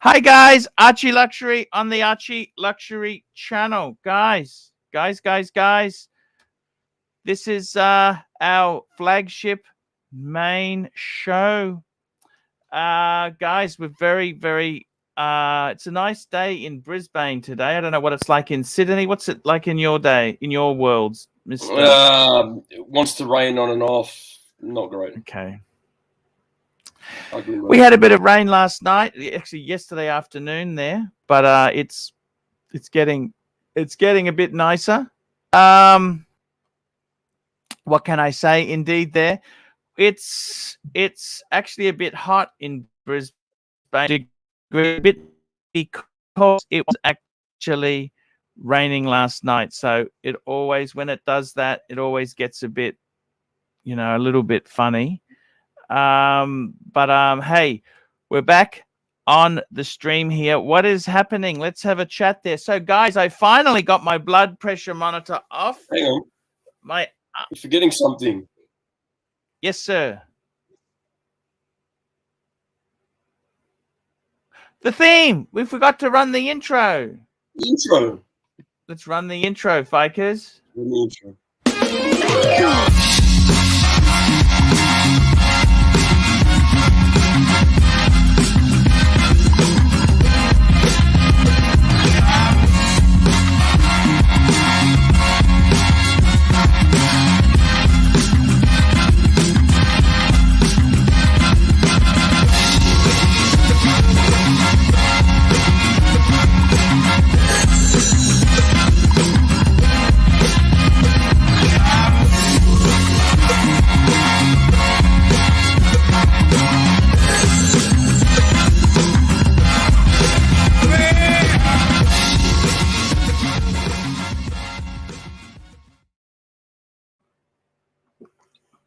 Hi guys, Archie Luxury on the Archie Luxury channel. Guys. This is our flagship main show. Guys, we're very it's a nice day in Brisbane today. I don't know what it's like in Sydney. What's it like in your day, in your worlds, Mr. It wants to rain on and off. Not great. Okay. We had a bit of rain last night, actually yesterday afternoon there, but it's getting a bit nicer. What can I say? Indeed, there, it's actually a bit hot in Brisbane, a bit because it was actually raining last night. So it always, when it does that, it always gets a bit, a little bit funny. But hey, we're back on the stream here. What is happening? Let's have a chat there. So guys, I finally got my blood pressure monitor off. Hang on. You're forgetting something. Yes, sir. The theme. We forgot to run the intro. Intro. Let's run the intro, Fikers. Run the intro.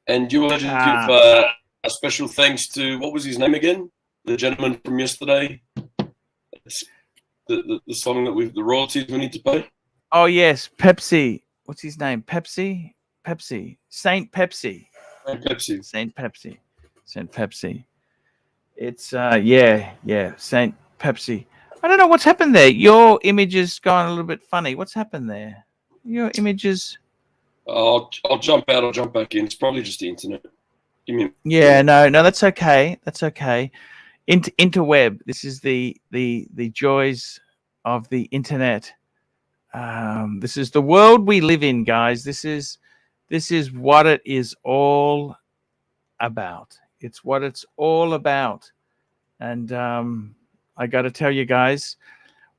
And you want to give a special thanks to, what was his name again? The gentleman from yesterday. It's the song that the royalties we need to pay. Oh yes, Pepsi. What's his name? Pepsi. Saint Pepsi. It's Saint Pepsi. I don't know what's happened there. Your image has gone a little bit funny. What's happened there? Your images. I'll jump out. I'll jump back in. It's probably just the internet. No, that's okay. That's okay. Interweb. This is the joys of the internet. This is the world we live in, guys. This is what it is all about. It's what it's all about. And I got to tell you guys,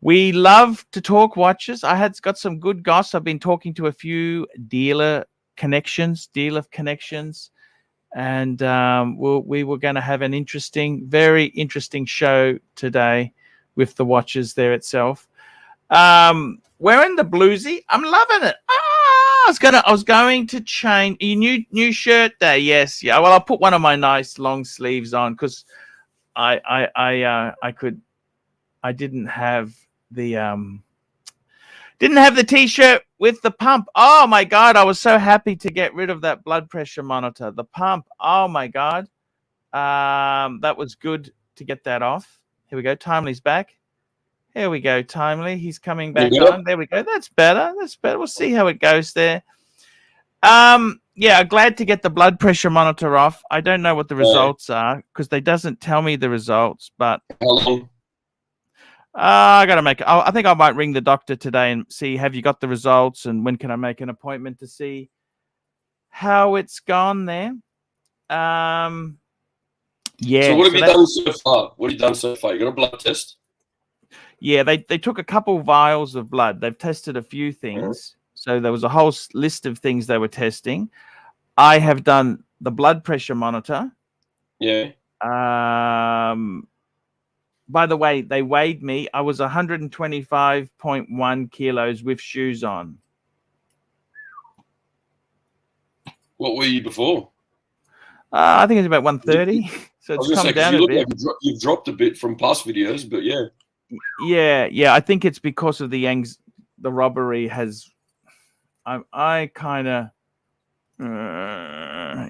we love to talk watches. I had got some good goss. I've been talking to a few dealer connections, and we were going to have an very interesting show today with the watches there itself. Wearing the bluesy, I'm loving it. I was going to change. New shirt day, yes, yeah. Well, I'll put one of my nice long sleeves on because I didn't have the t-shirt with the pump. Oh my god, I was so happy to get rid of that blood pressure monitor. The pump, oh my god. That was good to get that off. Here we go. Timely's back. Here we go, Timely. He's coming back on. There we go. That's better. We'll see how it goes there. Yeah, glad to get the blood pressure monitor off. I don't know what the results are because they doesn't tell me the results, but how long? I got to make it. I think I might ring the doctor today and see, have you got the results and when can I make an appointment to see how it's gone there. Yeah. So what have you done so far? What have you done so far? You got a blood test? Yeah, they took a couple vials of blood. They've tested a few things. So there was a whole list of things they were testing. I have done the blood pressure monitor. Yeah. By the way, they weighed me. I was 125.1 kilos with shoes on. What were you before? I think it's about 130. So it's come down a bit. Like you've dropped a bit from past videos, but yeah. Yeah. I think it's because of the robbery has. I kind of.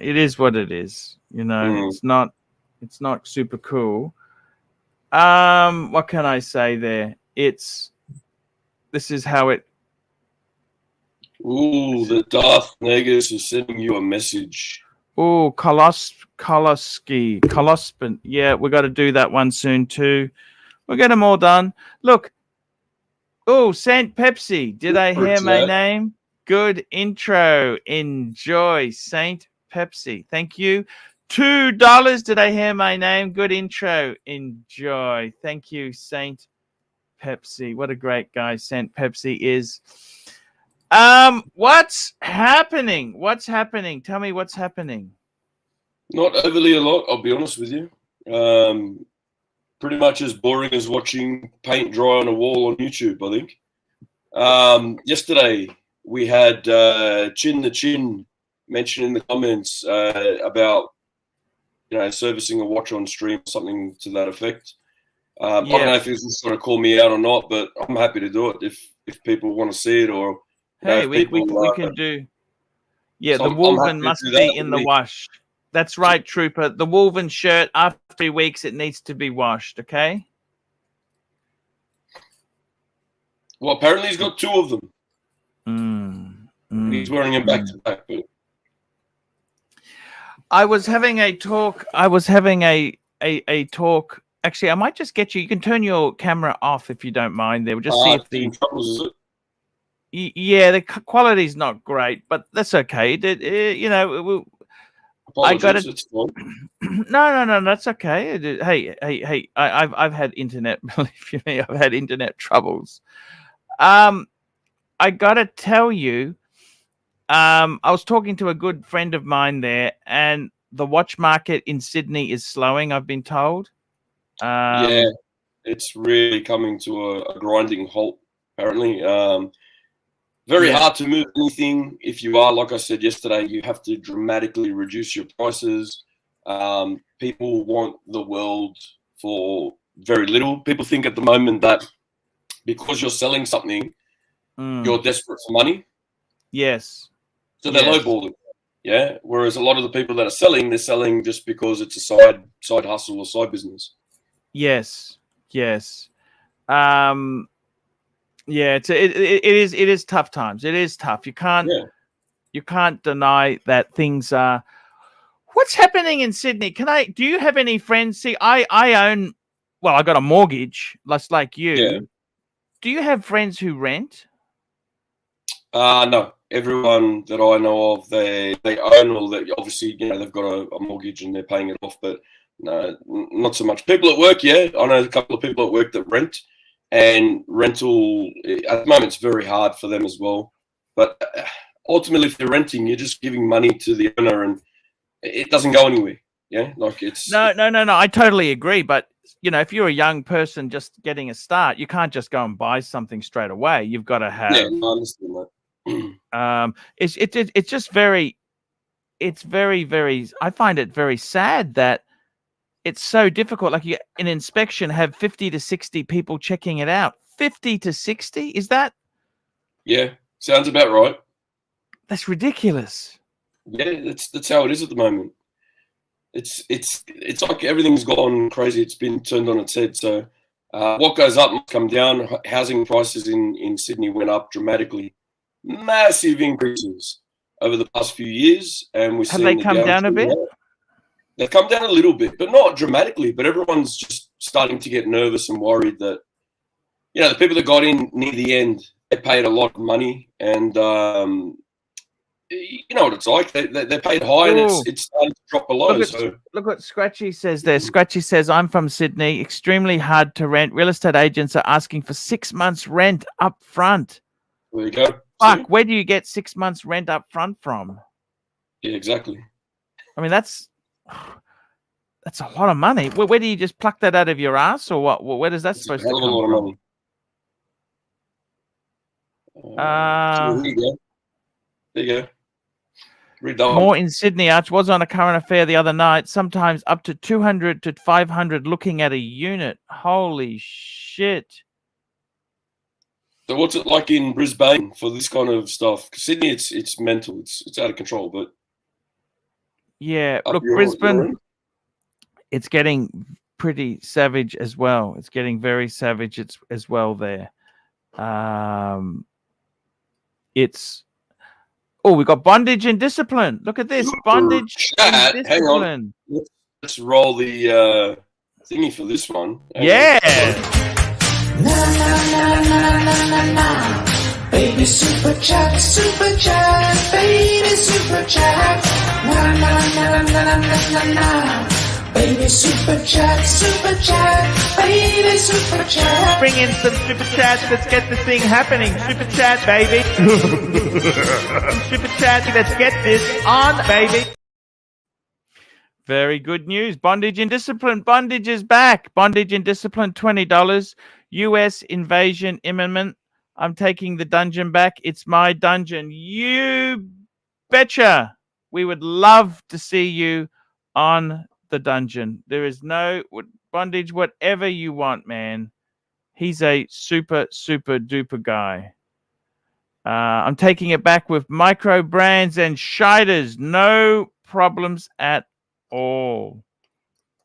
It is what it is. It's not super cool. What can I say there? This is how it. Ooh, the Darth Negus is sending you a message. Oh, Koloski. Yeah, we got to do that one soon too. We'll get them all done. Look. Oh, Saint Pepsi. Did I hear my name? Good intro. Enjoy, Saint Pepsi. Thank you. $2. Did I hear my name? Good intro. Enjoy. Thank you, Saint Pepsi. What a great guy Saint Pepsi is. What's happening? What's happening? Tell me what's happening. Not overly a lot, I'll be honest with you. Pretty much as boring as watching paint dry on a wall on YouTube, I think. Yesterday we had Chin the Chin mention in the comments about servicing a watch on stream, something to that effect. I don't know if he's just going to call me out or not, but I'm happy to do it if people want to see it or. Hey, we can do. Yeah, so the woven must be in the wash. That's right, Trooper. The woven shirt, after 3 weeks, it needs to be washed, okay? Well, apparently he's got 2 of them. He's wearing them back to back. But... I was having a talk. A talk. Actually, I might just get you. You can turn your camera off if you don't mind. There, we'll just see if the. Troubles, is it? Yeah, the quality's not great, but that's okay. I got it. No, that's okay. Hey, I've had internet. Believe me, I've had internet troubles. I gotta tell you, I was talking to a good friend of mine there, and the watch market in Sydney is slowing. I've been told. Yeah, it's really coming to a grinding halt. Apparently, very hard to move anything. If you are, like I said yesterday, you have to dramatically reduce your prices. People want the world for very little. People think at the moment that because you're selling something, you're desperate for money. Yes. So they're lowballing. Yeah. Whereas a lot of the people that are selling, they're selling just because it's a side hustle or side business. Yes. Yeah, it is tough times. It is tough. You can't deny that things are. What's happening in Sydney? Do you have any friends? See, I own. Well, I got a mortgage, just like you. Yeah. Do you have friends who rent? No. Everyone that I know of, they own, or that obviously they've got a mortgage and they're paying it off. But no, not so much. People at work, I know a couple of people at work that rent. And rental, at the moment, it's very hard for them as well. But ultimately, if you're renting, you're just giving money to the owner, and it doesn't go anywhere. Yeah, like it's no. I totally agree. But if you're a young person just getting a start, you can't just go and buy something straight away. You've got to have. Yeah, I understand that. It's just very. It's very, very. I find it very sad that. It's so difficult. Like an inspection, have 50 to 60 people checking it out. 50 to 60? Is that? Yeah, sounds about right. That's ridiculous. Yeah, that's how it is at the moment. It's like everything's gone crazy. It's been turned on its head. So what goes up must come down. Housing prices in Sydney went up dramatically. Massive increases over the past few years. And we're seeing have they come down a bit? They've come down a little bit, but not dramatically. But everyone's just starting to get nervous and worried that, the people that got in near the end, they paid a lot of money. And you know what it's like. They paid high. Ooh. And it's starting to drop below. Look what Scratchy says there. Scratchy says, I'm from Sydney. Extremely hard to rent. Real estate agents are asking for 6 months rent up front. There you go. Fuck, where do you get 6 months rent up front from? Yeah, exactly. I mean, that's a lot of money. Where do you just pluck that out of your ass, or what? Where does that supposed to come from? A lot of money. So there you go. More in Sydney. Arch was on a current affair the other night. Sometimes up to 200 to 500 looking at a unit. Holy shit! So what's it like in Brisbane for this kind of stuff? Because Sydney, it's mental. It's out of control. But yeah, look, Brisbane. It's getting pretty savage as well. It's getting very savage as well there. It's we got bondage and discipline. Look at this, bondage and Hang discipline. on. Let's roll the thingy for this one. Yeah. Baby super chat, baby super chat. Na na na na na na na. Baby super chat, baby super chat. Bring in some super chats. Let's get the thing happening. Super chat, baby. Super chat. Let's get this on, baby. Very good news. Bondage and discipline. Bondage is back. Bondage and discipline, $20. US invasion imminent. I'm taking the dungeon back. It's my dungeon. You betcha. We would love to see you on the dungeon. There is no bondage, whatever you want, man. He's a super, super duper guy. I'm taking it back with Microbrands and Shiders. No problems at all.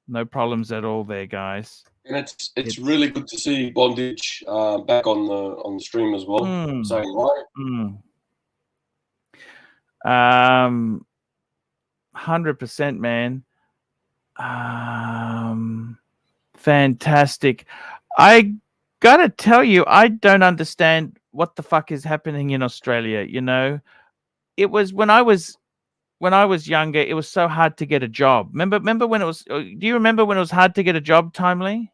No problems at all there, guys. And it's really good to see Bondage back on the stream as well. Saying right. 100%, man. Fantastic. I gotta tell you, I don't understand what the fuck is happening in Australia. You know, it was when I was younger, it was so hard to get a job. Remember when it was? Do you remember when it was hard to get a job, Timely?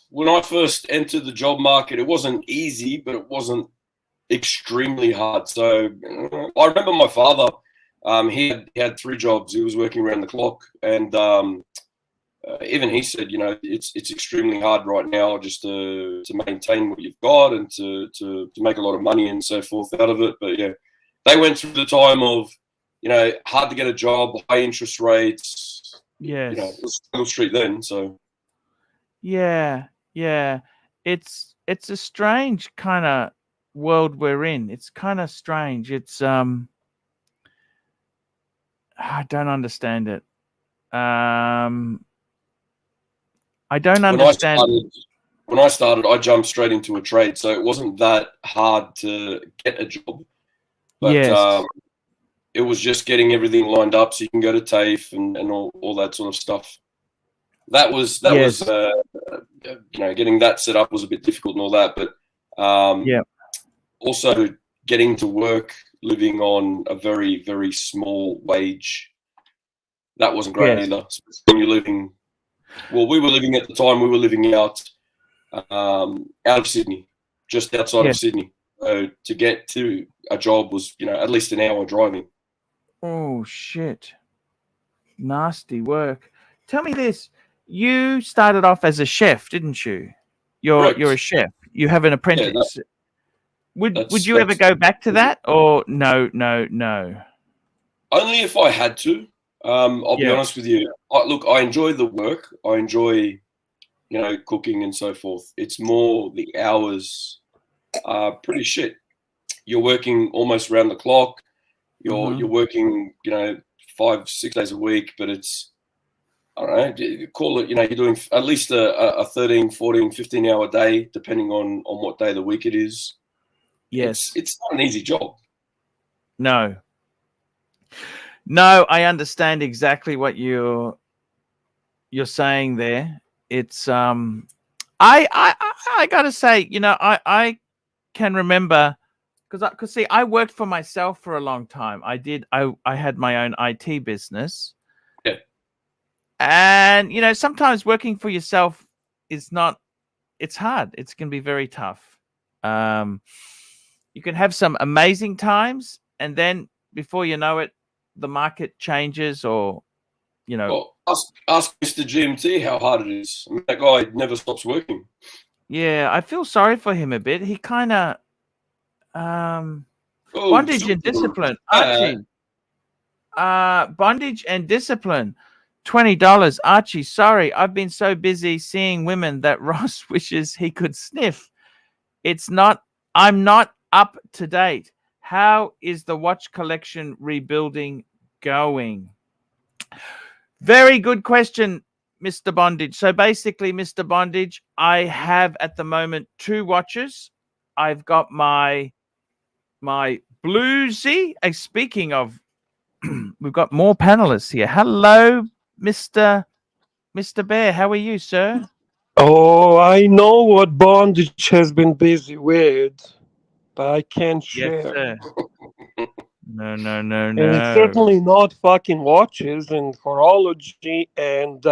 When I first entered the job market, it wasn't easy, but it wasn't extremely hard. So I remember my father. He had 3 jobs. He was working around the clock, and even he said, you know, it's extremely hard right now just to maintain what you've got and to make a lot of money and so forth out of it. But yeah, they went through the time of, you know, hard to get a job, high interest rates. Yes. You know, it was Wall Street then. So yeah, it's a strange kind of world we're in. It's kind of strange. It's I don't understand it. I don't understand. When I started, I jumped straight into a trade, so it wasn't that hard to get a job. But yes. It was just getting everything lined up so you can go to TAFE and all that sort of stuff. That was you know, getting that set up was a bit difficult and all that, but also getting to work living on a very, very small wage, that wasn't great either. When you're living, well, we were living at the time, we were living out of Sydney, just outside of Sydney. So to get to a job was, you know, at least an hour driving. Oh, shit. Nasty work. Tell me this. You started off as a chef, didn't you? You're a chef. You have an apprentice. Yeah, would you ever go back to that, or no? Only if I had to. I'll be honest with you. I enjoy the work. I enjoy, you know, cooking and so forth. It's more the hours are pretty shit. You're working almost around the clock. You're working, you know, 5-6 days a week, but it's, I don't know, call it, you know, you're doing at least a 13, 14, 15-hour day, depending on what day of the week it is. Yes. It's not an easy job. No, I understand exactly what you're saying there. It's I gotta say, you know, I can remember because see, I worked for myself for a long time. I had my own IT business. Yeah. And you know, sometimes working for yourself is not, it's hard. It's going to be very tough. You can have some amazing times, and then before you know it, the market changes, or you know. Well, ask Mr. GMT how hard it is. I mean, that guy never stops working. Yeah, I feel sorry for him a bit. He kind of bondage and discipline, Archie. Bondage and discipline, $20, Archie. Sorry, I've been so busy seeing women that Ross wishes he could sniff. I'm not up to date. How is the watch collection rebuilding going? Very good question, Mr. Bondage. So basically, Mr. Bondage, I have at the moment 2 watches. I've got my bluesy. Speaking of, we've got more panelists here. Hello, Mr. Bear. How are you, sir? Oh, I know what Bondage has been busy with, but I can't Yes, share. sir. No. And it's certainly not fucking watches and horology and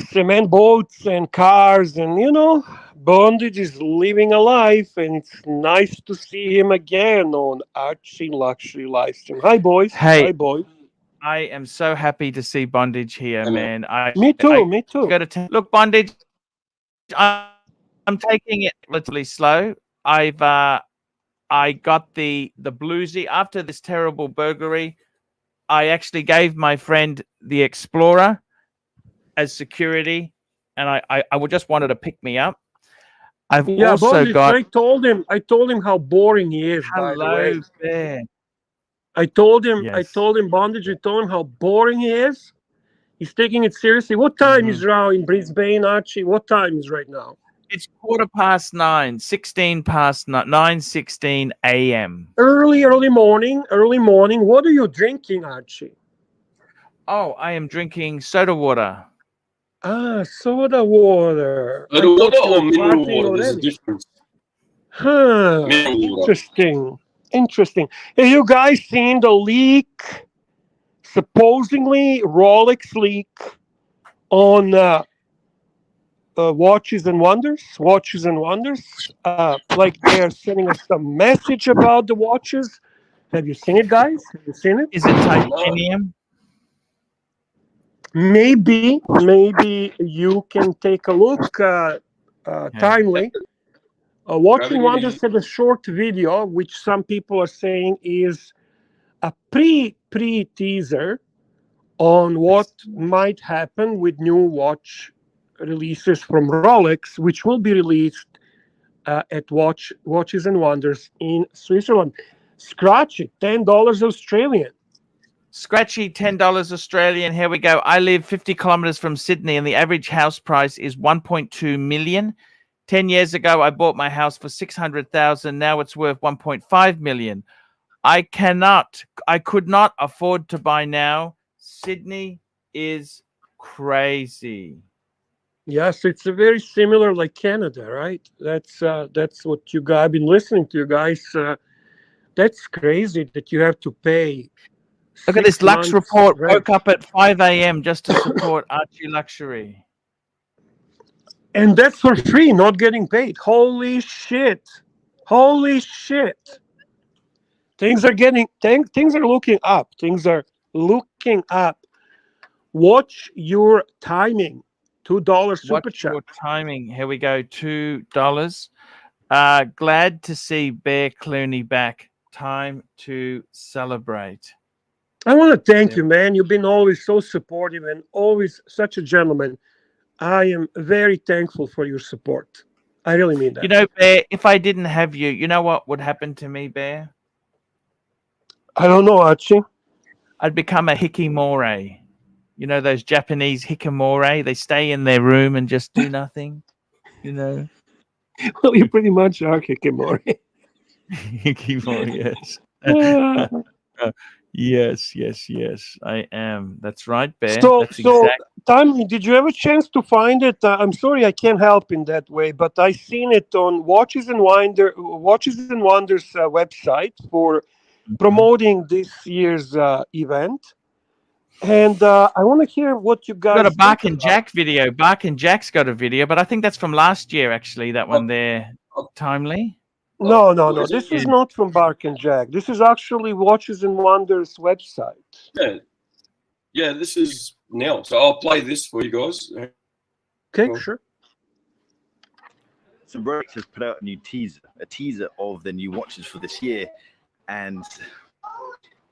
cement boats and cars. And, Bondage is living a life, and it's nice to see him again on Archie Luxury Livestream. Hi, boys. Hey. Hi, boys. I am so happy to see Bondage here, Hello. man. Me too. Look, Bondage, I'm taking it relatively slow. I got the bluesy after this terrible burglary. I actually gave my friend the Explorer as security, and I would just wanted to pick me up. I've also Bondage, got. I told him how boring he is. By the way, Hello, Bear. I told him, Yes. Bondage, I told him how boring he is. He's taking it seriously. What time is now in Brisbane, Archie? What time is right now? It's 9:15, 16 past 9:16 a.m. Early morning. What are you drinking, Archie? Oh, I am drinking soda water. Soda water. Soda water or mineral water? There's a difference. Huh. Interesting. Have you guys seen the leak? Supposedly Rolex leak on Watches and Wonders. Like they're sending us a message about the watches. Have you seen it, guys? Have you seen it? Is it titanium? Maybe you can take a look. Timely. Watch and Wonders had a short video, which some people are saying is a pre-teaser on what might happen with new watch releases from Rolex, which will be released at Watches and Wonders in Switzerland. Scratchy, $10 Australian. Scratchy, $10 Australian. Here we go. I live 50 kilometers from Sydney, and the average house price is 1.2 million. 10 years ago, I bought my house for 600,000. Now it's worth 1.5 million. I could not afford to buy now. Sydney is crazy. Yes, it's a very similar like Canada, right? That's what you guys. I've been listening to you guys. That's crazy that you have to pay. Look at this Lux report. Woke up at 5 a.m. just to support Archie Luxury. And that's for free, not getting paid. Holy shit. Things are looking up. Watch your timing. $2 super chat. Watch your timing. Here we go. $2. Glad to see Bear Clooney back. Time to celebrate. I want to thank you, man. You've been always so supportive and always such a gentleman. I am very thankful for your support. I really mean that. You know, Bear, if I didn't have you, you know what would happen to me, Bear? I don't know, Archie. I'd become a hikikomori. You know, those Japanese hikikomori? They stay in their room and just do nothing, you know? Well, you pretty much are hikikomori. Hikikomori, yes. Yes, I am. That's right, Bear. Timely, did you have a chance to find it? I'm sorry I can't help in that way, but I seen it on Watches and Wonders website for promoting this year's event. And I want to hear what you guys got a Bark and Jack video. Bark and Jack's got a video, but I think that's from last year, actually, that one there. Timely. No. This is not from Bark and Jack. This is actually Watches and Wonders website. Yeah, this is now. So I'll play this for you guys. Okay, sure. So Rolex has put out a teaser of the new watches for this year, and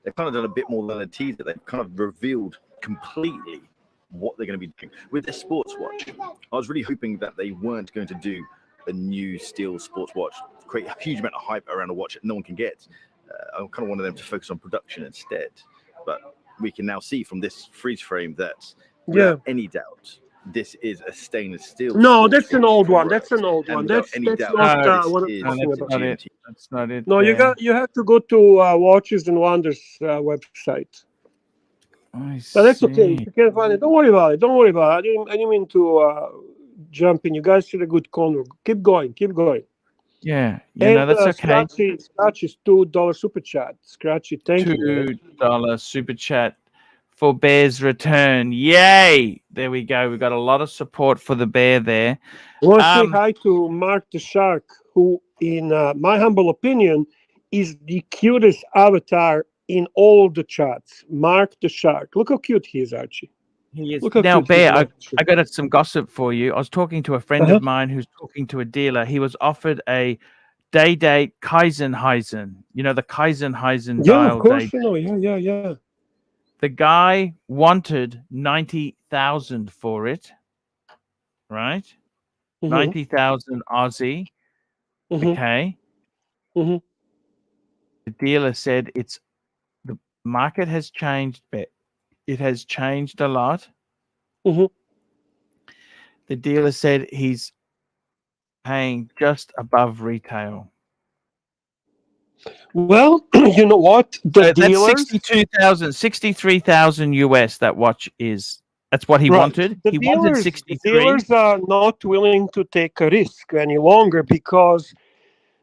they've kind of done a bit more than a teaser. They've kind of revealed completely what they're going to be doing with their sports watch. I was really hoping that they weren't going to do a new steel sports watch, create a huge amount of hype around a watch that no one can get. I kind of wanted them to focus on production instead. But we can now see from this freeze frame that Yeah. without any doubt, this is a stainless steel. No, that's an sportswatch old one. from That's an Rolex. old And one. without That's any doubt, not this what I'm is talking that's about. not it. GMT. That's not it. No, you have to go to Watches and Wonders website. I But that's okay. see. If you can't find it, don't worry about it. Don't worry about it. I didn't mean to jump in. You guys did a good corner. Keep going. Keep going. Yeah, And no, that's okay. Scratchy's $2 super chat. Scratchy, thank you, man. $2 super chat for Bear's return. Yay! There we go. We got a lot of support for the bear there. I want to say hi to Mark the Shark, who, in my humble opinion, is the cutest avatar in all the chats. Mark the Shark. Look how cute he is, Archie. He is. Look how Now, cute he is, Bear, Archie. I got some gossip for you. I was talking to a friend of mine who's talking to a dealer. He was offered a day-date Kaizenheisen. You know, the Kaizenheisen Yeah, dial of course date. you know. Yeah. The guy wanted 90,000 for it, right? Mhm, 90,000 Aussie. mhm, Okay. mhm. The dealer said the market has changed, but it has changed a lot. Mhm. The dealer said he's paying just above retail. Well, you know what? The So dealers, that's 63,000 US. That watch is. That's what he right? wanted. The He wanted dealers, 63. are not willing to take a risk any longer because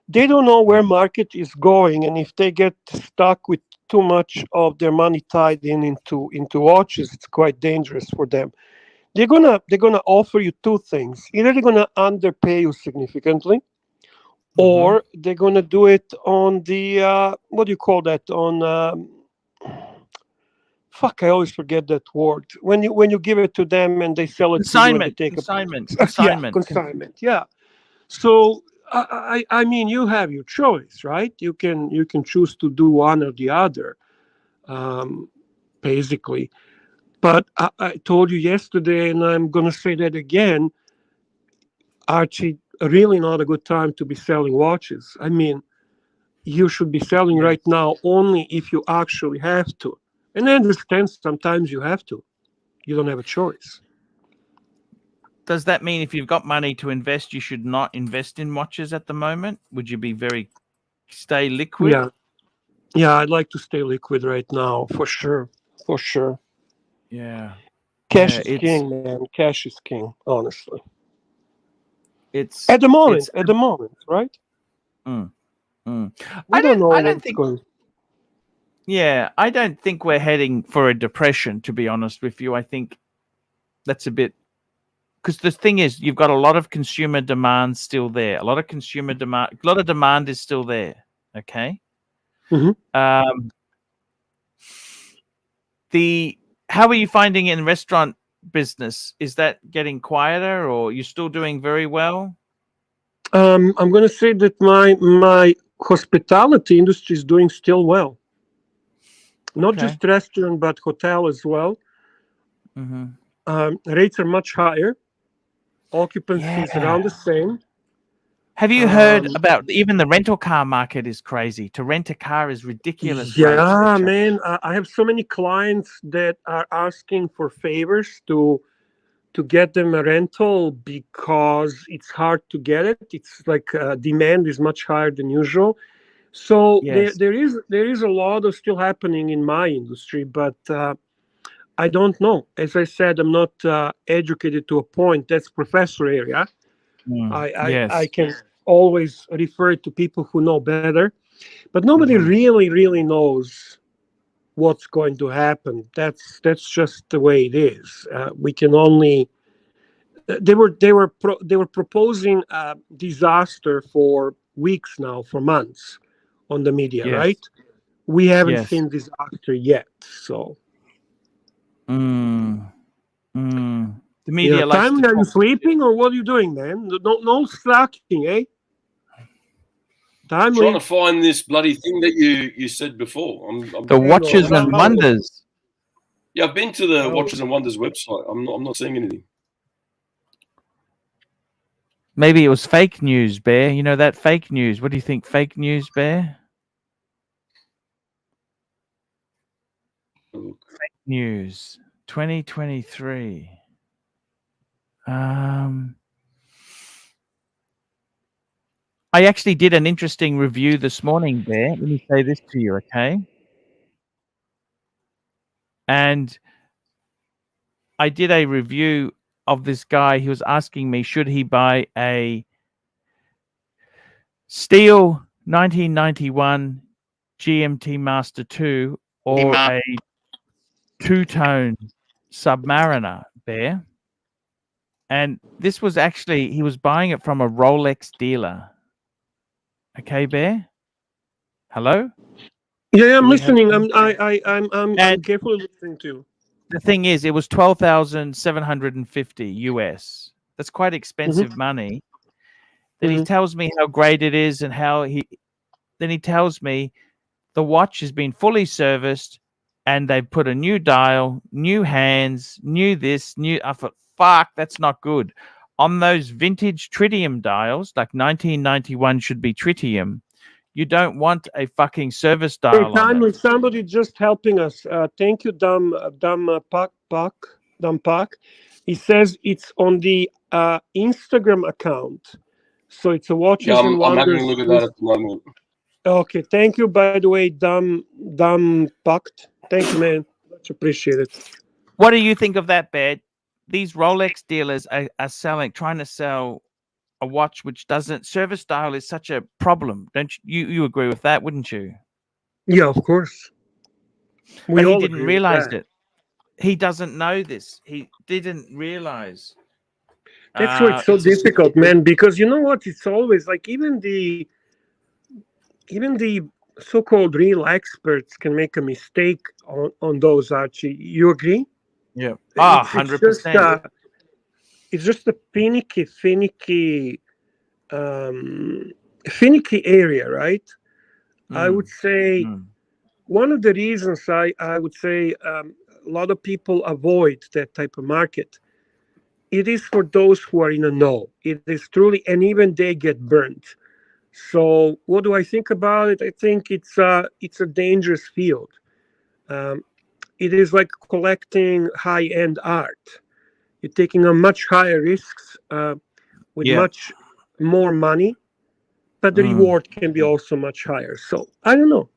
they don't know where market is going, and if they get stuck with too much of their money tied into watches, it's quite dangerous for them. They're gonna offer you two things: either they're gonna underpay you significantly, or they're gonna do it on the what do you call that? On fuck, I always forget that word. When you give it to them and they sell it to you and they Consignment. take Consignment. yeah, Consignment. consignment. Yeah. So I mean, you have your choice, right? You can choose to do one or the other, um, basically. But I told you yesterday, and I'm gonna say that again, Archie. Really not a good time to be selling watches. I mean, you should be selling Yes. right now only if you actually have to. And I understand sometimes you have to. You don't have a choice. Does that mean if you've got money to invest, you should not invest in watches at the moment? Would you be stay liquid? Yeah, I'd like to stay liquid right now, for sure. For sure. Yeah. Cash Yeah, is king, man. Cash is king, honestly. It's At the moment, right? Mm, mm. We don't know I don't what's think. going. Yeah, I don't think we're heading for a depression. To be honest with you, I think that's a bit. Because the thing is, you've got a lot of consumer demand still there. A lot of consumer demand. A lot of demand is still there. Okay. Mhm. How are you finding it in restaurant business? Is that getting quieter, or you still doing very well? I'm going to say that my hospitality industry is doing still well. Not Okay. just restaurant, but hotel as well. Mm-hmm. Rates are much higher. Occupancy is around the same. Have you heard about even the rental car market is crazy? To rent a car is ridiculous. Yeah, man. I have so many clients that are asking for favors to get them a rental because it's hard to get it. It's like demand is much higher than usual. So Yes. there is a lot of still happening in my industry, but I don't know. As I said, I'm not educated to a point. That's professor area. I can always refer to people who know better, but nobody really knows what's going to happen. That's just the way it is. We can only. They were proposing a disaster for weeks now, for months, on the media, Yes. right? We haven't Yes. seen disaster yet, so. The media likes Time, to are you talk. sleeping or what are you doing, man? No slacking, eh? Time, Trying to find this bloody thing that you said before. I'm The Watches and Wonders. Yeah, I've been to the Watches and Wonders website. I'm not seeing anything. Maybe it was fake news, Bear. You know that fake news. What do you think? Fake news, Bear? News 2023. I actually did an interesting review this morning, Bear. Let me say this to you, okay? And I did a review of this guy. He was asking me, should he buy a steel 1991 GMT Master 2 or a two-tone Submariner, Bear? And this was actually, he was buying it from a Rolex dealer. Okay, Bear? Hello? Yeah, I'm listening. I'm carefully listening to you. The thing is, it was 12,750 US. That's quite expensive money. Then he tells me how great it is and how then he tells me the watch has been fully serviced and they've put a new dial, new hands, new this, new. I thought, fuck, that's not good. On those vintage tritium dials, like 1991 should be tritium, you don't want a fucking service dial on it. Somebody just helping us. Thank you, Dumb Pak. He says it's on the Instagram account. So it's a Watches and Wonders. I'm having a look at that at the moment. Okay, thank you, by the way, Dumb Pact. Thank you, man. Much appreciated. What do you think of that, Bear? These Rolex dealers are trying to sell a watch which doesn't, service dial is such a problem. Don't you agree with that, wouldn't you? Yeah, of course. But he didn't realize it. He doesn't know this. He didn't realize. That's why it's so difficult, man, because you know what? It's always like even the so-called real experts can make a mistake on those, Archie. You agree? Yeah. 100%. It's just a finicky area, right? I would say one of the reasons I would say a lot of people avoid that type of market. It is for those who are in a know. It is truly, and even they get burnt. So what do I think about it? I think it's a dangerous field. It is like collecting high-end art. You're taking on much higher risks with much more money, but the reward can be also much higher. So I don't know.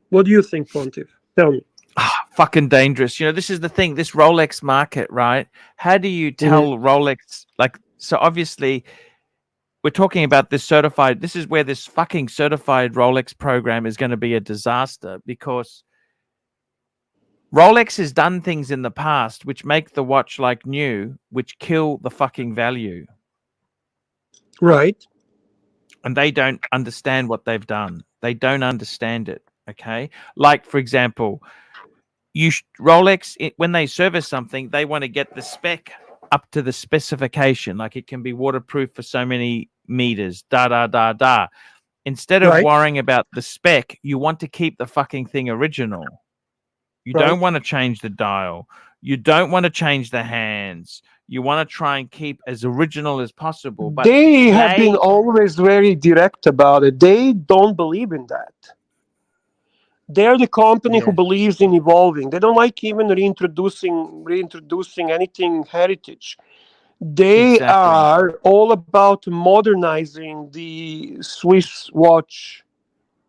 What do you think, Pontiff? Tell me. Fucking dangerous. You know, this is the thing, this Rolex market, right? How do you tell Rolex, like, so obviously we're talking about this certified, this is where this fucking certified Rolex program is going to be a disaster, because Rolex has done things in the past which make the watch like new, which kill the fucking value. Right. And they don't understand what they've done. They don't understand it. Okay. Like, for example, Rolex, when they service something, they want to get the spec up to the specification. Like, it can be waterproof for so many meters, Instead of worrying about the spec, you want to keep the fucking thing original. You don't want to change the dial. You don't want to change the hands. You want to try and keep as original as possible. But they have been always very direct about it. They don't believe in that. They're the company who believes in evolving. They don't like even reintroducing anything heritage. They are all about modernizing the Swiss watch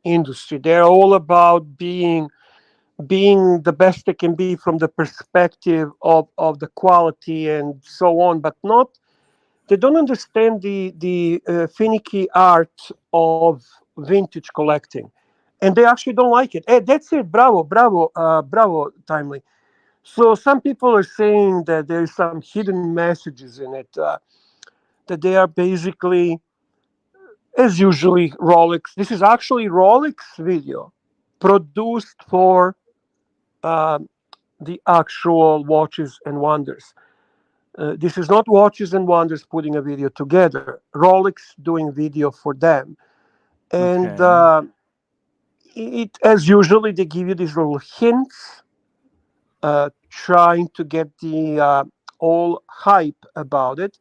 industry. They're all about being the best they can be from the perspective of the quality and so on, but they don't understand the finicky art of vintage collecting, and they actually don't like it. Hey, that's it. Bravo, Timely. So some people are saying that there's some hidden messages in it, that they are basically, as usually, Rolex. This is actually Rolex video produced for the actual Watches and Wonders. This is not Watches and Wonders putting a video together. Rolex doing video for them. And it, as usually, they give you these little hints, trying to get the all hype about it.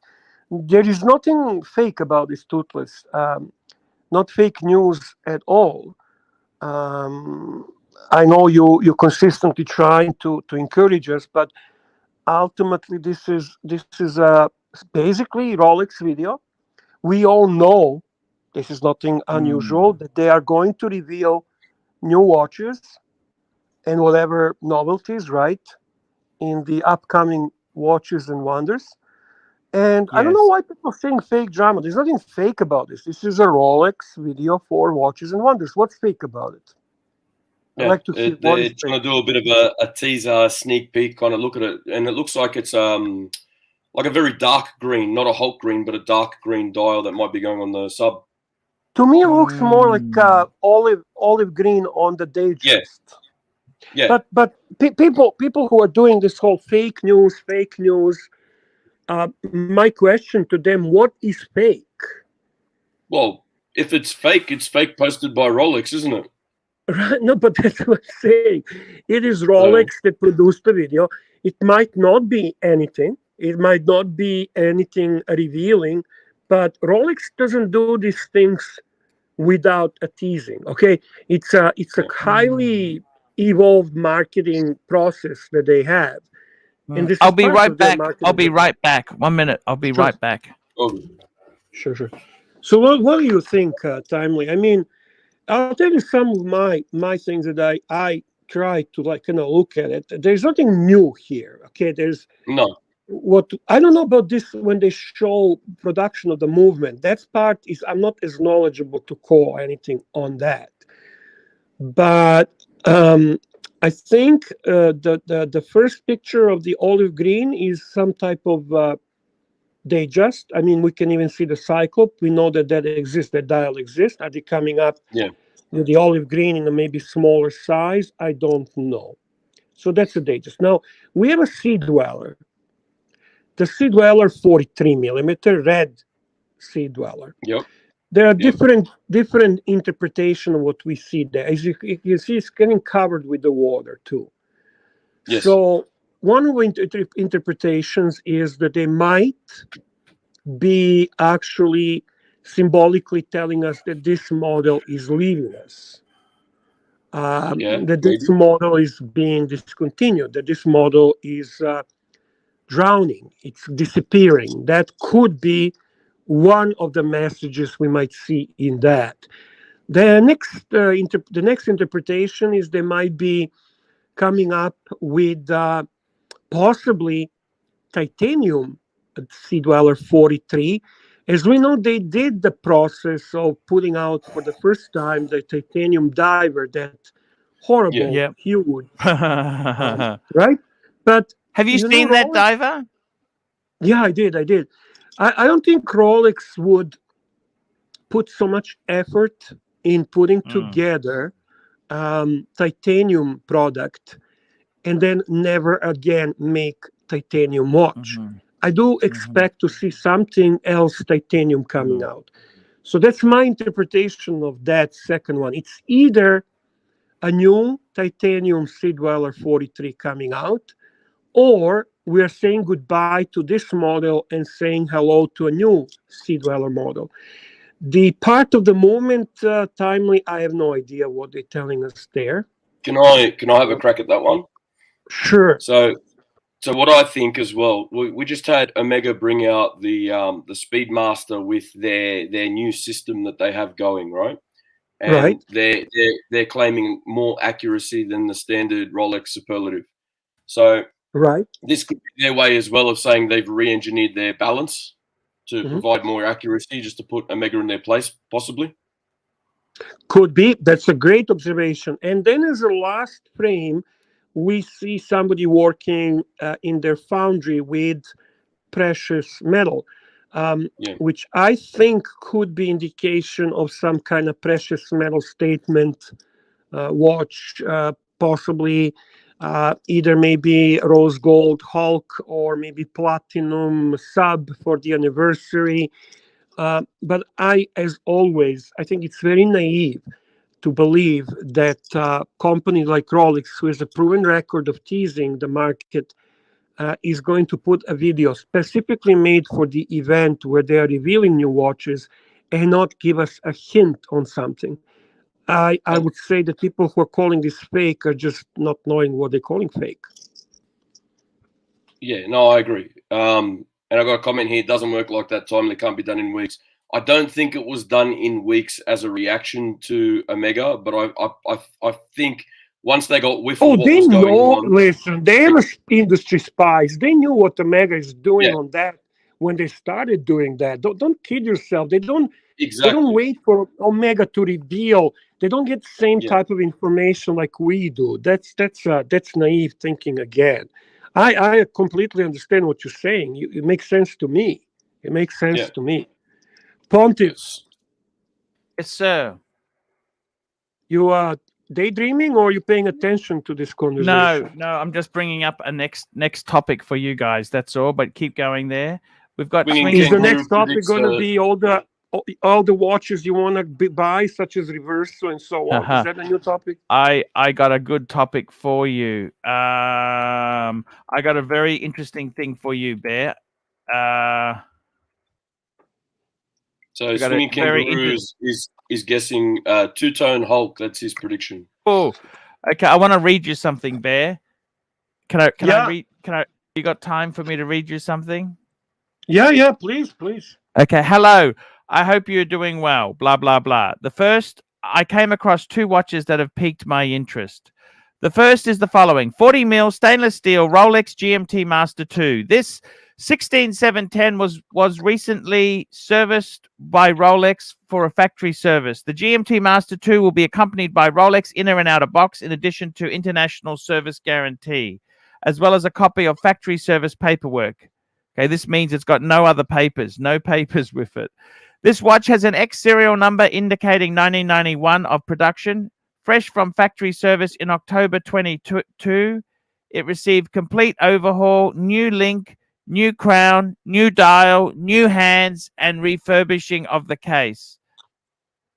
There is nothing fake about this toothless, not fake news at all. I know you consistently trying to encourage us, but ultimately this is basically Rolex video. We all know this is nothing unusual, that they are going to reveal new watches and whatever novelties, right, in the upcoming Watches and Wonders. And I don't know Yes. why people think fake drama. There's nothing fake about this. This is a Rolex video for Watches and Wonders. What's fake about it? I'd like to see what they're is trying fake. to do a bit of a teaser, sneak peek kind of look at it, and it looks like it's like a very dark green, not a Hulk green, but a dark green dial that might be going on the sub. To me, it looks more like olive green on the Datejust. Yeah. But people who are doing this whole fake news. My question to them: what is fake? Well, if it's fake posted by Rolex, isn't it? Right? No, but that's what I'm saying. It is Rolex that produced the video. It might not be anything. It might not be anything revealing, but Rolex doesn't do these things without a teasing. Okay, it's a highly evolved marketing process that they have, and this I'll is be part right of their back. marketing. I'll be right back. 1 minute. I'll be Sure. right back. Oh, Sure. So what do you think, Timely? I mean, I'll tell you some of my things that I try to kind of look at it. There's nothing new here. Okay, there's no. What I don't know about this when they show production of the movement. That part is I'm not as knowledgeable to call anything on that. But I think the first picture of the olive green is some type of Datejust. I mean, we can even see the Cyclope. We know that exists. That dial exists. Are they coming up with the olive green in a maybe smaller size? I don't know. So that's a Datejust. Now we have a Sea Dweller. The Sea Dweller 43 millimeter red Sea Dweller. Yep. There are different interpretation of what we see there. As you see, it's getting covered with the water too. Yes. So one of the interpretations is that they might be actually symbolically telling us that this model is leaving us. That this model is being discontinued. That this model is drowning, it's disappearing. That could be one of the messages we might see in that. The next interpretation is they might be coming up with possibly titanium Sea Dweller 43. As we know, they did the process of putting out for the first time the titanium diver, that horrible, huge, right? But have you seen that diver? Yeah, I did. I don't think Rolex would put so much effort in putting together titanium product and then never again make titanium watch. I do expect to see something else titanium coming out. So that's my interpretation of that second one. It's either a new titanium Sea Dweller 43 coming out, or we are saying goodbye to this model and saying hello to a new Sea Dweller model. The part of the movement, Timely, I have no idea what they're telling us there. Can I have a crack at that one? Sure. So what I think as well, we just had Omega bring out the Speedmaster with their new system that they have going, right? And they're claiming more accuracy than the standard Rolex Superlative. So this could be their way as well of saying they've re-engineered their balance to provide more accuracy, just to put Omega in their place, possibly. Could be. That's a great observation. And then as a last frame, we see somebody working in their foundry with precious metal, which I think could be indication of some kind of precious metal statement watch, possibly either maybe rose gold Hulk or maybe platinum sub for the anniversary. But as always, I think it's very naive to believe that a company like Rolex, who has a proven record of teasing the market, is going to put a video specifically made for the event where they are revealing new watches and not give us a hint on something. I would say that people who are calling this fake are just not knowing what they're calling fake. Yeah, no, I agree. And I got a comment here. It doesn't work like that. Timely can't be done in weeks. I don't think it was done in weeks as a reaction to Omega, but I think once they got whiff of what they was going know. on. Listen, they are industry spies. They knew what Omega is doing Yeah. on that when they started doing that. Don't kid yourself. They don't Exactly. wait for Omega to reveal. They don't get the same type of information like we do. That's naive thinking again. I completely understand what you're saying. It makes sense to me. It makes sense to me. Pontiff, Yes, sir. you are daydreaming or are you paying attention to this conversation? No, I'm just bringing up a next topic for you guys. That's all. But keep going there. We've got Is the next topic going to be all the watches you want to buy, such as Reverso and so on? Is that a new topic? I got a good topic for you. I got a very interesting thing for you, Bear. So Swinging Kangaroo is guessing two-tone Hulk. That's his prediction. Oh, okay. I want to read you something, Bear. Can I read? You got time for me to read you something? Yeah, please. Okay. Hello. I hope you're doing well. Blah blah blah. The first, I came across two watches that have piqued my interest. The first is the following: 40 mil stainless steel Rolex GMT Master 2. This 16710 was recently serviced by Rolex for a factory service. The GMT Master 2 will be accompanied by Rolex inner and outer box in addition to international service guarantee, as well as a copy of factory service paperwork. Okay, this means it's got no papers with it. This watch has an X serial number indicating 1991 of production, fresh from factory service in October 22. It received complete overhaul, new link, new crown, new dial, new hands, and refurbishing of the case.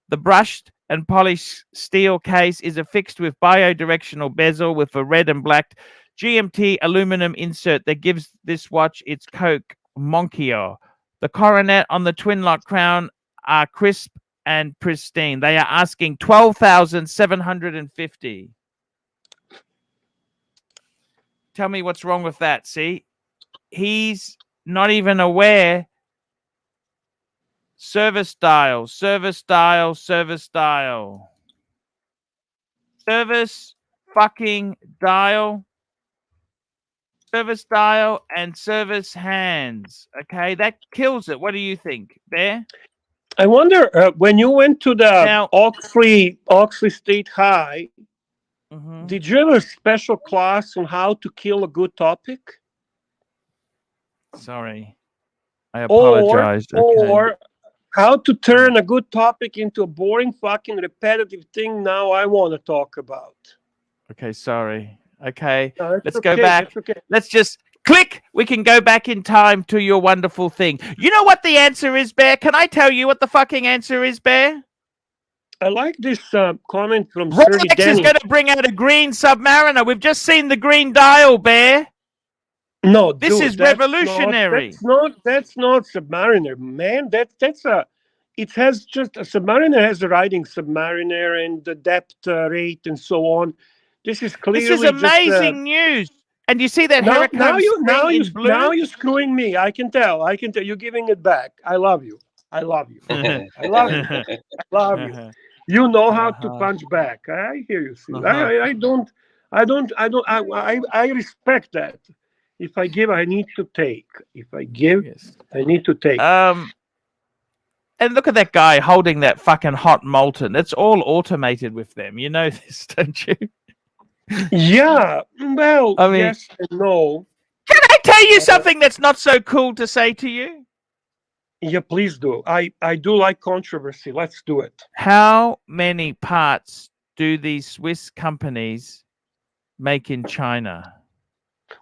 The brushed and polished steel case is affixed with biodirectional bezel with a red and black GMT aluminum insert that gives this watch its Coke Moncchio. The coronet on the twin lock crown are crisp and pristine. They are asking $12,750. Tell me what's wrong with that. See, he's not even aware. Service dial, service dial, service dial. Service fucking dial. Service dial and service hands. Okay, that kills it. What do you think, Bear? I wonder when you went to the Oxley State High, did you have a special class on how to kill a good topic? Sorry, I apologize. Or how to turn a good topic into a boring, fucking repetitive thing. Now I want to talk about. Okay, sorry. Okay, no, let's go back. Okay. Let's just click. We can go back in time to your wonderful thing. You know what the answer is, Bear? Can I tell you what the fucking answer is, Bear? I like this comment from Rolex is going to bring out a green Submariner. We've just seen the green dial, Bear. No, this is revolutionary. That's not Submariner, man. It has just a Submariner has a riding Submariner and the depth rate and so on. This is clearly. This is amazing news. And you see that now you're screwing me. I can tell. You're giving it back. I love you. I love you. I love you. I love you. You know how to punch back. I hear you. I respect that. If I give, I need to take. If I give, I need to take. And look at that guy holding that fucking hot molten. It's all automated with them. You know this, don't you? Yeah. Well, I mean, yes and no. Can I tell you something that's not so cool to say to you? Yeah, please do. I do like controversy. Let's do it. How many parts do these Swiss companies make in China?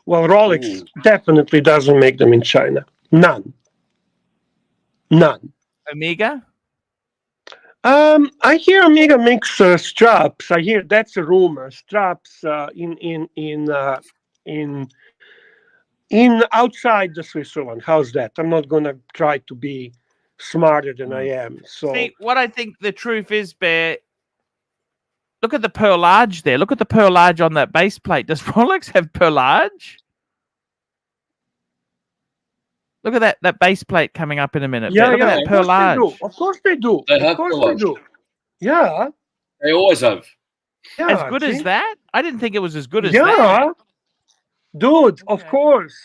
Well, Rolex definitely doesn't make them in China. None. Omega? I hear Omega makes straps. I hear that's a rumor. Straps in outside the Switzerland. How's that? I'm not gonna try to be smarter than I am. So see, what I think the truth is, Bear, Look at the perlage there. Look at the perlage on that base plate. Does Rolex have perlage? Look at that base plate coming up in a minute. Yeah, Look yeah, at that of course they do. perlage. Of course they do. They Of have course perlage. they do. Yeah. They always have. Yeah. As good as see? that? I didn't think it was as good as Yeah. that. Dude, of Okay. course.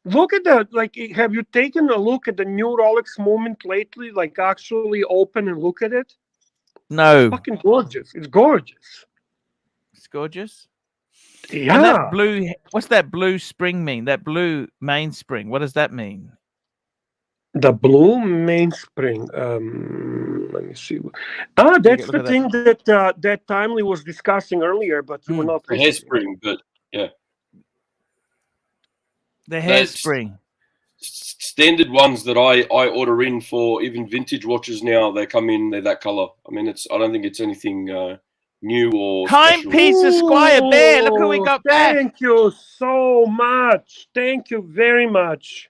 Look at that. Like, have you taken a look at the new Rolex movement lately? Like, actually open and look at it? No. Fucking gorgeous. It's gorgeous. It's gorgeous. Yeah. And that blue, what's that blue spring mean? That blue mainspring, what does that mean? The blue mainspring. Let me see. That's look the at thing that Timely was discussing earlier, but you were not The listening. hairspring, but yeah. The That's- hairspring. Standard ones that I order in for even vintage watches now, they come in, they're that color. I mean, I don't think it's anything new or special. Timepiece Esquire Bear. Look who we got back. Thank you so much. Thank you very much.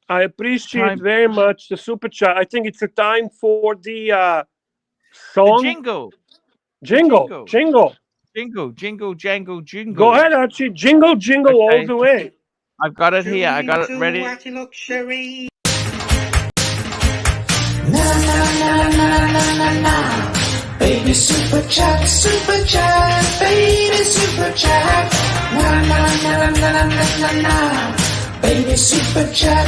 I appreciate very much the super chat. I think it's a time for the The song. jingle. Jingle. Jingle, jingle, jangle, jingle. Go ahead, Archie. Jingle, jingle all Okay. the way. I've got it here. I got it ready. ARCHIELUXURY. Na na na na na na na. Baby super chat, baby super chat. Na na na na na na na na. Baby super chat,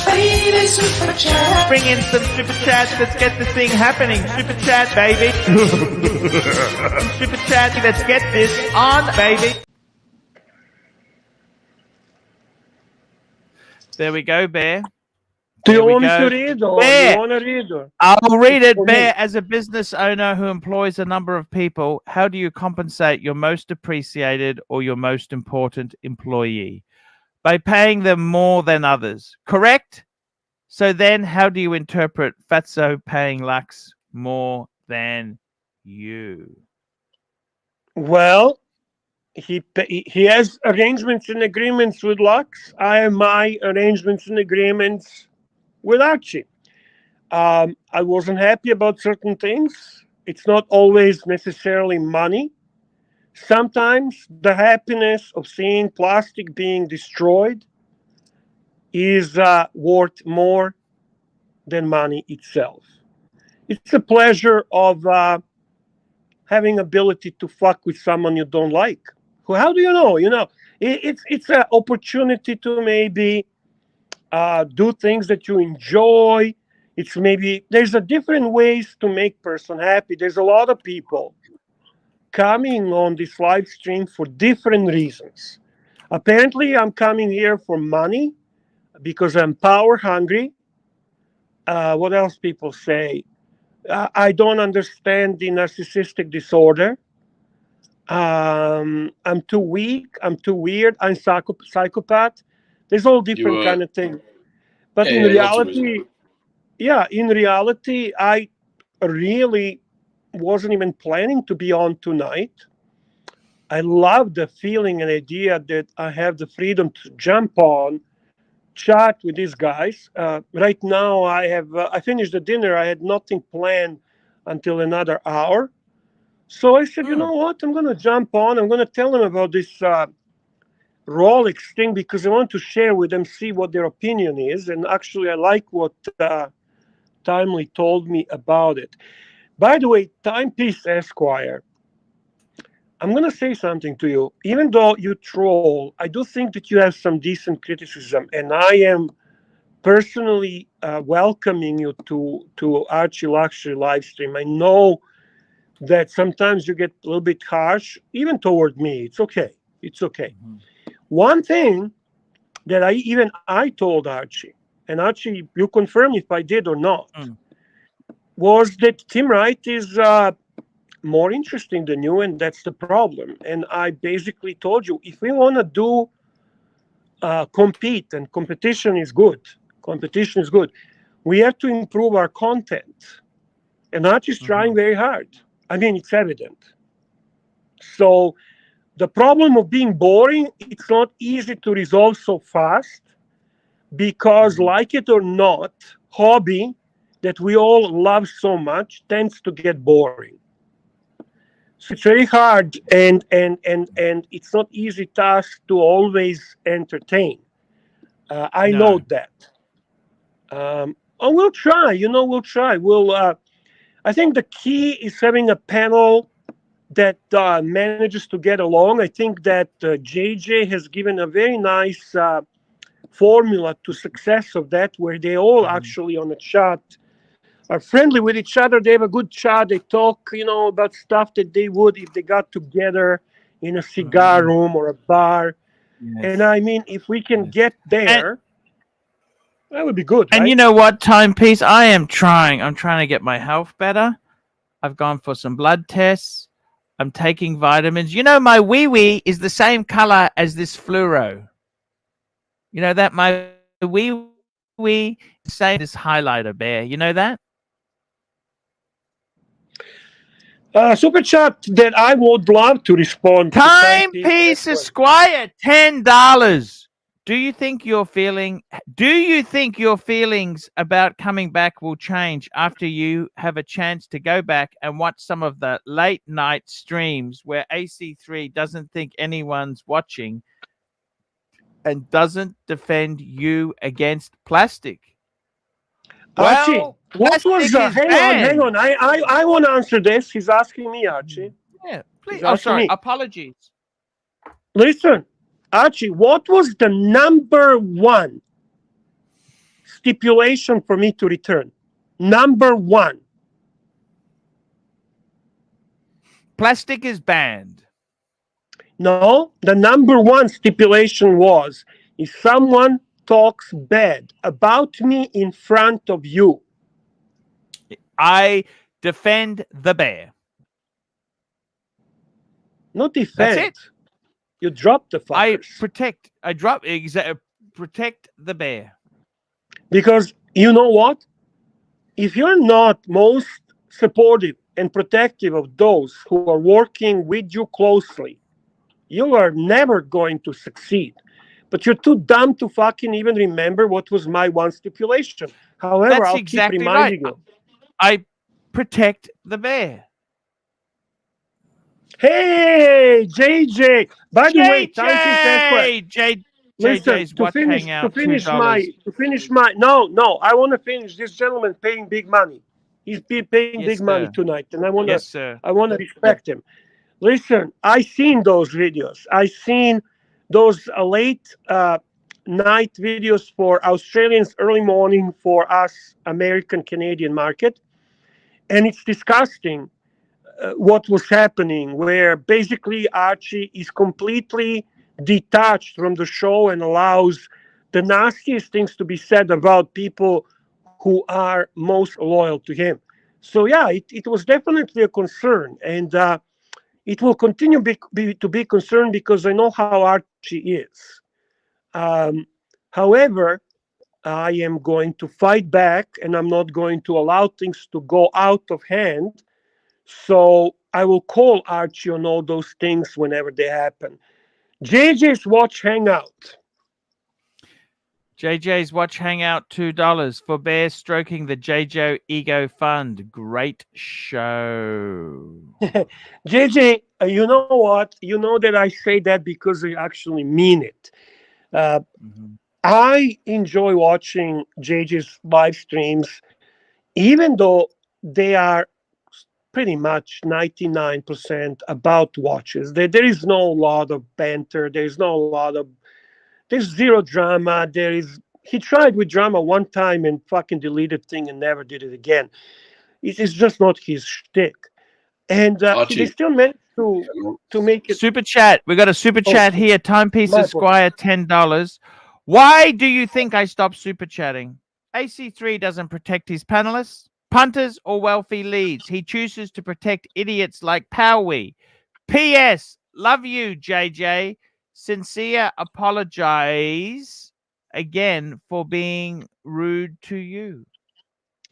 baby super chat. Bring in some super chats. Let's get the thing happening. Super chat, baby. Super chat. Let's get this on, baby. There we go, Bear. Do you There we want me go. to read or Bear. you want to read or? I'll read it, For me. Bear. As a business owner who employs a number of people, how do you compensate your most appreciated or your most important employee? By paying them more than others, correct? So then how do you interpret Fatso paying Lux more than you? Well, he has arrangements and agreements with Lux. I have my arrangements and agreements with Archie. I wasn't happy about certain things. It's not always necessarily money. Sometimes the happiness of seeing plastic being destroyed is worth more than money itself. It's a pleasure of having ability to fuck with someone you don't like. How do you know? You know, it's an opportunity to maybe do things that you enjoy. It's maybe there's a different ways to make person happy. There's a lot of people coming on this live stream for different reasons. Apparently, I'm coming here for money because I'm power hungry. What else people say? I don't understand the narcissistic disorder. I'm too weak. I'm too weird. I'm psychopath. There's all different kind of things. But in reality, I really wasn't even planning to be on tonight. I love the feeling and idea that I have the freedom to jump on, chat with these guys. Right now, I finished the dinner. I had nothing planned until another hour. So I said, you know what? I'm going to jump on. I'm going to tell them about this Rolex thing because I want to share with them, see what their opinion is. And actually, I like what Timely told me about it. By the way, Timepiece Esquire, I'm going to say something to you. Even though you troll, I do think that you have some decent criticism. And I am personally welcoming you to Archie Luxury live stream. I know that sometimes you get a little bit harsh, even toward me. It's okay. It's okay. Mm-hmm. One thing that I told Archie, and Archie, you confirm if I did or not, was that Tim Wright is more interesting than you, and that's the problem. And I basically told you, if we want to do compete, and competition is good, we have to improve our content. And Archie's trying very hard. I mean, it's evident. So the problem of being boring, it's not easy to resolve so fast because, like it or not, hobby that we all love so much tends to get boring. So it's very hard, and it's not easy task to always entertain. I No. know that. We'll try. We'll try. I think the key is having a panel that manages to get along. I think that JJ has given a very nice formula to success of that, where they all actually on the chat are friendly with each other. They have a good chat. They talk, about stuff that they would if they got together in a cigar room or a bar. Yes. And I mean, if we can get there, that would be good. And right? you know what, Timepiece? I'm trying to get my health better. I've gone for some blood tests. I'm taking vitamins. My wee-wee is the same color as this fluoro. You know that? My wee-wee is the same as this highlighter bear. You know that? Super chat that I would love to respond to. Timepiece Esquire, $10. Do you think your feelings about coming back will change after you have a chance to go back and watch some of the late night streams where AC3 doesn't think anyone's watching and doesn't defend you against plastic? Archie, Well, what was plastic is hang on. banned. I want to answer this. He's asking me, Archie. Yeah, please. He's Oh, asking sorry. me. Apologies. Listen, Archie, what was the number one stipulation for me to return? Number one. Plastic is banned. No, the number one stipulation was if someone talks bad about me in front of you. I defend the bear. Not defend. That's it. You dropped the I fuckers. protect the bear. Because you know what? If you're not most supportive and protective of those who are working with you closely, you are never going to succeed. But you're too dumb to fucking even remember what was my one stipulation. However, That's I'll exactly keep reminding right. you. I protect the bear. Hey, JJ. By the way, listen, JJ's watch hangout, to finish $2. my no, I want to finish. This gentleman paying big money. He's paying Yes, big money sir. tonight, and I want Yes, sir. to respect him. Listen, I seen those videos. I seen those late night videos for Australians, early morning for us American Canadian market, and it's disgusting what was happening. Where basically Archie is completely detached from the show and allows the nastiest things to be said about people who are most loyal to him. So yeah, it was definitely a concern, and it will continue to be concerned because I know how Archie is. However, I am going to fight back, and I'm not going to allow things to go out of hand. So I will call Archie on all those things whenever they happen. JJ's Watch Hangout. JJ's watch hangout, $2 for bear stroking the JJ Ego Fund. Great show. JJ, you know what? You know that I say that because I actually mean it. I enjoy watching JJ's live streams, even though they are pretty much 99% about watches. There is no lot of banter. There's zero drama. He tried with drama one time and fucking deleted thing and never did it again. It's just not his shtick. And they still managed to make it. Super chat. We got a super chat here. Timepiece Esquire, $10. Why do you think I stopped super chatting? AC3 doesn't protect his panelists, punters, or wealthy leads. He chooses to protect idiots like Powie. P.S. Love you, JJ. Sincere apologize again for being rude to you.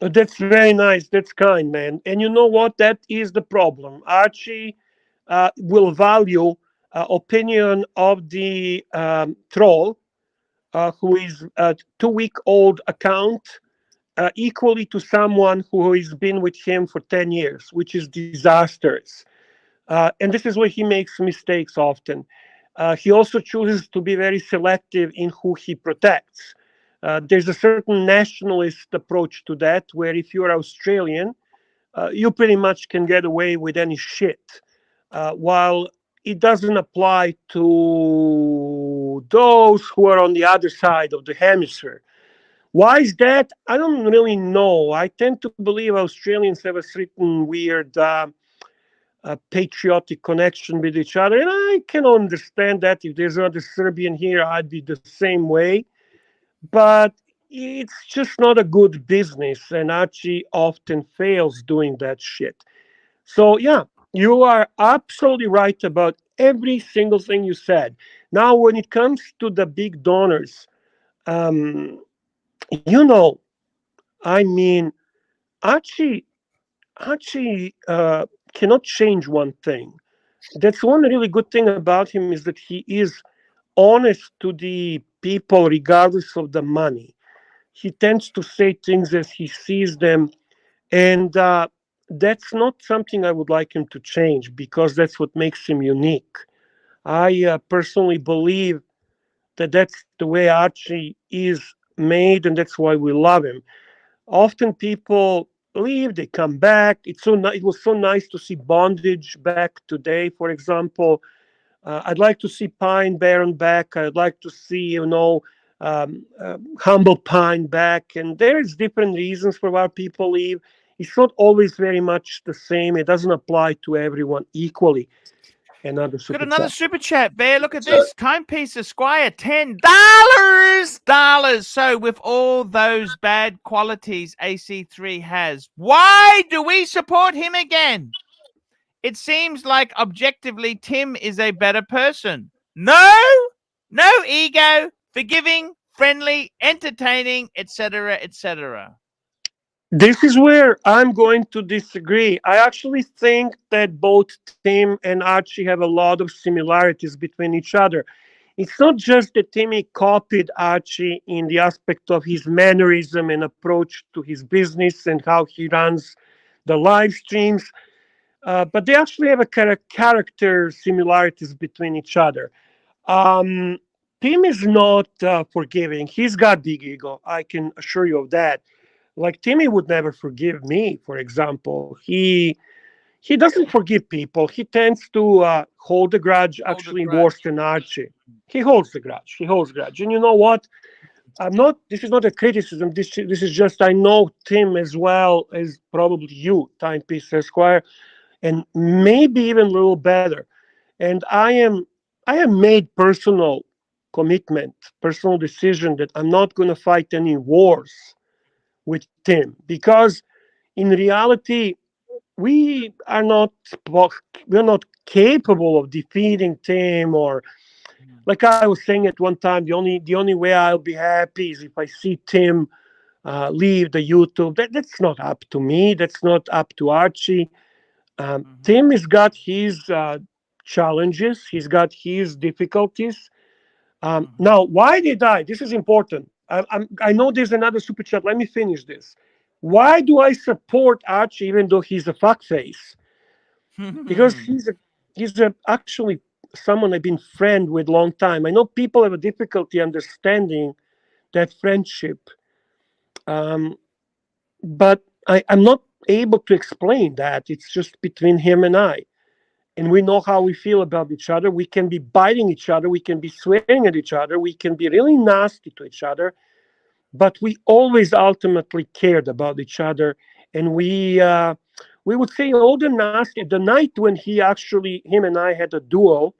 That's very nice. That's kind, man. And you know what? That is the problem. Archie will value opinion of the troll, who is a 2-week-old account, equally to someone who has been with him for 10 years, which is disastrous. And this is where he makes mistakes often. He also chooses to be very selective in who he protects. There's a certain nationalist approach to that, where if you're Australian, you pretty much can get away with any shit, while it doesn't apply to those who are on the other side of the hemisphere. Why is that? I don't really know. I tend to believe Australians have a certain weird patriotic connection with each other, and I can understand that. If there's another Serbian here, I'd be the same way. But it's just not a good business, and Archie often fails doing that shit. So yeah, you are absolutely right about every single thing you said. Now, when it comes to the big donors, um, you know, I mean, Archie, Archie cannot change one thing. That's one really good thing about him, is that he is honest to the people regardless of the money. He tends to say things as he sees them, and that's not something I would like him to change, because that's what makes him unique. I personally believe that that's the way Archie is made, and that's why we love him. Often people leave, they come back. It was so nice to see Bondage back today, for example. I'd like to see Pine Baron back. I'd like to see, Humble Pine back. And there's different reasons for why people leave. It's not always very much the same. It doesn't apply to everyone equally. Another Got super another chat. super chat, Bear. Look at So- this. Timepiece Esquire, $10. So with all those bad qualities AC3 has, why do we support him again? It seems like objectively Tim is a better person. No ego, forgiving, friendly, entertaining, etc., etc. This is where I'm going to disagree. I actually think that both Tim and Archie have a lot of similarities between each other. It's not just that Timmy copied Archie in the aspect of his mannerism and approach to his business and how he runs the live streams, but they actually have a character similarities between each other. Um, Tim is not forgiving. He's got big ego. I can assure you of that. Like Timmy would never forgive me, for example. He doesn't forgive people. He tends to hold the grudge, Hold the actually grudge. worse than Archie. He holds the grudge. He holds grudge. And you know what? I'm not. This is not a criticism. This is just I know Tim as well as probably you, Timepiece Esquire, and maybe even a little better. And I am made personal commitment, personal decision that I'm not going to fight any wars with Tim, because in reality we're not capable of defeating Tim. Or like I was saying at one time, the only way I'll be happy is if I see Tim leave the YouTube. That's not up to me. That's not up to Archie. Tim has got his challenges. He's got his difficulties. Now, why they die? This is important. I know there's another super chat. Let me finish this. Why do I support Archie even though he's a fuckface? Because he's actually someone I've been friend with long time. I know people have a difficulty understanding that friendship, um, but I'm not able to explain that. It's just between him and I. And we know how we feel about each other. We can be biting each other. We can be swearing at each other. We can be really nasty to each other. But we always ultimately cared about each other. And we would say all the nasty. The night when him and I had a duel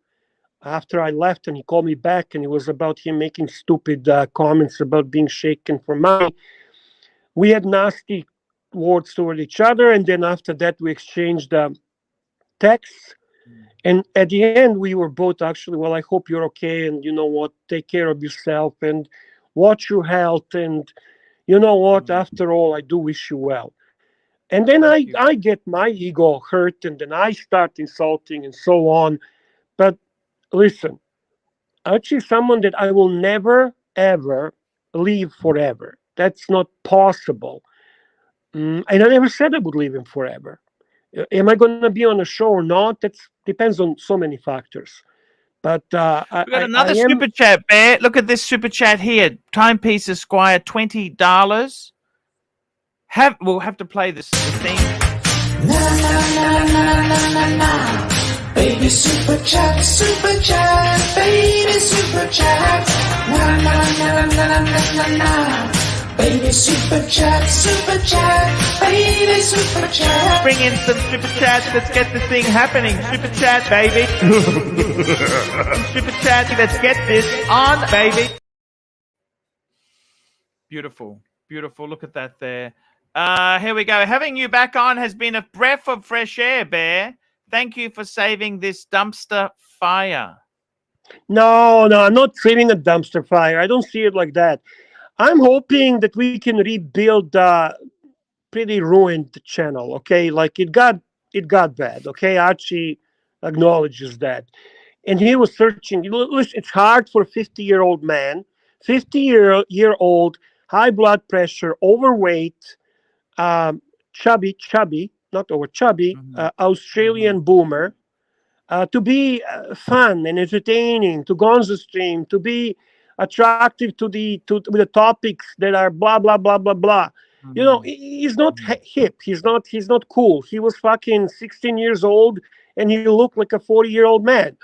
after I left, and he called me back, and it was about him making stupid comments about being shaken for money. We had nasty words toward each other. And then after that, we exchanged texts. And at the end, we were both actually, well, I hope you're okay. And you know what? Take care of yourself and watch your health. And you know what? After all, I do wish you well. And then I get my ego hurt, and then I start insulting and so on. But listen, Archie is someone that I will never, ever leave forever. That's not possible. And I never said I would leave him forever. Am I going to be on the show or not? That depends on so many factors. But We got I another am. super chat, Bear. Look at this super chat here. Timepiece Esquire, $20. We'll have to play this theme. Na na na na na na na. Baby super chat, baby super chat. Na na na na na na na. Baby super chat, baby super chat. Bring in some super chats. Let's get this thing happening. Super chat, baby. Super chat. Let's get this on, baby. Beautiful, beautiful. Look at that there. Here we go. Having you back on has been a breath of fresh air, Bear. Thank you for saving this dumpster fire. No, I'm not saving a dumpster fire. I don't see it like that. I'm hoping that we can rebuild pretty ruined channel. Okay, like it got bad. Okay, Archie acknowledges that, and he was searching. Listen, it's hard for a 50-year-old man, 50-year-old, high blood pressure, overweight, chubby, not over chubby, Australian boomer, to be fun and entertaining, to go on the stream, to be attractive to the topics that are blah blah blah blah blah. You know, he's not hip. He's not cool. He was fucking 16 years old, and he looked like a 40-year-old man.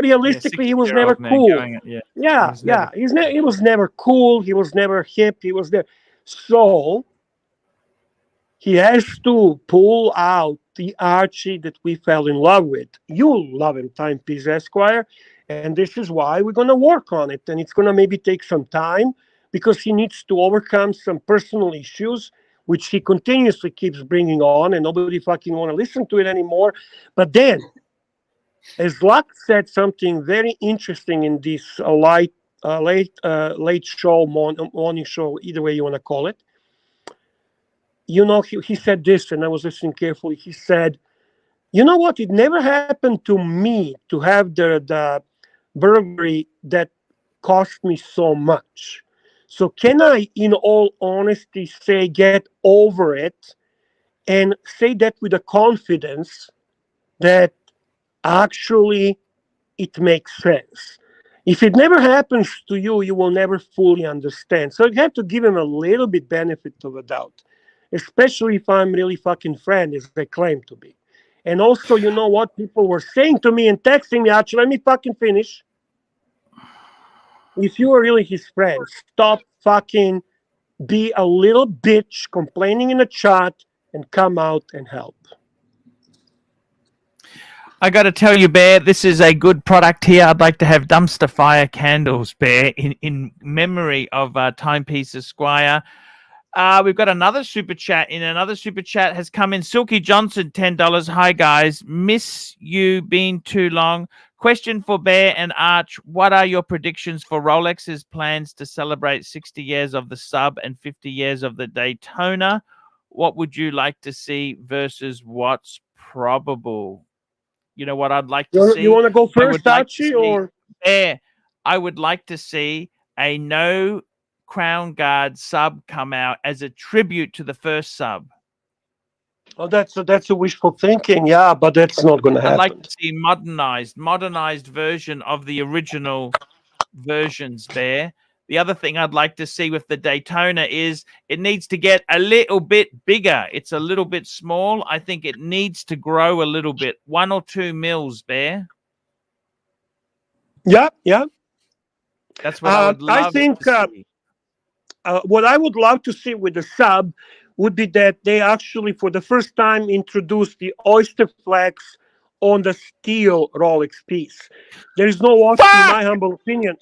Realistically, he was never cool. He was never cool. He was never hip. He was there. So he has to pull out the Archie that we fell in love with. You love him, Timepiece Esquire, and this is why we're going to work on it. And it's going to maybe take some time because he needs to overcome some personal issues, which he continuously keeps bringing on, and nobody fucking want to listen to it anymore. But then, as Luck said something very interesting in this late show, morning show, either way you want to call it. You know, he said this, and I was listening carefully. He said, you know what? It never happened to me to have the burglary that cost me so much. So can I, in all honesty, say get over it and say that with a confidence that actually it makes sense? If it never happens to you, you will never fully understand. So you have to give him a little bit benefit of a doubt, especially if I'm really fucking friend, as I claim to be. And also, you know what people were saying to me and texting me, actually, let me fucking finish. If you are really his friend, stop fucking be a little bitch complaining in the chat and come out and help. I got to tell you, Bear, this is a good product here. I'd like to have dumpster fire candles, Bear, in memory of Timepiece Esquire. We've got another super chat. Another super chat has come in. Silky Johnson, $10. Hi, guys. Miss you been too long. Question for Bear and Arch. What are your predictions for Rolex's plans to celebrate 60 years of the sub and 50 years of the Daytona? What would you like to see versus what's probable? You know what I'd like to see? You want to go first, Archie, or? Bear, I would like to see a no Crown Guard sub come out as a tribute to the first sub. Oh, that's a wishful thinking, yeah, but that's not going to happen. I'd like to see modernized version of the original versions there. The other thing I'd like to see with the Daytona is it needs to get a little bit bigger. It's a little bit small. I think it needs to grow a little bit. 1 or 2 mils, Bear. Yeah. That's what I would love. I think to see. what I would love to see with the sub would be that they actually, for the first time, introduced the Oyster Flex on the steel Rolex piece. There is no watch, in my humble opinion.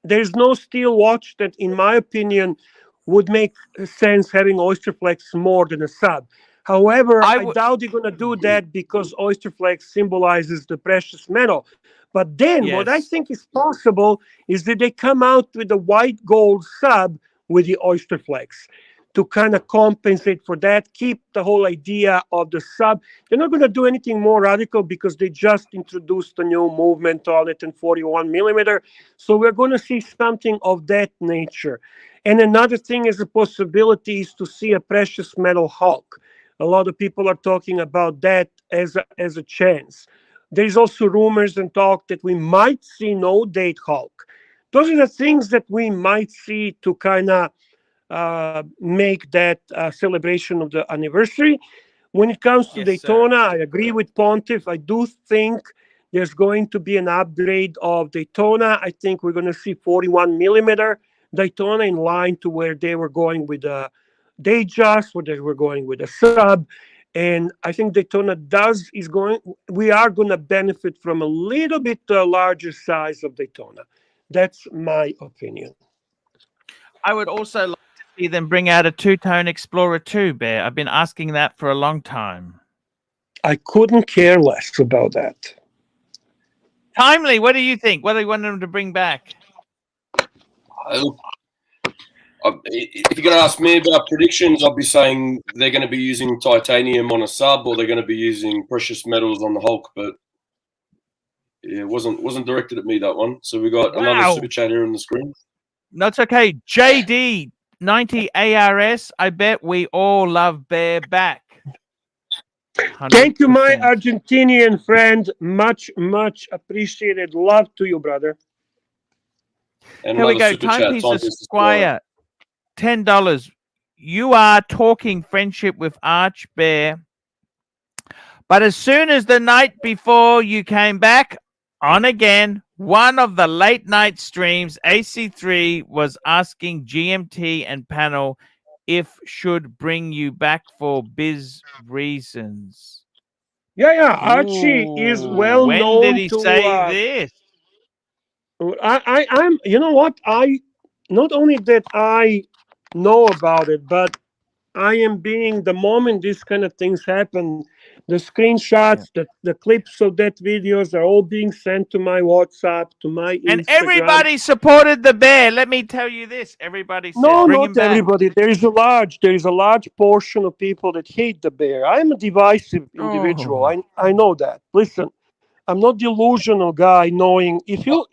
There is no steel watch that, in my opinion, would make sense having Oyster Flex more than a sub. However, I doubt they're going to do that because Oyster Flex symbolizes the precious metal. But then what I think is possible is that they come out with a white gold sub with the Oyster Flex to kind of compensate for that, keep the whole idea of the sub. They're not going to do anything more radical because they just introduced a new movement on it in 41 millimeter. So we're going to see something of that nature. And another thing is a possibility is to see a precious metal Hulk. A lot of people are talking about that as a chance. There's also rumors and talk that we might see no date Hulk. Those are the things that we might see to kind of make that celebration of the anniversary. When it comes to Yes, Daytona, I agree with Pontiff. I do think there's going to be an upgrade of Daytona. I think we're going to see 41 millimeter Daytona in line to where they were going with the Datejust, where they were going with the sub. And I think Daytona we are going to benefit from a little bit larger size of Daytona. That's my opinion. I would also like to see them bring out a two-tone Explorer 2, Bear. I've been asking that for a long time. I couldn't care less about that. Timely, what do you think? What do you want them to bring back? If you're going to ask me about predictions, I'll be saying they're going to be using titanium on a sub, or they're going to be using precious metals on the Hulk. But yeah, it wasn't directed at me, that one. So we got another super chat here on the screen. No, it's okay. JD 90 ARS. I bet we all love Bear back. 100%. Thank you, my Argentinian friend. Much, much appreciated. Love to you, brother. And here we go. Timepiece Esquire. $10. You are talking friendship with Arch Bear. But as soon as the night before you came back on again, one of the late night streams, AC3 was asking GMT and panel if should bring you back for biz reasons. Yeah. Archie is well known. When did he say this? I'm. You know what? I not only that I know about it, but I am being the moment these kind of things happen. The screenshots, the clips of that videos are all being sent to my WhatsApp, to my Instagram. And everybody supported the Bear. Let me tell you this. Everybody said, no, bring him not back. everybody. There is a large portion of people that hate the Bear. I'm a divisive individual. I know that. Listen, I'm not delusional guy. Knowing if you're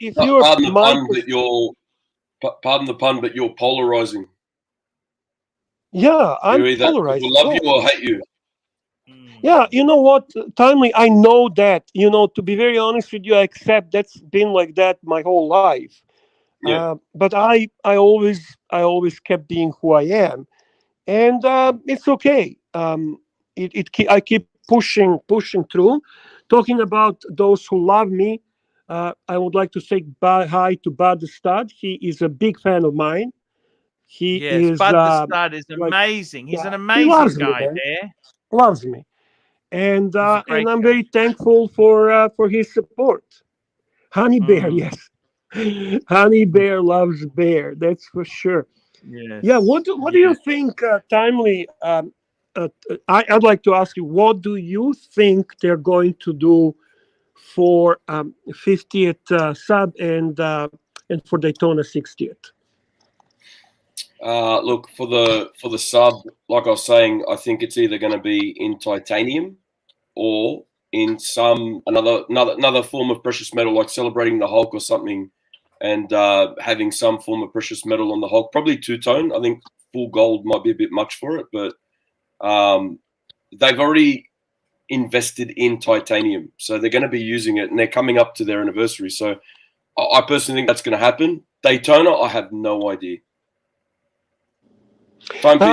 pardon the pun, but you're polarizing. Yeah, I'm polarized. People love you or hate you. Yeah, you know what, Timely, I know that. To be very honest with you, I accept that's been like that my whole life. Yeah. But I always kept being who I am, and it's okay. I keep pushing through. Talking about those who love me, I would like to say hi to Bud the Stud. He is a big fan of mine. Bud the Stud is amazing. He's an amazing guy there. Loves me. And I'm very thankful for his support. Honey Bear, yes. Honey Bear loves Bear, that's for sure. Yes. Yeah, what do you think, Timely? I'd like to ask you, what do you think they're going to do for 50th sub and for Daytona 60th? Look, for the sub, like I was saying, I think it's either going to be in titanium or in another form of precious metal, like celebrating the Hulk or something, and having some form of precious metal on the Hulk. Probably two-tone. I think full gold might be a bit much for it, but they've already invested in titanium, so they're going to be using it, and they're coming up to their anniversary. So I personally think that's going to happen. Daytona, I have no idea. Timely.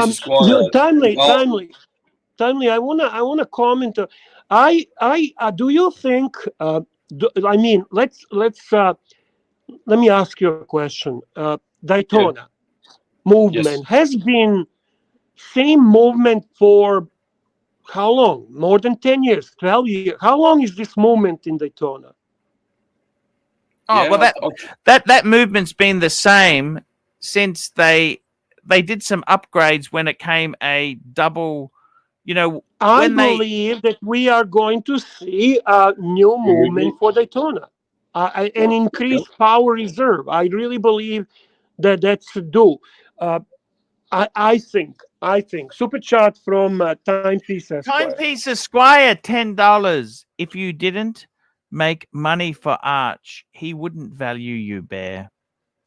I wanna comment. Do you think? Let me ask you a question. Daytona movement has been same movement for how long? More than 10 years, 12 years. How long is this movement in Daytona? That movement's been the same since they did some upgrades when it came a double, I believe that we are going to see a new movement for Daytona, an increased power reserve. I really believe that that's due. I think. Super chat from Timepiece Esquire. Timepiece Esquire, $10. If you didn't make money for Arch, he wouldn't value you, Bear.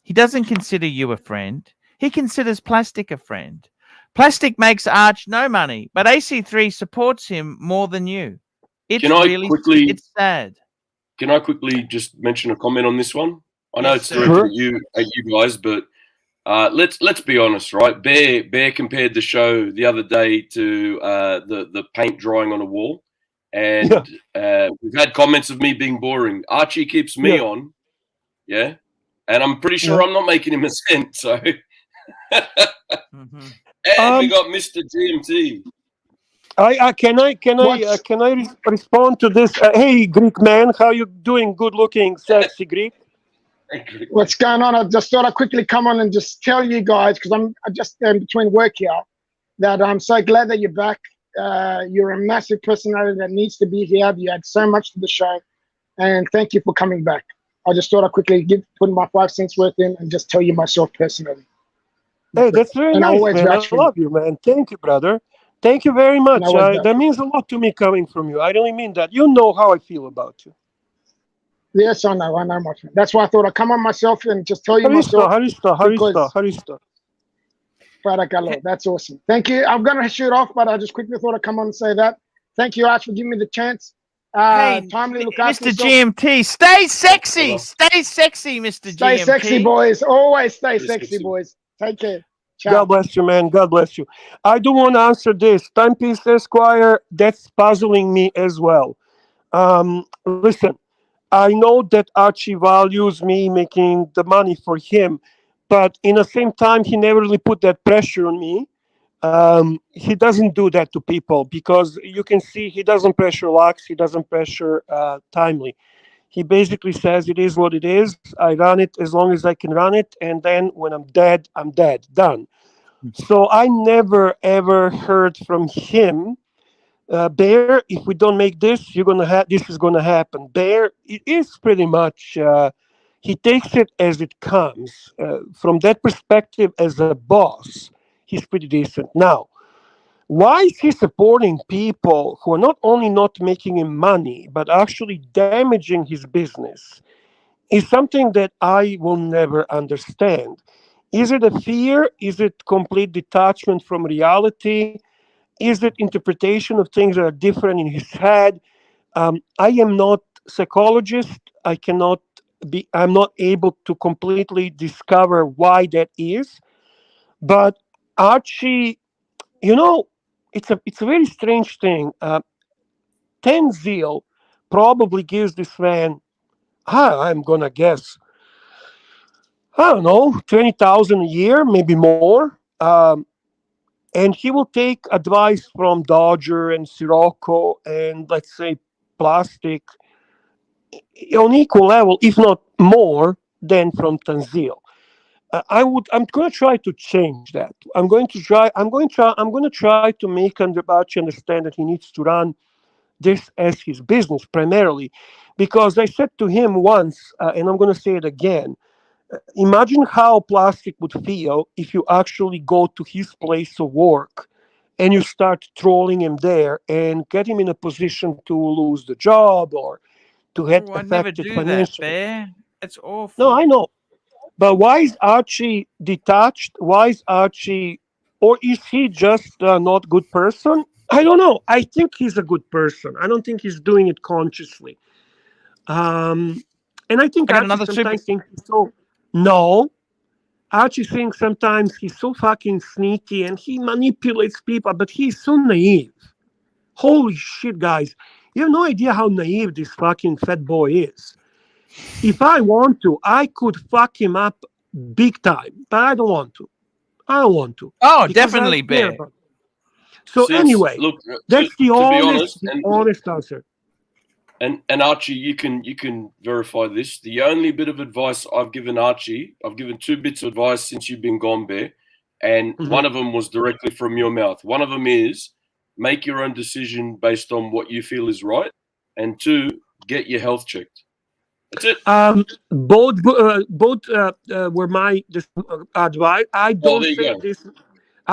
He doesn't consider you a friend. He considers plastic a friend. Plastic makes Arch no money, but AC3 supports him more than you. It's it's sad. Can I quickly just mention a comment on this one? I know Yes, it's directed at you guys, but let's be honest, right? Bear compared the show the other day to the paint drying on a wall, and we've had comments of me being boring. Archie keeps me on, and I'm pretty sure I'm not making him a cent. So, and we got Mr. GMT. Can I respond to this? Hey, Greek man, how you doing? Good looking, sexy Greek. What's going on? I just thought I'd quickly come on and just tell you guys, because I'm just in between work here, that I'm so glad that you're back. You're a massive personality that needs to be here. You add so much to the show, and thank you for coming back. I just thought I'd quickly put my 5 cents worth in and just tell you myself personally. Hey, that's very nice, man. I love you, man. Thank you, brother. Thank you very much. That means a lot to me coming from you. I really mean that. You know how I feel about you. Yes, I know, my friend. That's why I thought I'd come on myself and just tell you myself. Haristo. That's awesome. Thank you. I'm going to shoot off, but I just quickly thought I'd come on and say that. Thank you, Arch, for giving me the chance. Hey, timely look Mr. GMT, stay sexy. Stay sexy, Mr. GMT. Stay sexy, boys. Always stay sexy, boys. Take care. Ciao. God bless you, man. God bless you. I do want to answer this. Timepiece Esquire, that's puzzling me as well. Listen, I know that Archie values me making the money for him, but in the same time, he never really put that pressure on me. He doesn't do that to people, because you can see he doesn't pressure Lux, he doesn't pressure Timely. He basically says it is what it is. I run it as long as I can run it, and then when I'm dead, done. So I never ever heard from him, Bear, if we don't make this, this is gonna happen. Bear, it is pretty much he takes it as it comes. From that perspective, as a boss, he's pretty decent. Now, why is he supporting people who are not only not making him money, but actually damaging his business? Is something that I will never understand. Is it a fear? Is it complete detachment from reality? Is it interpretation of things that are different in his head? I am not a psychologist. I'm not able to completely discover why that is. But Archie, it's a very strange thing. Tenzil probably gives this man, I'm gonna guess, I don't know, 20,000 a year, maybe more. And he will take advice from Dodger and Sirocco and, let's say, Plastic on equal level, if not more, than from Tenzil. I'm going to try to change that. I'm going to try to make Archie understand that he needs to run this as his business primarily, because I said to him once, and I'm going to say it again. Imagine how Plastic would feel if you actually go to his place of work and you start trolling him there and get him in a position to lose the job or to get affected financially. That, it's awful. No, I know. But why is Archie detached? Why is Archie, or is he just not a good person? I don't know. I think he's a good person. I don't think he's doing it consciously. And I think Archie sometimes thinks so. No, Archie thinks sometimes he's so fucking sneaky and he manipulates people, but he's so naive. Holy shit, guys. You have no idea how naive this fucking fat boy is. If I want to, I could fuck him up big time, but I don't want to. Oh, definitely, Bear. So anyway, that's the honest answer. And Archie, you can verify this. The only bit of advice I've given Archie, I've given 2 bits of advice since you've been gone, Bear, and one of them was directly from your mouth. One of them is make your own decision based on what you feel is right, and 2, get your health checked. That's it. Both were my advice. I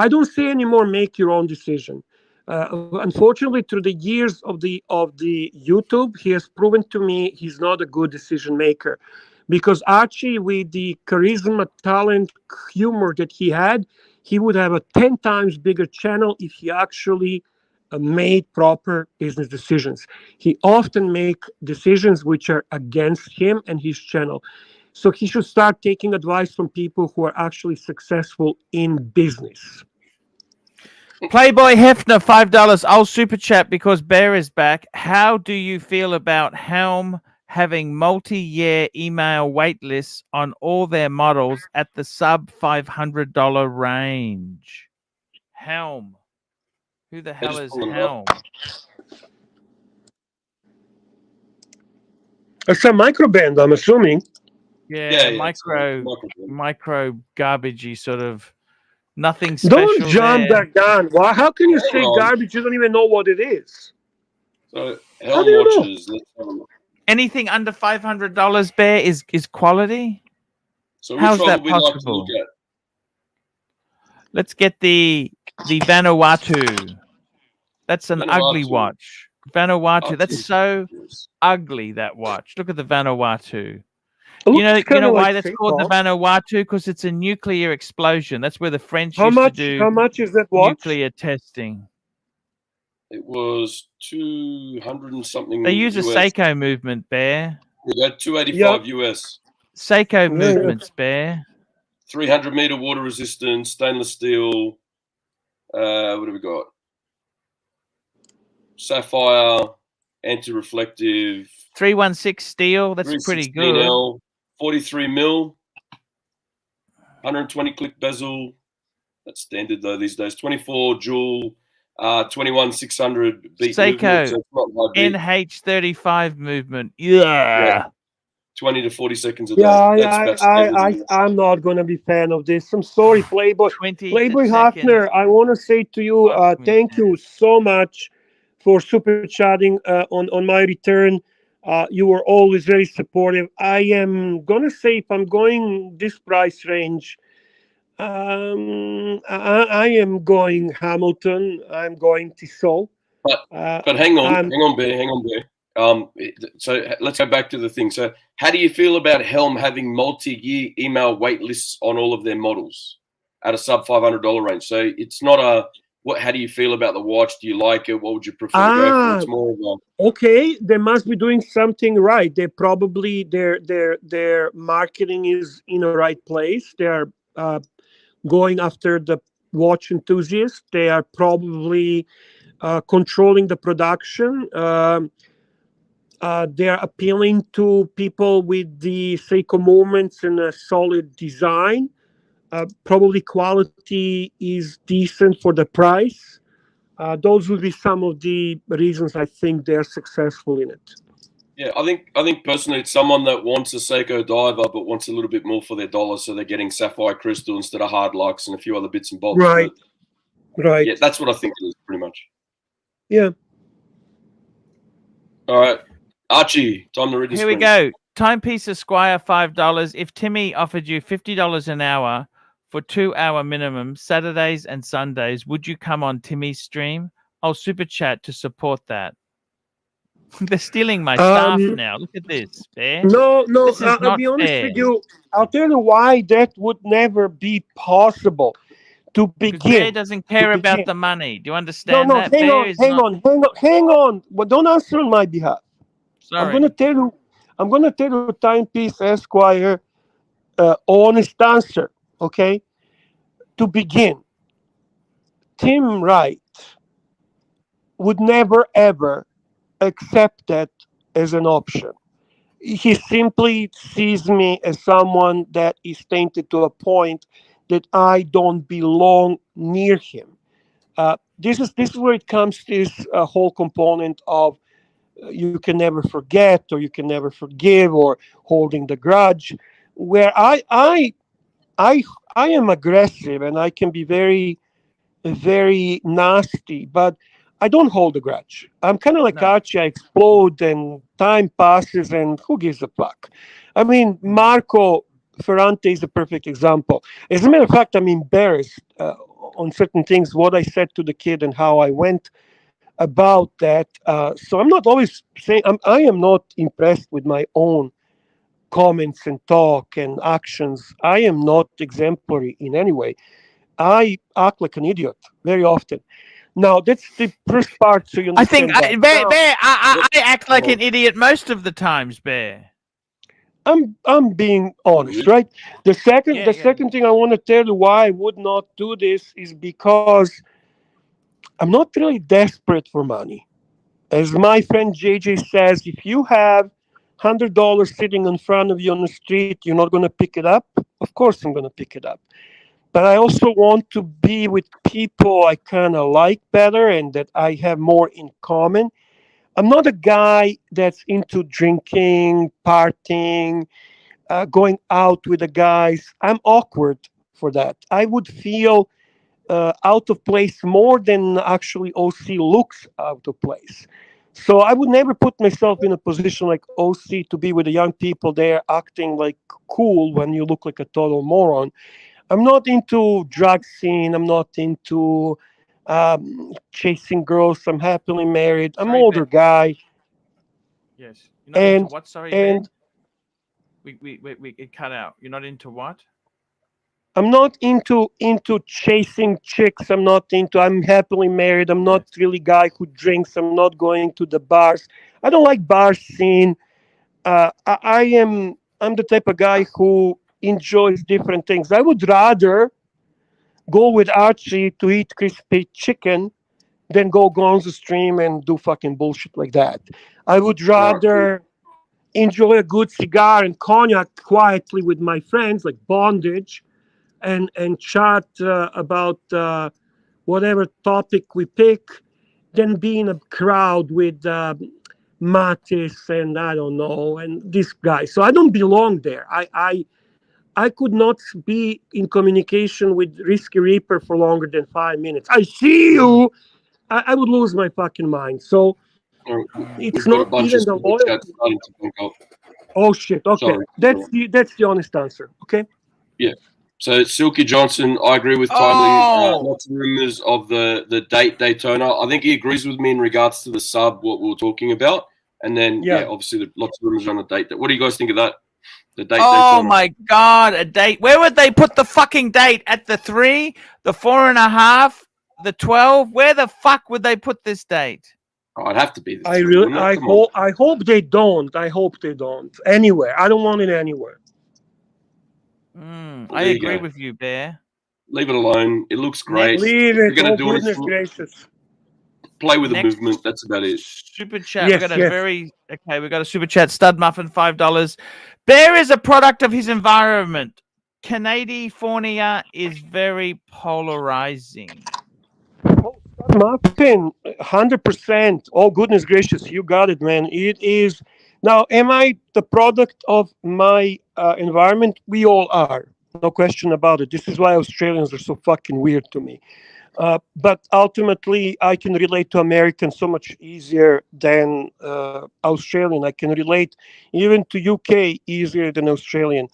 don't say anymore. Make your own decision. Unfortunately, through the years of the YouTube, he has proven to me he's not a good decision maker, because Archie, with the charisma, talent, humor that he had, he would have a 10 times bigger channel if he actually made proper business decisions. He often make decisions which are against him and his channel. So he should start taking advice from people who are actually successful in business. Playboy Hefner, $5. I'll super chat because Bear is back. How do you feel about Helm having multi-year email wait lists on all their models at the sub $500 range? Helm. Who the hell is Helm? It's a Microbrand, I'm assuming. Yeah, micro garbagey sort of nothing special. Don't jump there. that gun. Well, how can you say garbage? You don't even know what it is. So Helm watches. Let's have a look. Anything under $500, Bear, is quality. So how's that we like to possible? look at? Let's get the Vanuatu. That's an ugly watch. Vanuatu. That's so ugly, that watch. Look at the Vanuatu. You know why that's called the Vanuatu? Because it's a nuclear explosion. That's where the French used to do how much is that watch? Nuclear testing. It was 200 and something. They use US. a Seiko movement, Bear. We got 285 US. Seiko movements, Bear. 300-meter water resistant, stainless steel. What have we got? Sapphire, anti-reflective. 316 steel. That's pretty good. L, 43 mil. 120 click bezel. That's standard though these days. 24 jewel. 21,600 beat Seiko movement, so NH35 movement. Yeah. 20 to 40 seconds a day. I'm not gonna be fan of this. I'm sorry, Playboy. Hafner, I want to say to you, thank you so much for super chatting on my return. You were always very supportive. I am gonna say, if I'm going this price range, I am going Hamilton. I'm going Tissot. But hang on, Bear. So let's go back to the thing. So how do you feel about Helm having multi-year email wait lists on all of their models at a sub $500 range? So it's not a how do you feel about the watch? Do you like it? What would you prefer to go for? It's more of a okay. They must be doing something right. They probably their marketing is in the right place. They are going after the watch enthusiasts. They are probably controlling the production. They are appealing to people with the Seiko movements and a solid design. Probably quality is decent for the price. Those would be some of the reasons I think they're successful in it. Yeah, I think personally it's someone that wants a Seiko diver but wants a little bit more for their dollar, so they're getting sapphire crystal instead of hard lux and a few other bits and bobs. Right. Right. Yeah, that's what I think it is pretty much. Yeah. All right. Archie, time to read this. Here we go. Timepiece Esquire, $5. If Timmy offered you $50 an hour for 2-hour minimum, Saturdays and Sundays, would you come on Timmy's stream? I'll super chat to support that. They're stealing my staff now. Look at this. Bear. No, this I'll be honest with you. I'll tell you why that would never be possible. To begin, Bear doesn't care about the money. Do you understand that? Hang on. Well, don't answer on my behalf. Sorry. I'm gonna tell you Timepiece Esquire honest answer. Okay. To begin, Tim Wright would never ever accept that as an option. He simply sees me as someone that is tainted to a point that I don't belong near him. This is where it comes to this whole component of you can never forget or you can never forgive or holding the grudge, where I am aggressive and I can be very, very nasty, but I don't hold a grudge. I'm kind of like Archie. I explode and time passes and who gives a fuck? I mean, Marco Ferrante is a perfect example. As a matter of fact, I'm embarrassed on certain things, what I said to the kid and how I went about that. So I'm not always saying, I am not impressed with my own comments and talk and actions. I am not exemplary in any way. I act like an idiot very often. Now that's the first part, so you I think understand Bear, that. I act like an idiot most of the times, Bear. I'm being honest, right? The second thing I want to tell you why I would not do this is because I'm not really desperate for money. As my friend JJ says, if you have $100 sitting in front of you on the street, you're not going to pick it up. Of course, I'm going to pick it up. But I also want to be with people I kind of like better and that I have more in common. I'm not a guy that's into drinking, partying, going out with the guys. I'm awkward for that. I would feel out of place more than actually OC looks out of place. So I would never put myself in a position like OC to be with the young people there acting like cool when you look like a total moron. I'm not into drug scene. I'm not into chasing girls. I'm happily married. I'm an older guy. Yes. You're not into what? Sorry, Ben? We it cut out. You're not into what? I'm not into chasing chicks. I'm happily married. I'm not really a guy who drinks. I'm not going to the bars. I don't like bar scene. I'm the type of guy who enjoys different things. I would rather go with Archie to eat crispy chicken than go on the stream and do fucking bullshit like that. I would rather enjoy a good cigar and cognac quietly with my friends, like bondage, and chat about whatever topic we pick, than be in a crowd with Mattis and I don't know and this guy. So I don't belong there. I could not be in communication with Risky Reaper for longer than 5 minutes. I see you. I would lose my fucking mind. So it's not even the loyalty. Oh shit. Okay, Sorry. That's the honest answer. Okay. Yeah. So Silky Johnson, I agree with Timely. Lots of rumors of the date Daytona. I think he agrees with me in regards to the sub, what we were talking about. And then, obviously, lots of rumors on the date. What do you guys think of that? The date Daytona. My God, a date. Where would they put the fucking date? At the 3, the 4.5, the 12? Where the fuck would they put this date? Oh, it'd have to be the 3. I hope they don't. I hope they don't. Anywhere. I don't want it anywhere. I agree with you, Bear. Leave it alone. It looks great. Leave it. You're do goodness gracious. Play with the movement. That's about it. Super chat. Yes, we got a super chat. Stud Muffin, $5. Bear is a product of his environment. Canadifornia is very polarizing. Muffin, 100%. Oh, goodness gracious. You got it, man. It is. Now, am I the product of my environment? We all are. No question about it. This is why Australians are so fucking weird to me. But ultimately, I can relate to Americans so much easier than Australian. I can relate even to UK easier than Australian.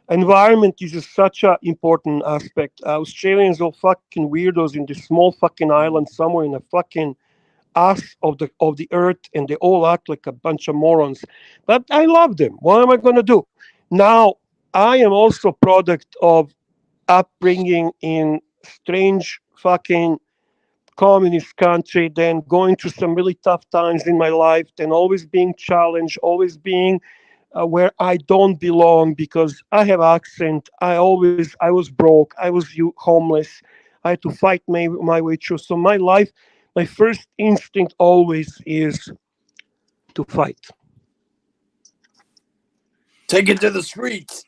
Environment is just such an important aspect. Australians are fucking weirdos in this small fucking island somewhere in a fucking ass of the earth, and they all act like a bunch of morons. But I love them. What am I going to do? Now, I am also product of upbringing in strange fucking communist country, then going through some really tough times in my life, then always being challenged, always being where I don't belong because I have accent. I was broke. I was homeless. I had to fight my way through. So my life, my first instinct always is to fight. Take it to the streets.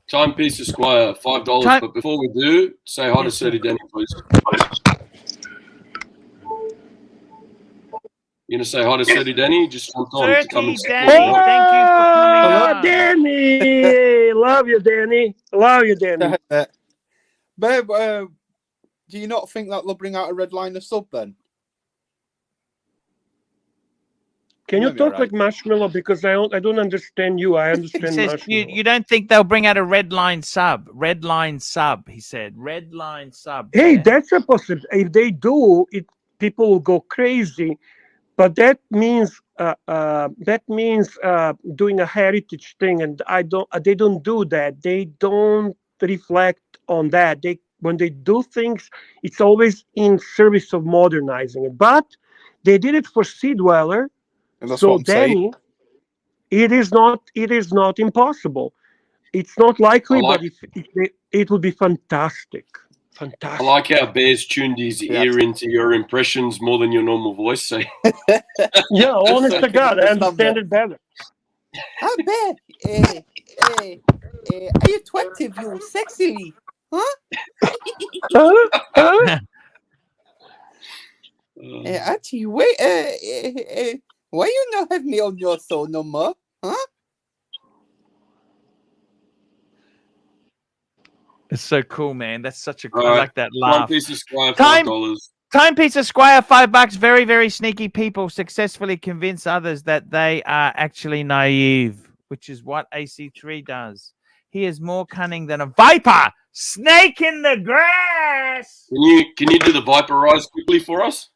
Timepiece Esquire, $5. But before we do, say hi to Serdy Denny, please. You gonna say hi to Serdy Denny? Just jumped on to come and Danny, thank you for coming on. Danny, love you, Danny. Love you, Danny. Babe, do you not think that they'll bring out a red line of sub then? Can you talk like Marshmallow, because I don't understand you. I understand Marshmallow. You don't think they'll bring out a red line sub? Red line sub, he said. Red line sub. Hey, that's a possibility. If they do, people will go crazy. But that means doing a heritage thing, and they don't do that. They don't reflect on that. when they do things, it's always in service of modernizing it. But they did it for Sea Dweller. And that's So what I'm saying. Danny, it is not impossible. It's not likely, I like- but it would be fantastic. Fantastic. I like how Bear's tuned his ear into your impressions more than your normal voice. So Yeah, honest to God, I understand it better. Ah, Bear, are you 20 view sexily? Huh? Huh? Archie, wait, why you not have me on your show no more? Huh? It's so cool, man. That's such a cool. All I right. like that One laugh. piece of Squire, Time- $5. Timepiece Esquire, $5. Very, very sneaky people successfully convince others that they are actually naive, which is what AC3 does. He is more cunning than a viper. Snake in the grass. Can you do the Viperize quickly for us?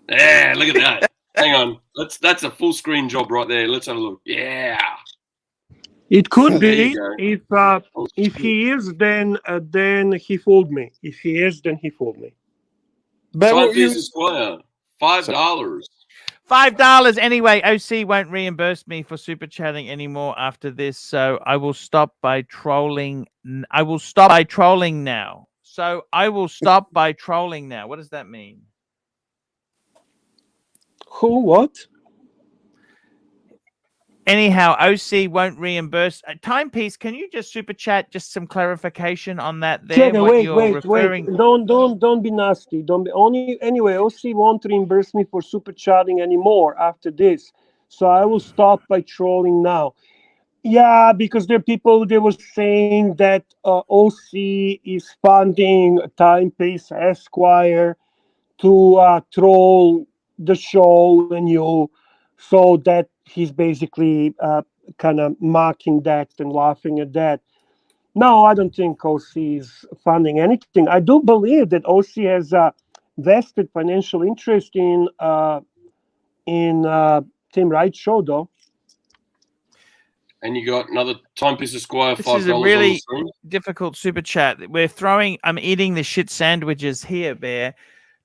Yeah, look at that. Hang on. That's a full screen job right there. Let's have a look. Yeah. It could There be you go. if he is, then he fooled me. If he is, then he fooled me. Bear, what you... Timepiece Esquire, $5. $5 anyway. OC won't reimburse me for super chatting anymore after this, so I will stop by trolling. I will stop by trolling now. So I will stop by trolling now. What does that mean? Who? What? Anyhow, OC won't reimburse. Timepiece, can you just super chat just some clarification on that there? Check, what wait. you're referring... Don't be nasty. Don't be only anyway. OC won't reimburse me for super chatting anymore after this. So I will stop by trolling now. Yeah, because there are people they were saying that OC is funding Timepiece Esquire to troll the show and you, so that he's basically kind of mocking that and laughing at that. No, I don't think OC is funding anything. I do believe that OC has a vested financial interest in Tim Wright's show, though. And you got another Timepiece Esquire, $5 This is a on the really screen. difficult super chat. I'm eating the shit sandwiches here, Bear.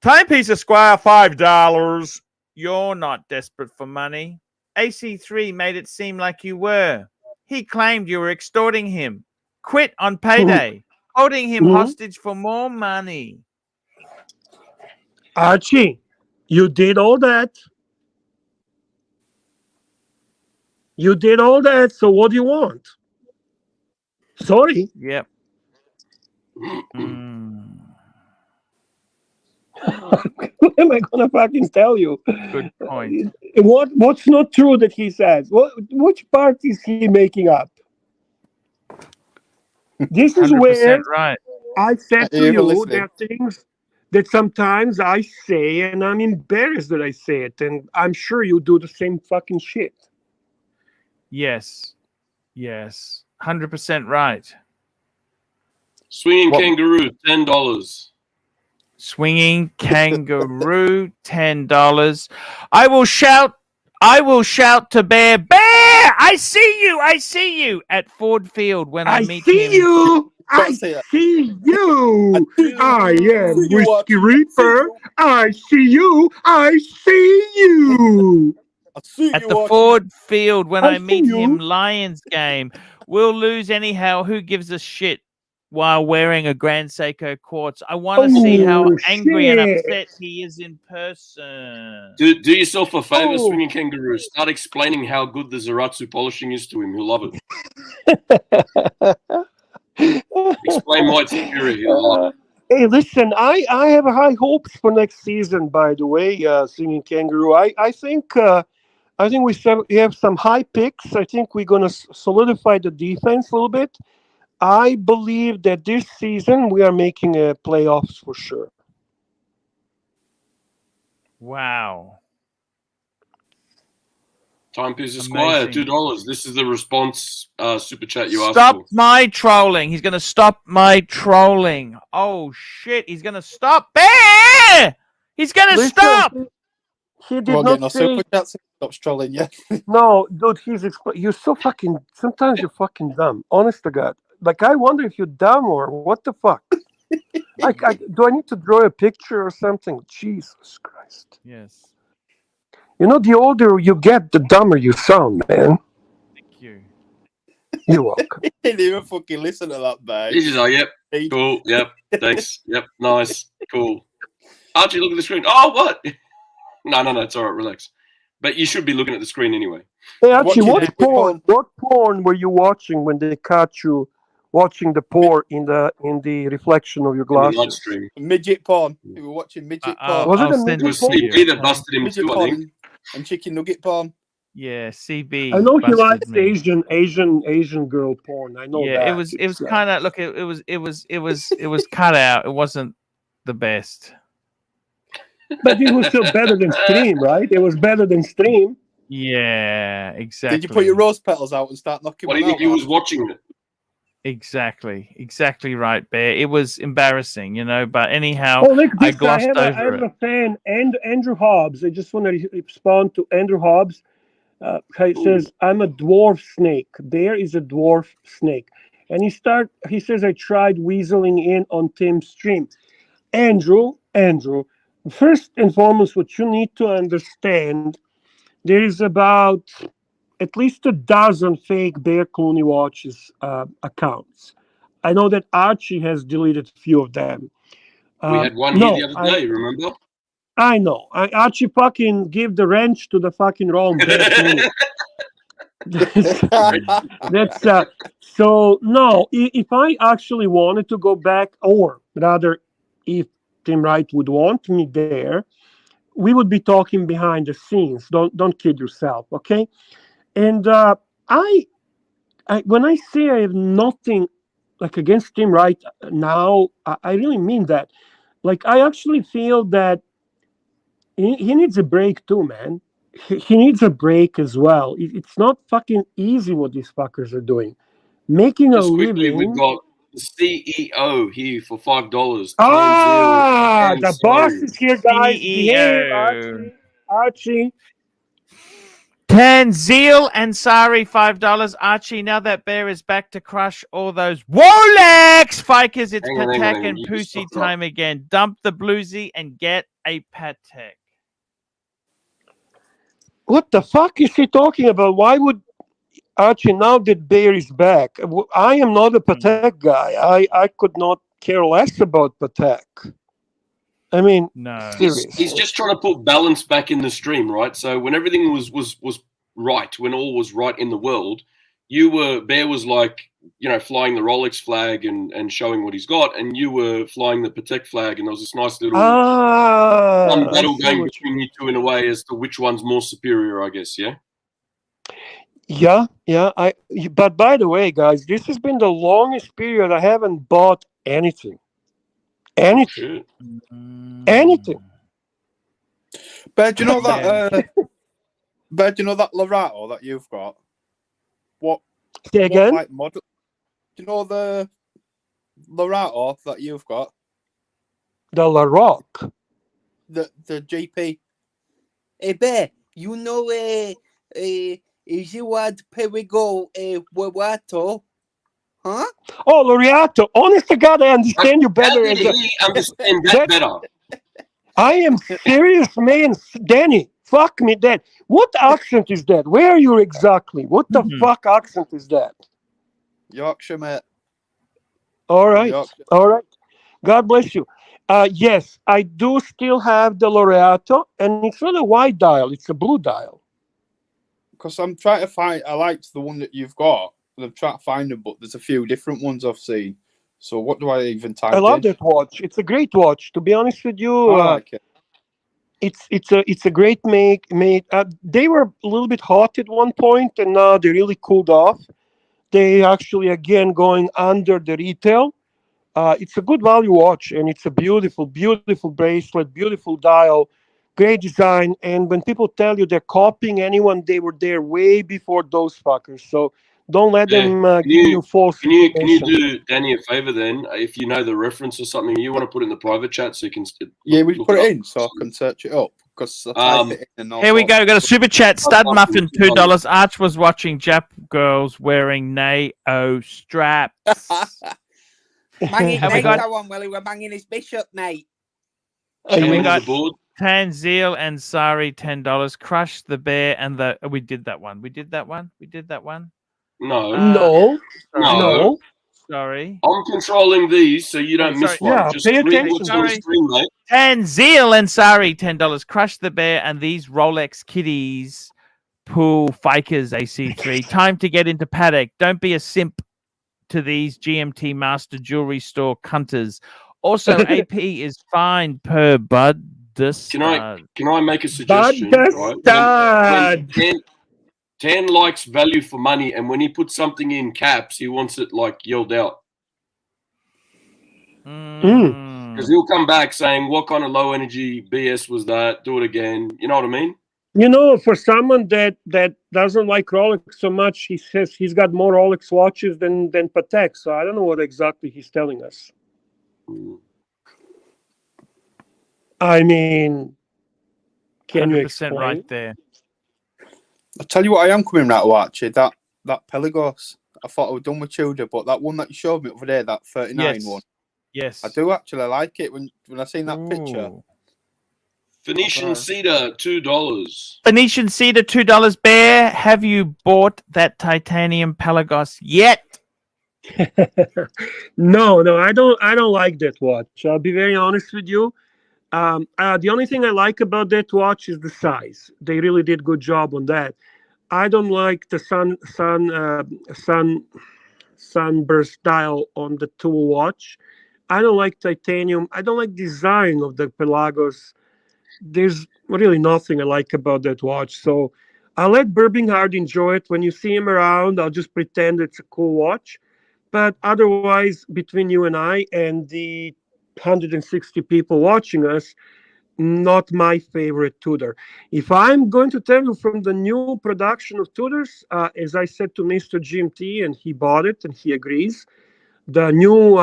Timepiece Esquire, $5. You're not desperate for money. AC3 made it seem like you were. He claimed you were extorting him. Quit on payday. Holding him hostage for more money. Archie, you did all that. You did all that, so what do you want? Sorry. Yep. What am I gonna fucking tell you? Good point. What's not true that he says? Which part is he making up? This is 100% where right. I said to You were you listening. there are things that sometimes I say and I'm embarrassed that I say it, and I'm sure you do the same fucking shit. Yes. Yes. 100% right. Swinging Kangaroo, $10. Swinging Kangaroo, $10. I will shout to Bear, I see you at Ford Field when I meet him. I see you. I am Whiskey Reaper. I see you. At the Ford Field when I I meet see him, you. Lions game. We'll lose anyhow. Who gives a shit? While wearing a Grand Seiko quartz. I want to see how angry and shit. upset he is in person. Do yourself a favor, Oh. Swinging Kangaroo. Start explaining how good the Zaratsu polishing is to him. He'll love it. Explain why it's superior. He'll love it. Hey, listen, I have high hopes for next season, by the way, Singing Kangaroo. I think we have some high picks. I think we're going to solidify the defense a little bit. I believe that this season we are making playoffs for sure. Wow. Timepiece Esquire, Amazing. $2. This is the response super chat you asked Stop for. my trolling. He's going to stop my trolling. Oh, shit. He's going to stop. Bear! He's going to Listen, stop. He did We'll get no not say. super chats. Stop trolling, yeah. No, dude, you're so fucking. Sometimes you're fucking dumb. Honest to God, like, I wonder if you're dumb or what the fuck. Do I need to draw a picture or something? Jesus Christ. Yes. You know, the older you get, the dumber you sound, man. Thank you. You're welcome. He didn't even fucking listen to that, man. He's just like, yep, cool, yep, thanks, yep, nice, cool. Archie, look at the screen. Oh, what? No, it's all right, relax. But you should be looking at the screen anyway. Hey, Archie, what porn were you watching when they caught you watching the porn in the reflection of your glasses? Midget porn. We were watching midget porn. Was it a It was midget CB that busted him midget too, I porn think. and chicken nugget porn. Yeah, CB. I know he busted likes me. Asian girl porn. I know Yeah, that. it was kind of look. It was cut out. It wasn't the best. But it was still better than Stream, right? It was better than Stream. Yeah, exactly. Did you put your rose petals out and start knocking? What do you think he was watching it? Exactly right, Bear. It was embarrassing, you know. But anyhow, Oh, look, I glossed I over have it. a fan, Andrew Hobbs. I just want to respond to Andrew Hobbs. He says, "I'm a dwarf snake. Bear is a dwarf snake," and he says, "I tried weaseling in on Tim's stream." Andrew, first and foremost, what you need to understand, there is about at least a dozen fake Bear Clooney Watches accounts. I know that Archie has deleted a few of them. We had one here the other day, remember? I know. Archie fucking give the wrench to the fucking wrong Bear Clooney. That's so no. If I actually wanted to go back, or rather, if Tim Wright would want me there, we would be talking behind the scenes. Don't kid yourself, okay? And I when I say I have nothing like against Tim Wright now, I really mean that. Like, I actually feel that he needs a break too, man. He needs a break as well. It's not fucking easy what these fuckers are doing. Making Just a quickly, living. we've got the CEO here for $5. The boss is here, guys. CEO. Archie. Tanzil Ansari, $5. Archie, now that Bear is back to crush all those Rolex Fikers, it's Patek and Pussy time again. Dump the bluesy and get a Patek. What the fuck is he talking about? Why would Archie, now that Bear is back? I am not a Patek guy. I could not care less about Patek. I mean, no, he's just trying to put balance back in the stream, right? So when everything was right, when all was right in the world, Bear was like, you know, flying the Rolex flag and showing what he's got, and you were flying the Patek flag, and there was this nice little fun battle going between you two in a way as to which one's more superior, I guess. Yeah. Yeah. But by the way, guys, this has been the longest period I haven't bought anything. Anything. But do you know that? But do you know that Lorato that you've got? What? Say again? What, like, model? Do you know the Lorato that you've got? The LaRock. The GP. Hey, Bear, you know is you want Perigo Lorato? Huh? Oh, Laureato. Honest to God, I understand you better. How did he understand that better? I am serious, man. Danny, fuck me, Dad. What accent is that? Where are you exactly? What the fuck accent is that? Yorkshire, mate. All right. Yorkshire. All right. God bless you. Yes, I do still have the Laureato, and it's not a white dial. It's a blue dial. Because I'm trying to find... I liked the one that you've got. I'm trying to find them, but there's a few different ones I've seen. So what do I even type I love in? that watch. It's a great watch. To be honest with you, I like it. It's a great make. They were a little bit hot at one point, and now they really cooled off. They actually again going under the retail. It's a good value watch, and it's a beautiful, beautiful bracelet, beautiful dial, great design. And when people tell you they're copying anyone, they were there way before those fuckers. So don't let them give you false information. Can you do Danny a favor then? If you know the reference or something, you want to put it in the private chat so you can. Yeah, we put it in so I can search it up. because I type it in and Here we go. We got a super chat. Stud Oh, muffin, $2. $2. Arch was watching Jap girls wearing Nao straps. Banging Have we NATO got- on while he were banging his bishop, mate. And we Change got the board. Tanzil and Sari, $10. Crush the bear and the. We did that one. We did that one. We did that one. No, No, no. no. Sorry. I'm controlling these so you don't Oh, miss sorry. one. Yeah, Just pay read attention. what's on the Sorry. screen, mate. Tanzil and Sari, $10. Crush the bear and these Rolex kitties. Pool Fikers AC3. Time to get into Patek. Don't be a simp to these GMT Master Jewelry Store cunters. Also, AP is fine per bud. Can I make a suggestion? Bud Right? stud. Tan likes value for money, and when he puts something in caps, he wants it like yelled out. Because he'll come back saying, "What kind of low energy BS was that? Do it again." You know what I mean? You know, for someone that doesn't like Rolex so much, he says he's got more Rolex watches than Patek. So I don't know what exactly he's telling us. I mean, can you 100% explain? right there. I'll tell you what I am coming right to, Archie. That Pelagos. I thought I was done with Tudor, but that one that you showed me over there, that 39 Yes. one, Yes. I do actually like it when I seen that picture. Ooh. Phoenician cedar, $2. Phoenician Cedar, $2. Bear, have you bought that titanium Pelagos yet? No, I don't like that watch. I'll be very honest with you. The only thing I like about that watch is the size. They really did good job on that. I don't like the sunburst dial on the tool watch. I don't like titanium. I don't like design of the Pelagos. There's really nothing I like about that watch. So I'll let Birminghard enjoy it. When you see him around, I'll just pretend it's a cool watch. But otherwise, between you and I and the 160 people watching us, not my favorite Tudor. If I'm going to tell you from the new production of Tudors, as I said to Mr. GMT, and he bought it and he agrees, the new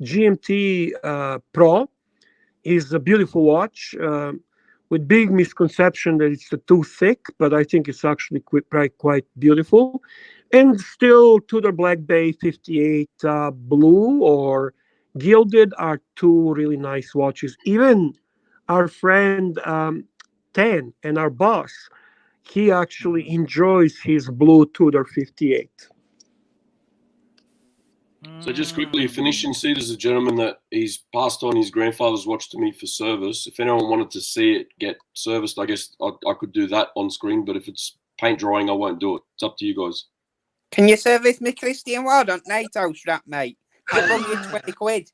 GMT Pro is a beautiful watch with big misconception that it's too thick, but I think it's actually quite beautiful. And still, Tudor Black Bay 58 Blue or Gilded are two really nice watches. Even our friend Tan and our boss, he actually enjoys his blue Tudor 58. So just quickly, Phoenician Cedar is a gentleman that he's passed on his grandfather's watch to me for service. If anyone wanted to see it get serviced, I guess I could do that on screen. But if it's paint drying, I won't do it. It's up to you guys. Can you service me Christian Ward on NATO strap, mate? I'll run you 20 quid.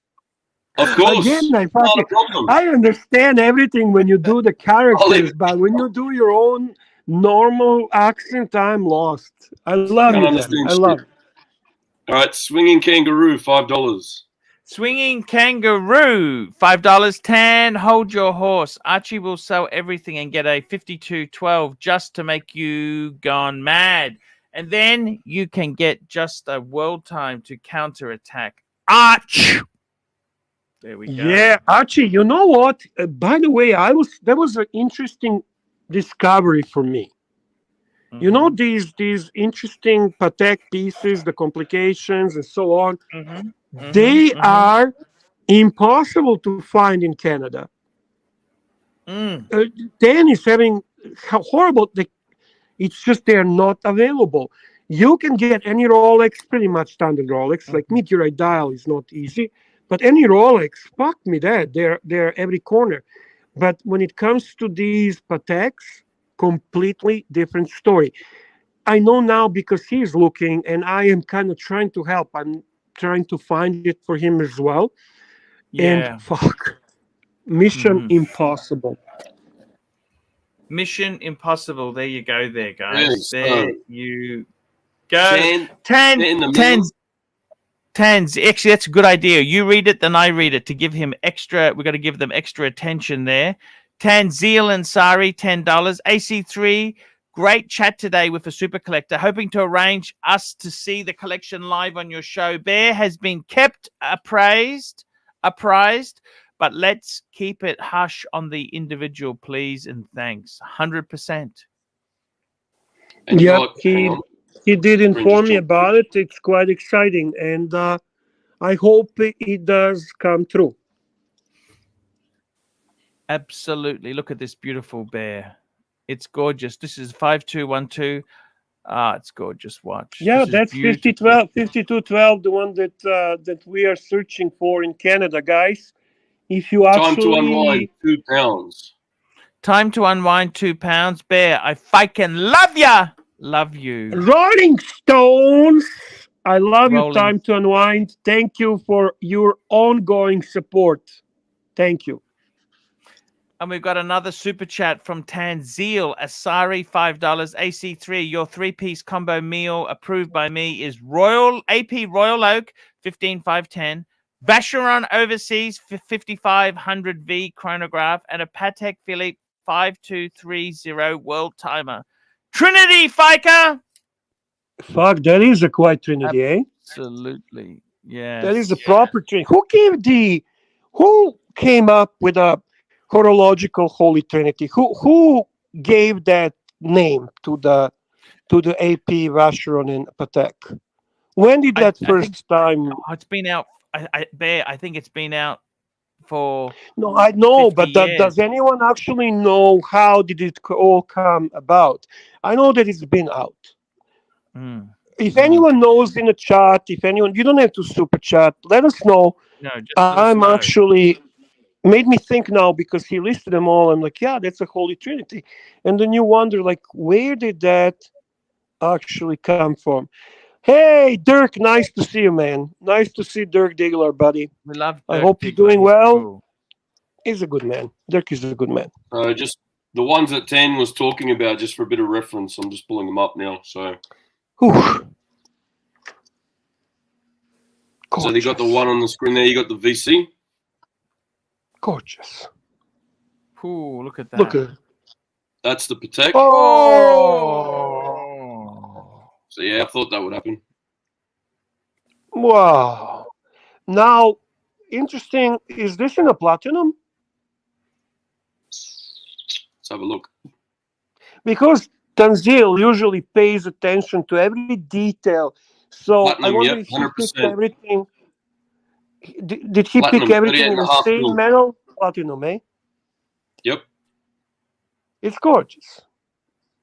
Of course. Again, Not a problem. I understand everything when you do the characters, but when you do your own normal accent, I'm lost. I love Can't you, understand man. I love shit. All right, swinging kangaroo, $5. Swinging Kangaroo, $5. Tan, hold your horse. Archie will sell everything and get a 5212 just to make you gone mad. And then you can get just a world time to counterattack. Arch! There we go. Yeah, Archie, you know what? By the way, that was an interesting discovery for me. Mm-hmm. You know these interesting Patek pieces, the complications and so on. Mm-hmm. They are impossible to find in Canada. Dan is having horrible. It's just they're not available. You can get any Rolex, pretty much standard Rolex, like meteorite dial is not easy, but any Rolex, fuck me that they're every corner. But when it comes to these Pateks, completely different story. I know now because he's looking, and I am kind of trying to help. I'm trying to find it for him as well. Yeah. And fuck, mission impossible. Mission impossible. There you go, there, guys. Yes, there you go. 10 Tens. Actually, that's a good idea. You read it, then I read it to give him extra. We've got to give them extra attention there. Tanzil and Sari, $10. AC3, great chat today with a super collector. Hoping to arrange us to see the collection live on your show. Bear has been kept apprised but let's keep it hush on the individual, please, and thanks. 100%. And you Yeah, got, hang on. he did inform me Jump. about it. It's quite exciting, and I hope it does come true. Absolutely. Look at this beautiful bear. It's gorgeous. This is 5212. Ah, it's gorgeous. Watch. Yeah, This is that's beautiful. 5212, the one that we are searching for in Canada, guys. If you Time to actually unwind, £2. Time to unwind £2. Bear, I fucking love ya. Love you. Rolling Stones, I love you. Rolling. Time to unwind. Thank you for your ongoing support. Thank you. And we've got another super chat from Tanzil Asari, $5. AC3, your 3-piece combo meal approved by me is Royal AP Royal Oak, 15510, Vacheron Overseas 5500V chronograph, and a Patek Philippe 5230 world timer. Trinity, Fiker. Fuck, that is a quite Trinity, eh? Absolutely. Yeah. That is a proper Trinity. Who came up with a horological Holy Trinity? Who gave that name to the AP, Vacheron, and Patek? When did that first time? It's been out. I think it's been out for. No, I know, but years. does anyone actually know how did it all come about? I know that it's been out. If anyone knows in the chat, if anyone, you don't have to super chat. Let us know. No, just let us I'm know. actually made me think now because he listed them all. I'm like, yeah, that's a Holy Trinity. And then you wonder, like, where did that actually come from? Hey, Dirk, nice to see you, man. Nice to see Dirk Diggler, buddy. We love Dirk I hope you're Diggler. doing He's well. cool. He's a good man. Dirk is a good man. Just the ones that Tan was talking about, just for a bit of reference, I'm just pulling them up now. So they got the one on the screen there. You got the VC. Gorgeous. Ooh, look at that. Look at it. That's the Patek. Oh! So yeah, I thought that would happen. Wow. Now, interesting. Is this in a platinum? Let's have a look. Because Tanzil usually pays attention to every detail. So Platinum, I wonder yep, if he 100%. picked everything. Did he Platinum, pick everything in the 38.5 same mil. metal? Platinum, eh? Yep. It's gorgeous.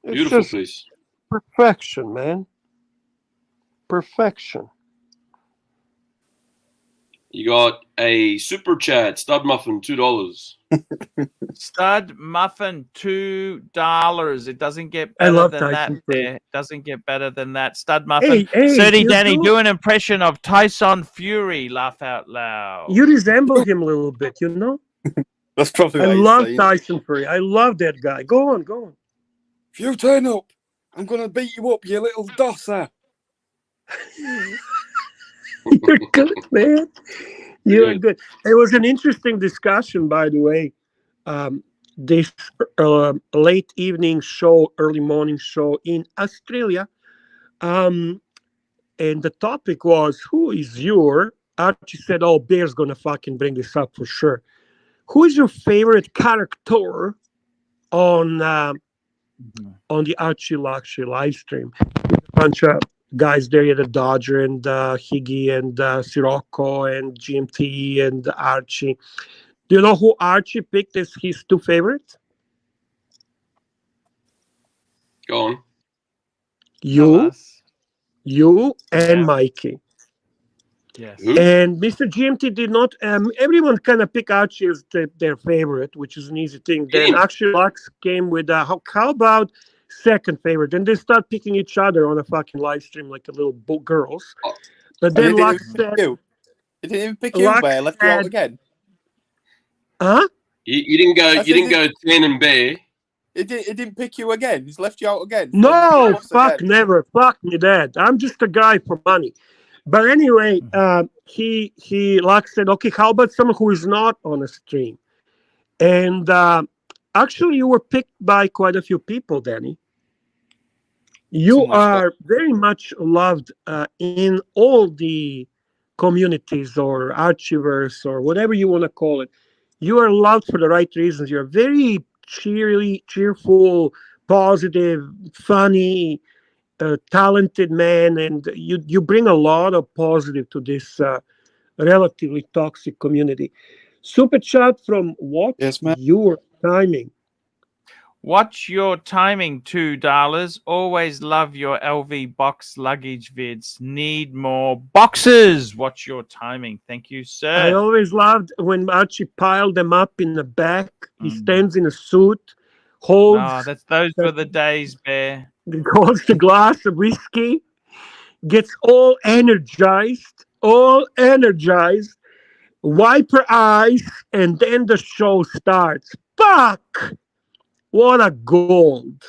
It's Beautiful just piece. perfection, man. Perfection. You got a super chat, stud muffin, $2. Stud muffin, $2. It doesn't get I better love than that. Tyson Fury. It doesn't get better than that. Stud muffin. Hey, Surdy you Danny, do- do an impression of Tyson Fury. Laugh out loud. You resemble him a little bit, you know? That's probably I what love he's saying. Tyson Fury. I love that guy. Go on, go on. If you turn up, I'm going to beat you up, you little dosser. You're good, man. You're good. It was an interesting discussion, by the way. This late evening show, early morning show in Australia. And the topic was, who is your... Archie said, oh, Bear's going to fucking bring this up for sure. Who is your favorite character on the Archie Luxury live stream? A bunch of guys there, the Dodger and Higgy and Sirocco and GMT and Archie. Do you know who Archie picked as his two favorites? Go on. You and Mikey. Yes. And Mr. GMT did not. Everyone kind of pick Archie as their favorite, which is an easy thing. Then actually Lux came with how about second favorite? And they start picking each other on a fucking live stream like a little girls. But then Lux said, "You didn't even pick you, Bear. Left you out again." Huh? You didn't go. You didn't go Tan and Bear. It didn't pick you again. He's left you out again. No, fuck, never. Fuck me, Dad. I'm just a guy for money. But anyway, he Lux said, okay, how about someone who is not on a stream? And actually, you were picked by quite a few people, Danny. You are very much loved in all the communities or Archiverse or whatever you want to call it. You are loved for the right reasons. You're very cheerful, positive, funny, talented man, and you bring a lot of positive to this relatively toxic community. Super chat from what? Yes, mate. Your timing. Watch your timing, $2. Always love your LV box luggage vids. Need more boxes. Watch your timing. Thank you, I sir. always loved when Archie piled them up in the back. He Mm. stands in a suit, holds, Those were the days, Bear. holds the glass of whiskey, gets all energized, wipe her eyes, and then the show starts. Fuck! What a gold.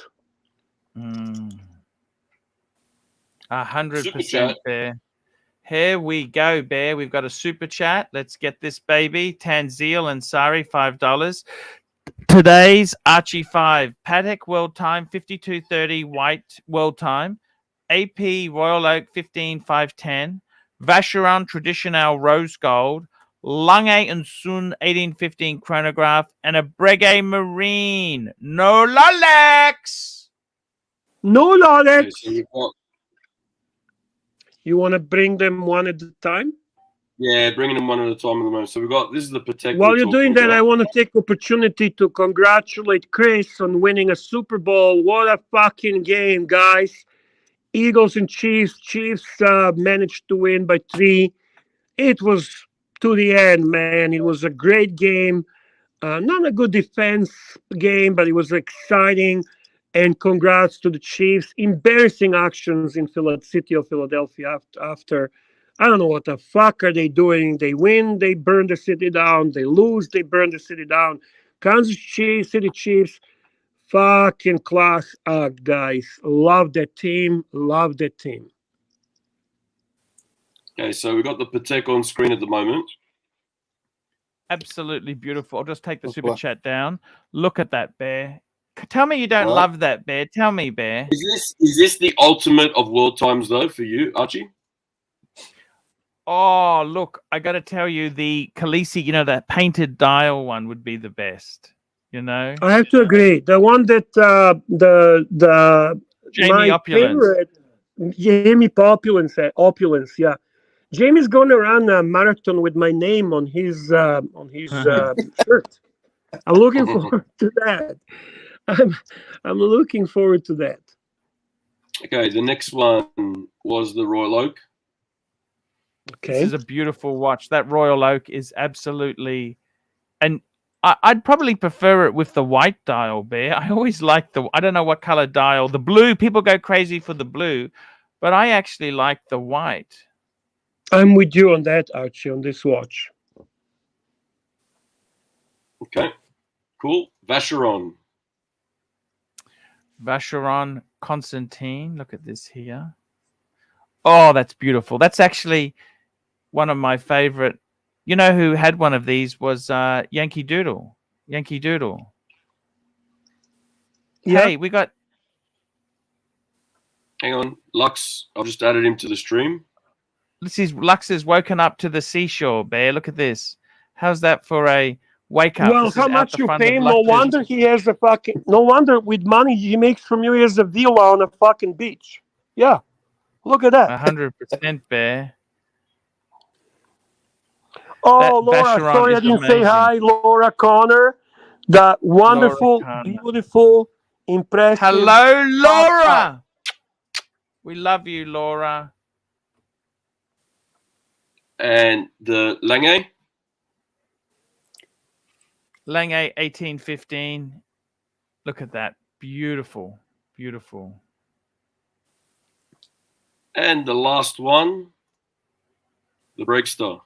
100%, Bear. Here we go, Bear. We've got a super chat. Let's get this baby. Tanzil and Sari, $5. Today's Archie 5. Patek World Time, 52:30 white World Time. AP Royal Oak, 15/510. Vacheron Traditional Rose Gold. Lange and Sun 1815 chronograph. And a Breguet Marine. No Rolex. No Rolex. Okay, so we've got, You want to bring them one at a time? yeah, bringing them one at a time at the moment. So we've got, this is the Patek. While we're you're doing talking that, I about. want to take opportunity to congratulate Chris on winning a Super Bowl. What a fucking game, guys. Eagles and Chiefs. Chiefs managed to win by 3. It was to the end, man. It was a great game. Not a good defense game, but it was exciting. And congrats to the Chiefs. Embarrassing actions in city of Philadelphia after I don't know what the fuck are they doing. They win, they burn the city down. They lose, they burn the city down. Kansas City Chiefs, fucking class act, guys. Love that team. Love that team. Okay, so we've got the Patek on screen at the moment. Absolutely beautiful. I'll just take the super chat down. Look at that, Bear. Tell me you don't What? love that, Bear. Tell me, Bear. Is this the ultimate of world times though for you, Archie? Oh, look, I got to tell you, the Khaleesi, that painted dial one would be the best. I have to agree. The one that Jamie my Opulence. favorite, Jamie Opulence, yeah. Jamie's going to run a marathon with my name on his shirt. I'm looking forward to that. I'm looking forward to that. Okay, the next one was the Royal Oak. Okay. This is a beautiful watch. That Royal Oak is absolutely, and I'd probably prefer it with the white dial, Bear. I always like I don't know what color dial. The blue, people go crazy for the blue, but I actually like the white. I'm with you on that, Archie, on this watch. Okay, cool. Vacheron Constantine. Look at this here. Oh, that's beautiful. That's actually one of my favorite. You know who had one of these was Yankee Doodle. Yeah. Hey, we got. Hang on, Lux. I've just added him to the stream. Lux is woken up to the seashore, Bear. Look at this. How's that for a wake up? Well, how much you pay him? No wonder he has no wonder with money he makes from you, he has a villa on a fucking beach. Yeah. Look at that. 100%, Bear. Oh, Laura, sorry I didn't say hi. Laura Connor, the wonderful, beautiful, impressive. Hello, Laura. We love you, Laura. And the Lange 1815. Look at that. Beautiful. Beautiful. and the last one, the Breakstar.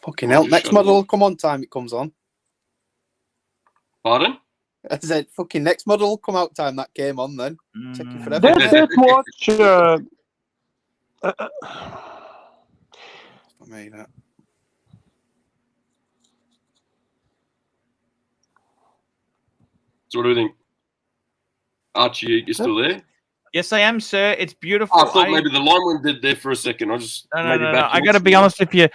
Fucking hell. Next model will come on time it comes on. Pardon? I said, fucking next model will come out time that came on then. Taking forever. That watch. I mean, So what do you think? Archie, you still there? Yes, I am, sir. It's beautiful. I thought maybe the line went dead there for a second. I just No. back I got to be honest with you.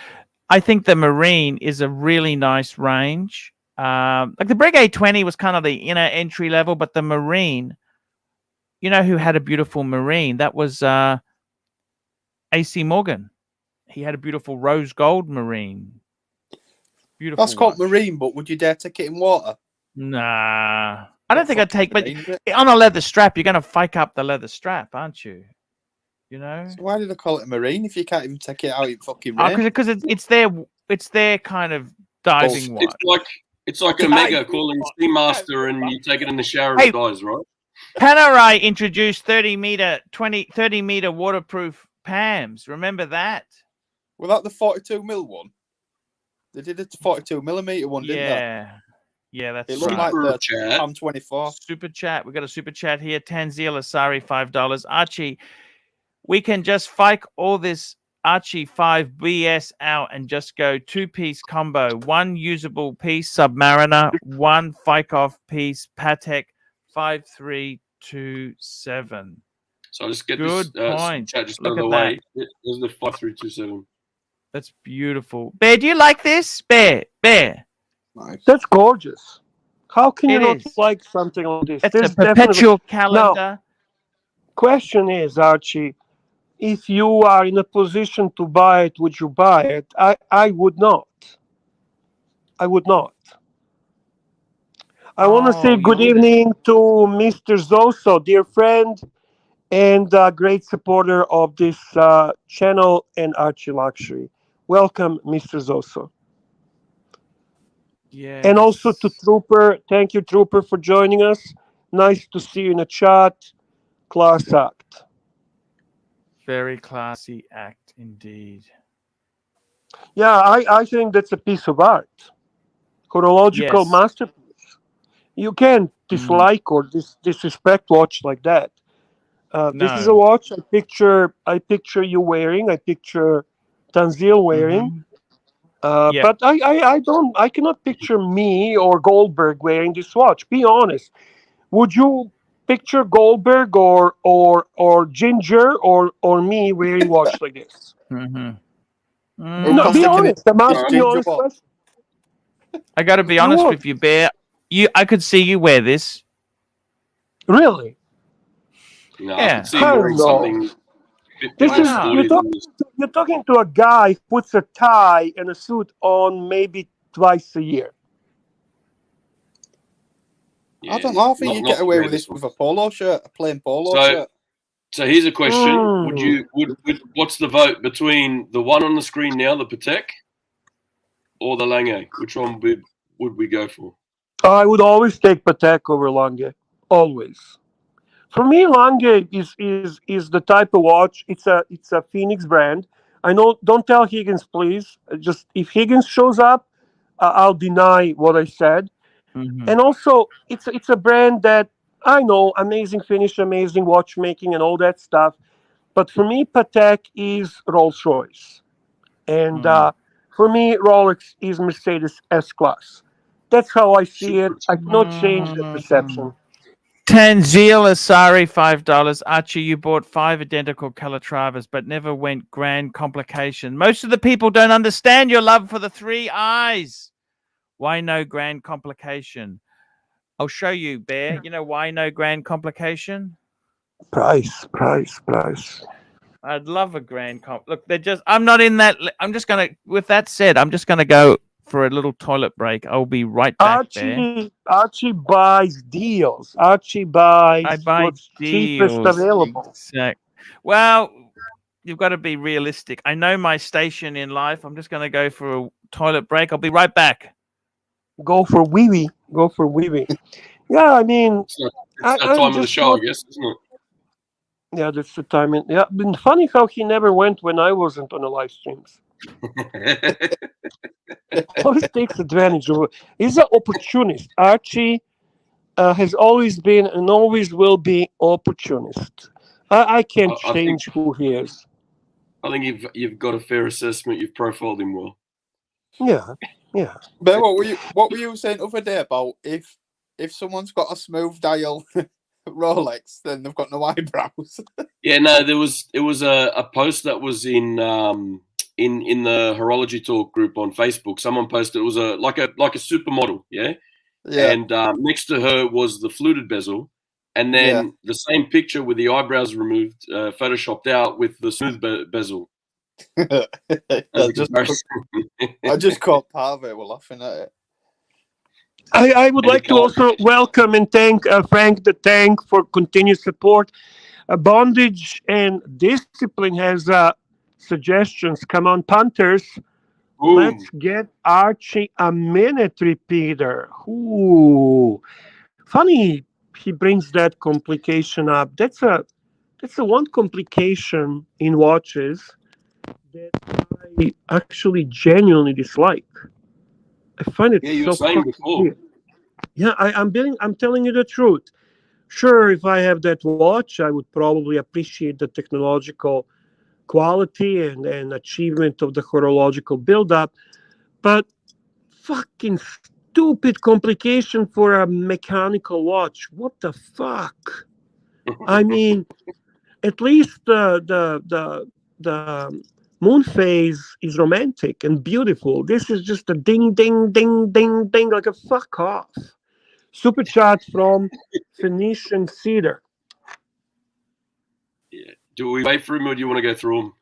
I think the Marine is a really nice range. Like the Breguet 20 was kind of the inner entry level, but the Marine, you know who had a beautiful Marine? That was AC Morgan. He had a beautiful rose gold Marine. Beautiful. That's called watch. Marine, but would you dare take it in water? Nah. I don't think I'd take, but Marine, is it? on a leather strap, you're going to fike up the leather strap, aren't you? You know? So why did they call it a Marine if you can't even take it out in fucking rain? Because it's their kind of diving watch. It's like Omega calling Seamaster, and you take it in the shower and it dies, right? Panerai introduced 30 meter waterproof PAMs. Remember that? Was that the 42mm one? They did a 42mm one, didn't they? Yeah, that's It looked right. like the PAM24. Super chat. We got a super chat here. Tanzil Asari, $5. Archie, we can just fike all this Archie 5 BS out and just go 2-piece combo. 1 usable piece Submariner, 1 fike off piece Patek 5327. So I'll just get Good this point. chat just Look out of the at way. There's the 5327. That's beautiful. Bear, do you like this? Bear. Nice. That's gorgeous. How can you It not is. like something like this? It's There's a perpetual calendar. Now, question is, Archie, if you are in a position to buy it, would you buy it? I would not. I would not. I want to say good evening to Mr. Zoso, dear friend and great supporter of this channel and Archie Luxury. Welcome, Mr. Zoso. Yeah. And also to Trooper. Thank you, Trooper, for joining us. Nice to see you in the chat. Class act. Very classy act indeed. Yeah, I think that's a piece of art. Chronological masterpiece. You can't dislike or disrespect watch like that. This is a watch I picture you wearing. I picture Tanzil wearing. But I cannot picture me or Goldberg wearing this watch. Be honest. Would you picture Goldberg or Ginger or me wearing watch like this? No, be honest. I'm asking you honest question. I got to be honest with you, Bear. I could see you wear this. Really? No, I could see you wearing something. You're talking to a guy who puts a tie and a suit on maybe twice a year. Yeah, I don't know. I think you get away with this with a polo shirt, a plain polo shirt. So here's a question: Would what's the vote between the one on the screen now, the Patek, or the Lange? Which one would we go for? I would always take Patek over Lange. Always. For me, Lange is the type of watch. It's a Phoenix brand. I know. Don't tell Higgins, please. Just if Higgins shows up, I'll deny what I said. And also, it's a brand that I know, amazing finish, amazing watchmaking, and all that stuff. But for me, Patek is Rolls-Royce, and for me, Rolex is Mercedes S-Class. That's how I see it. I cannot change the perception. Tanzil Asari, $5. Archie, you bought 5 identical Calatravas, but never went grand complication. Most of the people don't understand your love for the 3 eyes. Why no grand complication? I'll show you, Bear. You know why no grand complication? Price. I'd love a grand comp. Look, I'm not in that. I'm just going to, with that said, I'm just going to go for a little toilet break. I'll be right back. Archie buys deals. Archie buys what's deals. Cheapest available. Well, you've got to be realistic. I know my station in life. I'm just going to go for a toilet break. I'll be right back. Go for wee-wee. Yeah, I mean... It's that time of the show, I guess, isn't it? Yeah, that's the timing. Yeah, been funny how he never went when I wasn't on the live streams. Always takes advantage of it. He's an opportunist. Archie has always been and always will be opportunist. I can't change who he is. I think you've got a fair assessment. You've profiled him well. Yeah. But what were you saying the other day about if someone's got a smooth dial Rolex, then they've got no eyebrows. Yeah, no, it was a post that was in the horology talk group on Facebook. Someone posted it was like a supermodel, yeah. And next to her was the fluted bezel, and then the same picture with the eyebrows removed, photoshopped out with the smooth bezel. I just caught part of it. We're laughing at it. I would like to also welcome and thank Frank the Tank for continued support. Bondage and Discipline has suggestions. Come on, punters. Ooh. Let's get Archie a minute repeater. Ooh, funny he brings that complication up. That's a one complication in watches that I actually genuinely dislike. I find it so fucking weird. Yeah, I'm telling you the truth. Sure, if I have that watch, I would probably appreciate the technological quality and achievement of the horological build-up, but fucking stupid complication for a mechanical watch. What the fuck? I mean, at least the moon phase is romantic and beautiful. This is just a ding, ding, ding, ding, ding, like a fuck off. Super chat from Phoenician Cedar. Yeah. Do we wait for him or do you want to go through him?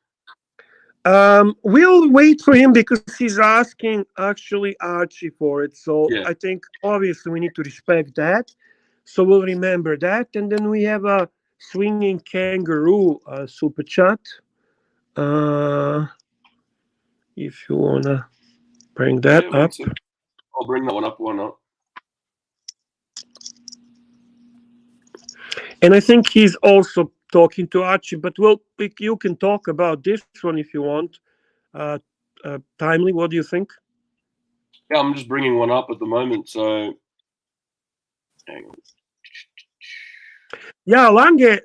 We'll wait for him because he's asking actually Archie for it. So I think obviously we need to respect that. So we'll remember that. And then we have a swinging kangaroo super chat. If you want to bring that up. I'll bring that one up. Why not? And I think he's also talking to Archie, but you can talk about this one if you want. Timely, what do you think? Yeah, I'm just bringing one up at the moment, so hang on. Yeah, Lange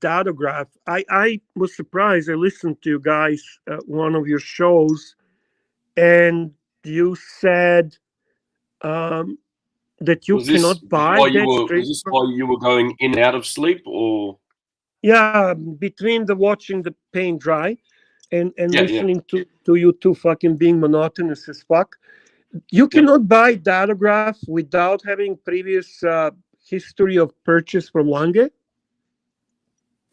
Datograph. I was surprised. I listened to you guys one of your shows, and you said that you cannot buy that. Was this while you were going in and out of sleep, or? Yeah, between the watching the paint dry and listening to you two fucking being monotonous as fuck. You cannot buy Datograph without having previous history of purchase from Lange.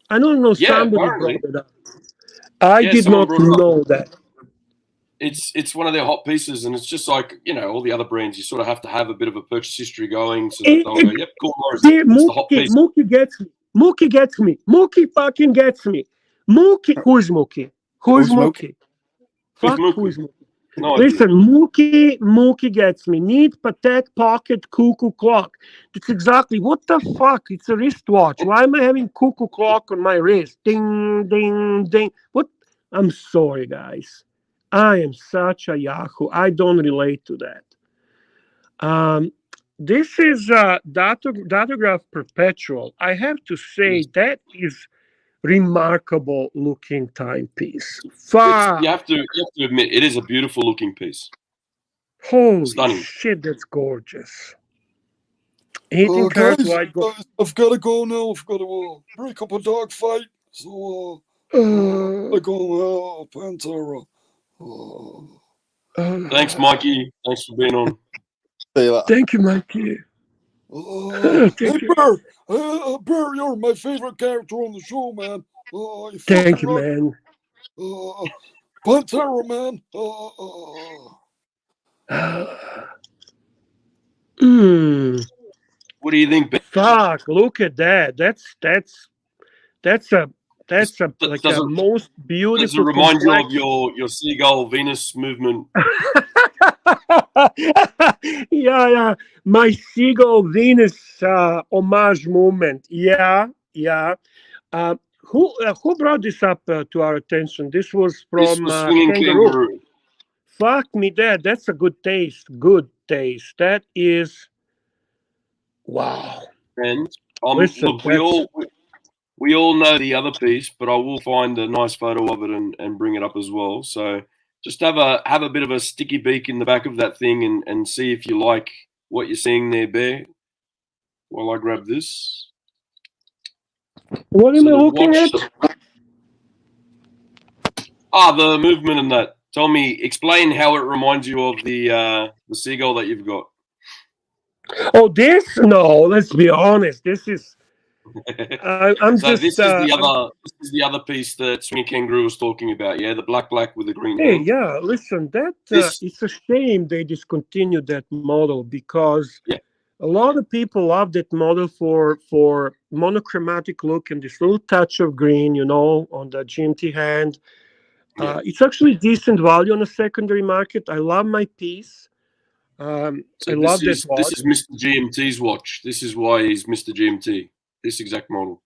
I don't know, somebody brought it up. I did not know that. It's one of their hot pieces, and it's just like, all the other brands, you sort of have to have a bit of a purchase history going so that they'll go, yep, cool, Morris, it's the hot piece. Mookie gets me. Mookie gets me. Mookie fucking gets me. Mookie. Who's Mookie? Who's Mookie? Fuck, who's Mookie? No, listen, Mookie gets me. Need Patek pocket cuckoo clock. That's exactly what the fuck. It's a wristwatch. Why am I having cuckoo clock on my wrist? Ding, ding, ding. What? I'm sorry, guys. I am such a Yahoo. I don't relate to that. This is Datograph Perpetual. I have to say that is remarkable looking timepiece. You have to admit it is a beautiful looking piece. Holy shit, that's gorgeous. Guys, I've got to go now. I've got to break up a dog fight. So I go Pantera. Thanks, Mikey. Thanks for being on. Thank you, Mikey. Hey, Bear, you're my favorite character on the show, man. Thank you, man. Pantera, man. What do you think, Ben? Fuck! Look at that. That's like the most beautiful. Does it remind you of your seagull Venus movement? Yeah. My seagull Venus homage movement. Yeah. Who brought this up to our attention? This was from Swinging Kangaroo. Fuck me, that's a good taste. Good taste. That is wow. And Listen, look, we all know the other piece, but I will find a nice photo of it and bring it up as well. So just have a bit of a sticky beak in the back of that thing and see if you like what you're seeing there, Bear. While I grab this. What am So I the looking at? The movement and that. Tell me, explain how it reminds you of the seagull that you've got. Oh, this? No, let's be honest. This is. I'm So just. this is the other piece that Swinging Kangaroo was talking about. Yeah, the black with the green Hey, hand. yeah. Listen, that This- it's a shame they discontinued that model because Yeah. a lot of people love that model for monochromatic look and this little touch of green, you know, on the GMT hand. Yeah. It's actually decent value on the secondary market. I love my piece. So I love that watch. this is Mr. GMT's watch. This is why he's Mr. GMT. This exact model.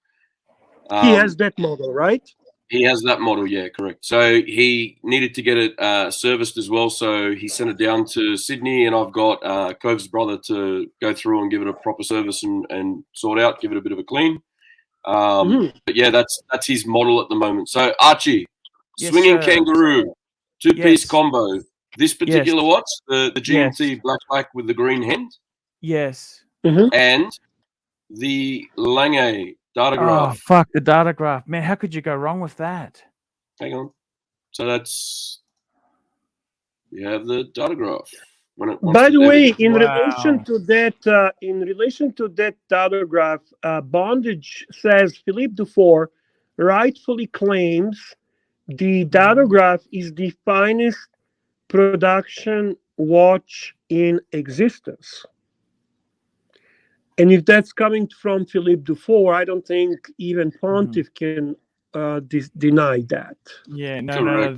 He has that model, right? He has that model, yeah, correct. So he needed to get it serviced as well. So he sent it down to Sydney, and I've got Cove's brother to go through and give it a proper service and sort out, give it a bit of a clean. But yeah, that's his model at the moment. So Archie, Yes, Swinging sir. Kangaroo, two-piece Yes. combo. This particular watch, the GMT Yes. black with the green hand, Yes. and the Lange Oh, datograph. fuck the datograph. Man, how could you go wrong with that? Hang on. So you have the datograph. By the way, in Wow. relation to that datograph, Bondage says Philippe Dufour rightfully claims the datograph is the finest production watch in existence. And if that's coming from Philippe Dufour, I don't think even Pontiff can deny that. Yeah, no.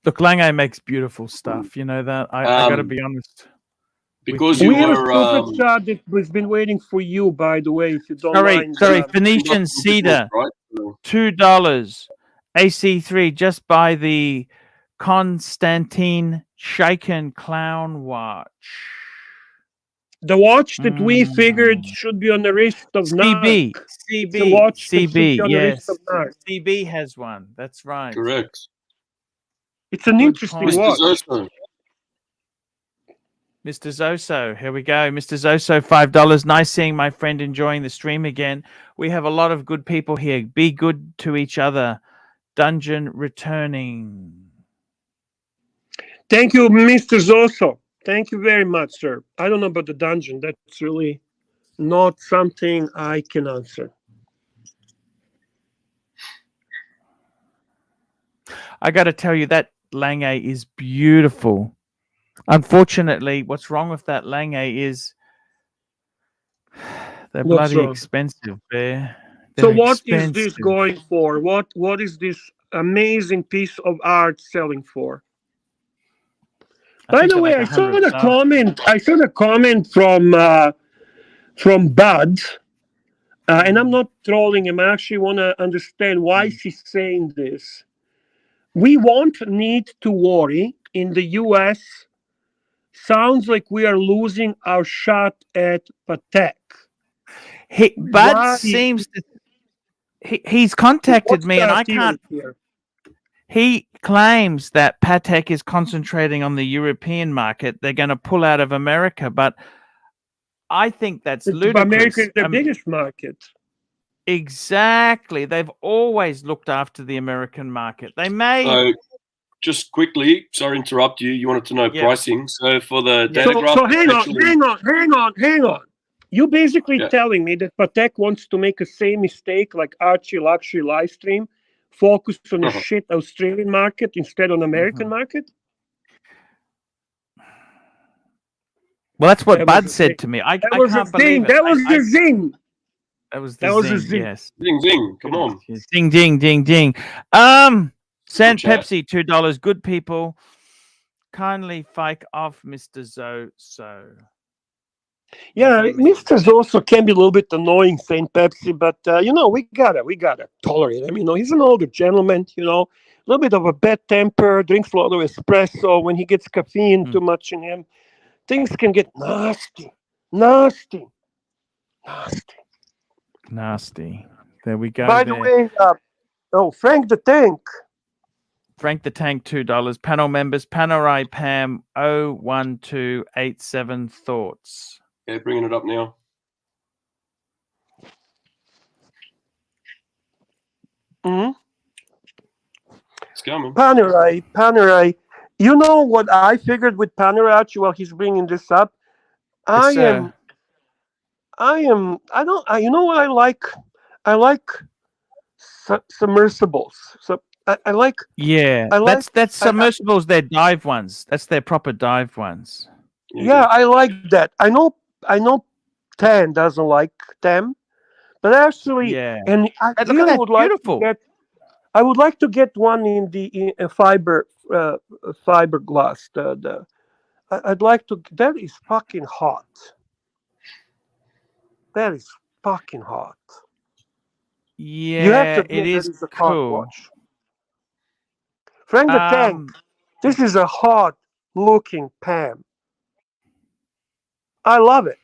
Look, Lange makes beautiful stuff. You know that. I got to be honest. Because We you have a were super chat that has been waiting for you, by the way, if you don't mind. Sorry, Phoenician Cedar, right? $2. AC3, just buy the Constantine Shaken Clown watch. The watch that we figured should be on the wrist of CB, Narc. It's a watch that should be on the wrist of Narc. CB has one. That's right. Correct. It's an interesting Mr. watch. Zoso. Mr. Zoso, here we go. Mr. Zoso, $5. Nice seeing my friend enjoying the stream again. We have a lot of good people here. Be good to each other. Dungeon returning. Thank you, Mr. Zoso. Thank you very much, sir. I don't know about the dungeon. That's really not something I can answer. I got to tell you, that Lange is beautiful. Unfortunately, what's wrong with that Lange is they're What's bloody wrong? expensive, Bear. So They're what is this expensive. going for? What is this amazing piece of art selling for? By the way, I saw the comment. I saw the comment from Bud, and I'm not trolling him. I actually want to understand why she's saying this. We won't need to worry in the U.S. Sounds like we are losing our shot at Patek. Bud seems to. He's contacted me, and I can't. Here? He claims that Patek is concentrating on the European market. They're going to pull out of America, but I think that's ludicrous. America is the biggest market. Exactly. They've always looked after the American market. They may. So, just quickly, sorry to interrupt you. You wanted to know pricing. So for the datograph. So hang on. You basically telling me that Patek wants to make the same mistake like Archie Luxury live stream, focus on the shit Australian market instead on American market? Well, that's what Bud said to me. I can't believe it. That was the zing. That was the zing. Yes. Zing, zing. Come on. Ding, ding, ding, ding. San Pepsi, $2. Good people. Kindly fake off Mr. Zoso. Yeah, Mr. Zoso can be a little bit annoying, St. Pepsi, but we gotta tolerate him. He's an older gentleman. A little bit of a bad temper, drinks a lot of espresso. When he gets caffeine too much in him, things can get nasty. There we go. By the way, Frank the Tank. Frank the Tank, $2. Panel members, Panerai Pam 01287 thoughts. Okay, bringing it up now. It's coming. Panerai. You know what I figured with Panerai while he's bringing this up? I don't. You know what I like? I like submersibles. So I like. Yeah, I like. that's submersibles. They're dive ones. That's their proper dive ones. Yeah, I like that. I know. Tan doesn't like them, but actually, and I Look really at that, would like beautiful. to get. I would like to get one in fiberglass. I'd like to. That is fucking hot. That is fucking hot. Yeah, You have to admit it is that is a hot cool. watch. Frank the Tank. This is a hot looking Pam. I love it.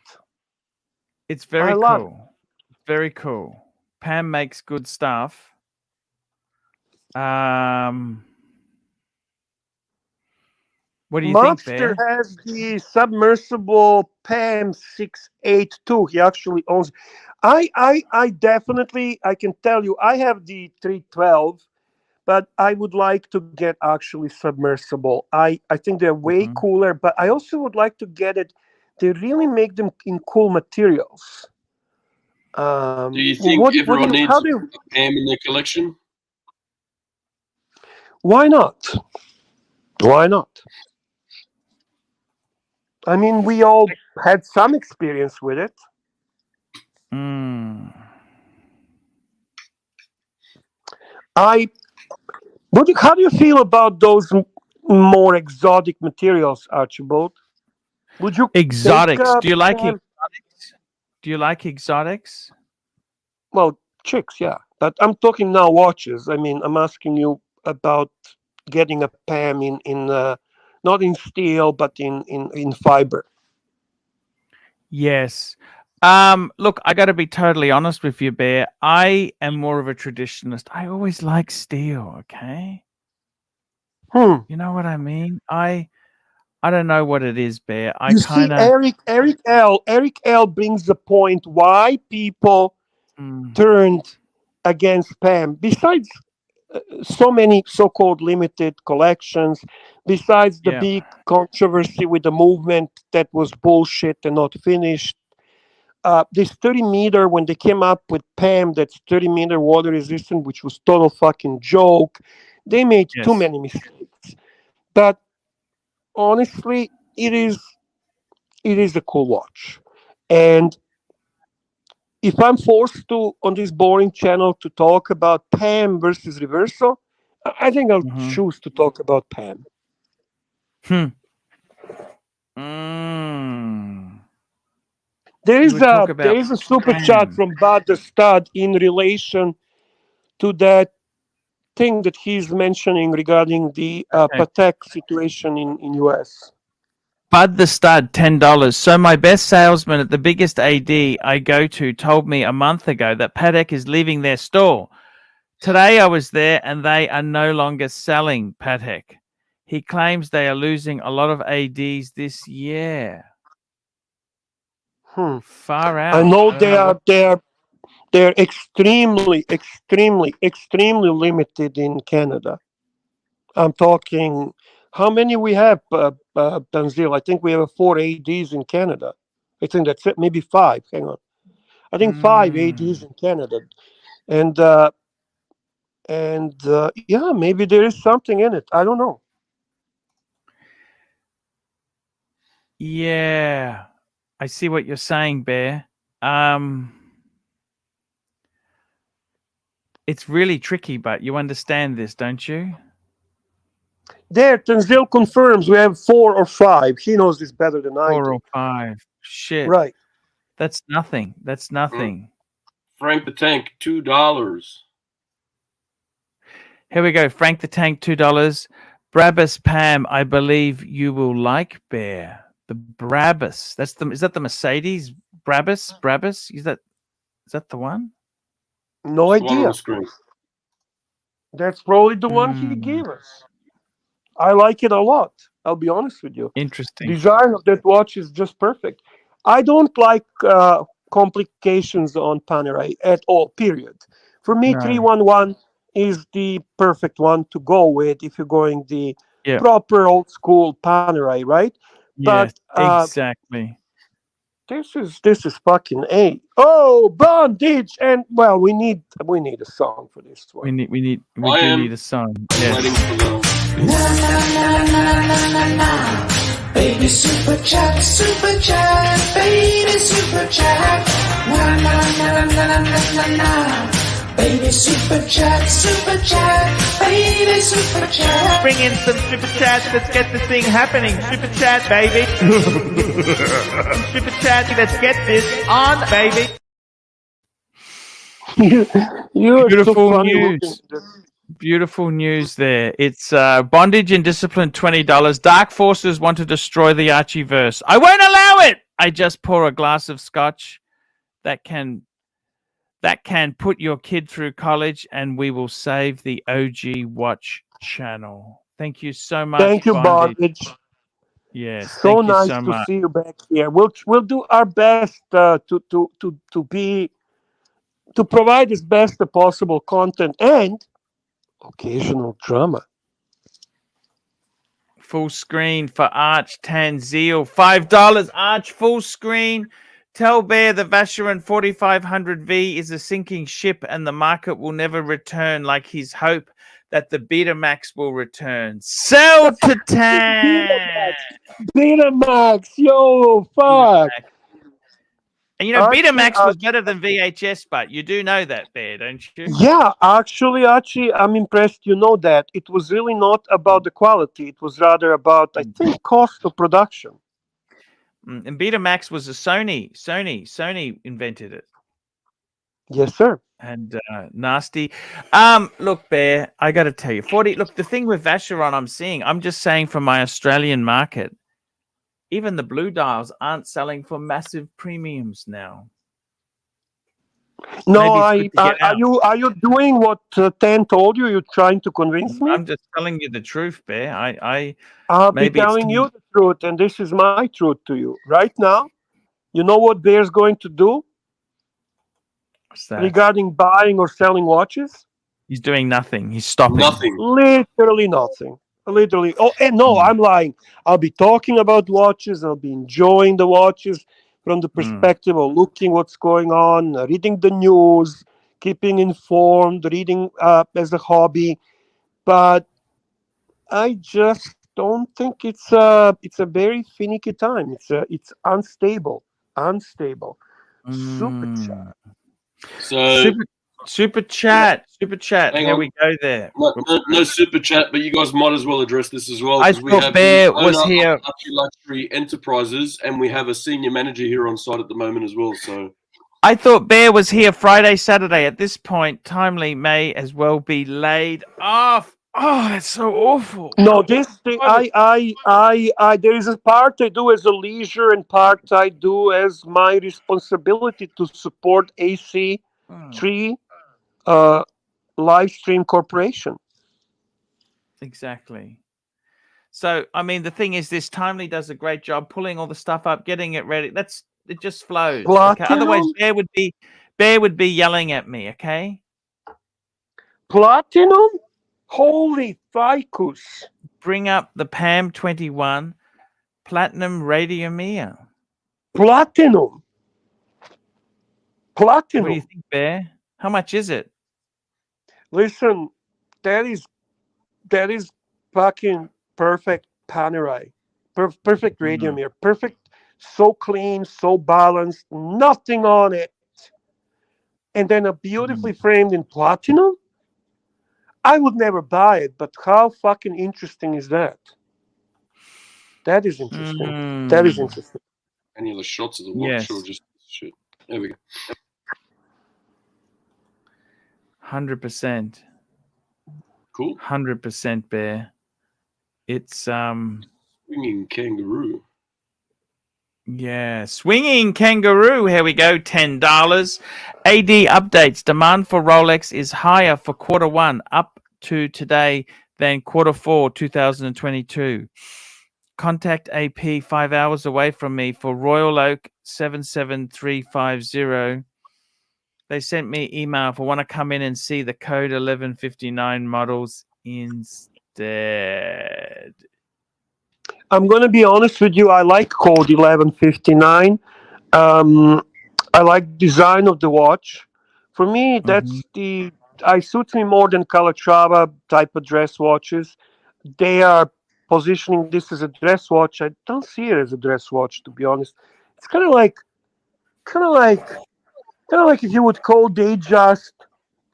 It's very cool. Very cool. Pam makes good stuff. What do you Monster think, Bear? has the submersible Pam 682. He actually owns. I definitely, I can tell you, I have the 312, but I would like to get actually submersible. I think they're way cooler, but I also would like to get it. They really make them in cool materials. Do you think everyone needs a Pam in their collection? Why not? Why not? I mean, we all had some experience with it. How do you feel about those more exotic materials, Archibald? Would you exotics? Do you like Pam? exotics? Do you like exotics? Well, chicks, yeah. But I'm talking now watches. I mean, I'm asking you about getting a Pam in not in steel, but in fiber. Yes. Look, I got to be totally honest with you, Bear. I am more of a traditionalist. I always like steel. Okay. You know what I mean? I don't know what it is, Bear. You see, Eric L brings the point why people turned against Pam. Besides so many so-called limited collections, besides the big controversy with the movement that was bullshit and not finished. This 30-meter, when they came up with Pam, that's 30-meter water resistant, which was total fucking joke. They made too many mistakes. But honestly, it is a cool watch. And if I'm forced to, on this boring channel, to talk about Pam versus Reverso, I think I'll choose to talk about Pam. There is a super chat from Bud the Stud in relation to that thing that he's mentioning regarding the Patek situation in US. Bud the Stud, $10. So my best salesman at the biggest AD I go to told me a month ago that Patek is leaving their store. Today I was there and they are no longer selling Patek. He claims they are losing a lot of ADs this year. Far out. I know they're extremely limited in Canada. I'm talking, how many we have, Tanzil? I think we have 4 ADs in Canada. I think that's it, maybe 5. Hang on. I think 5 ADs in Canada. And yeah, maybe there is something in it. I don't know. Yeah, I see what you're saying, Bear. It's really tricky, but you understand this, don't you? There, Tanzil confirms we have 4 or 5. He knows this better than I do. 4 or 5. Shit. Right. That's nothing. That's nothing. Frank the Tank, $2. Here we go. Frank the Tank, $2. Brabus Pam, I believe you will like, Bear. The Brabus. Is that the Mercedes Brabus? Is that the one? No idea. That's probably the one he gave us. I like it a lot. I'll be honest with you. Interesting. Design of that watch is just perfect. I don't like complications on Panerai at all, period. For me, 311 is the perfect one to go with if you're going the Yeah. proper old school Panerai, right? Yes, But exactly. this is fucking A. Oh, bondage, and well, we need a song for this We one. do need a song. Waiting Yes. for the. Na na na na na na na. Baby super chat, baby super chat. Na na na na na na na. Baby super chat, baby super chat. Bring in some super chats. Let's get this thing happening. Super chat, baby. Super chat. Let's get this on, baby. You're Beautiful so funny news. looking. Beautiful news there. It's bondage and discipline, $20. Dark forces want to destroy the Archie verse. I won't allow it. I just pour a glass of scotch that can put your kid through college, and we will save the OG Watch channel. Thank you so much. Thank you, Bondage. Yes, So thank you nice so to much. see you back here. We'll do our best to provide as best possible content and occasional drama. Full screen for Arch Tanzil, $5. Arch full screen. Tell Bear the Vacheron 4500V is a sinking ship and the market will never return, like his hope that the Betamax will return. Sell to Tan. Betamax, yo, fuck. And you know, Archie, Betamax was better than VHS, but you do know that, Bear, don't you? Yeah, actually, Archie, I'm impressed you know that. It was really not about the quality. It was rather about, I think, cost of production. And Betamax was a Sony invented it. Yes, sir. And nasty. Look, Bear, I got to tell you, 40. Look, the thing with Vacheron, I'm just saying for my Australian market, even the blue dials aren't selling for massive premiums now. No, Maybe it's good to get out. are you doing what Tan told you? You're trying to convince me? I'm just telling you the truth, Bear. I'll be maybe it's telling time- you the truth, and this is my truth to you. Right now, you know what Bear's going to do What's that? regarding buying or selling watches? He's doing nothing. He's stopping. Nothing. Literally nothing. Literally. Oh, and no, I'm lying. I'll be talking about watches. I'll be enjoying the watches from the perspective of looking what's going on, reading the news, keeping informed, reading as a hobby. But I just don't think it's a very finicky time. It's unstable. Super chat. So Super chat. Hang Here on. we go there. no super chat, but you guys might as well address this as well. I 'cause we thought have Bear the was owner here. of ARCHIELUXURY Enterprises, and we have a senior manager here on site at the moment as well. So I thought Bear was here Friday, Saturday. At this point, Timely may as well be laid off. Oh, that's so awful. No, this thing, there is a part I do as a leisure and part I do as my responsibility to support AC3 live stream corporation. Exactly. So, I mean, the thing is, this Timely does a great job pulling all the stuff up, getting it ready. It just flows. Okay? Otherwise, Bear would be yelling at me. Okay. Platinum? Holy ficus. Bring up the PAM 21 Platinum Radiomere. Platinum. What do you think, Bear? How much is it? Listen, that is fucking perfect Panerai. Perfect Radiomere. Perfect, so clean, so balanced, nothing on it. And then a beautifully framed in platinum? I would never buy it, but how fucking interesting is that? That is interesting. That is interesting. any of the shots of the watch or just shit? There we go. 100%. Cool. 100%, Bear. It's Swinging kangaroo. Yeah, swinging kangaroo. Here we go. $10. AD updates. Demand for Rolex is higher for Q1 up to today than Q4 2022. Contact AP 5 hours away from me for Royal Oak 77350. They sent me email if I want to come in and see the code 1159 models instead. I'm going to be honest with you. I like code 1159. I like design of the watch. For me, that's I suits me more than Calatrava type of dress watches. They are positioning this as a dress watch. I don't see it as a dress watch, to be honest. It's kind of like if you would call Datejust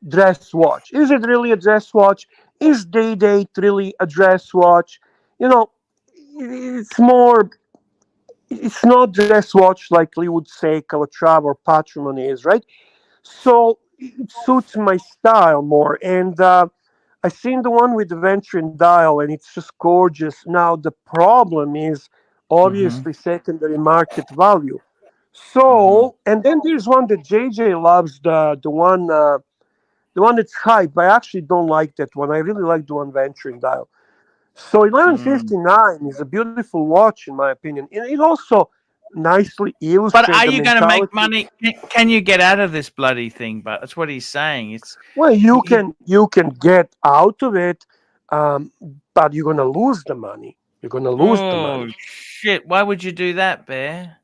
dress watch. Is it really a dress watch? Is Day-Date really a dress watch? You know, it's more. It's not dress watch like we would say Calatrava or Patrimony is, right? So it suits my style more. And I seen the one with the Venturing dial, and it's just gorgeous. Now the problem is obviously secondary market value. So, and then there's one that JJ loves, the one that's hype. I actually don't like that one. I really like the one Venturing dial. So 1159 is a beautiful watch, in my opinion. And it also nicely illustrates. But are the you going to mentality. make money? Can you get out of this bloody thing? But that's what he's saying. It's Well, you can get out of it, but you're gonna lose the money. You're gonna lose the money. Oh shit! Why would you do that, Bear?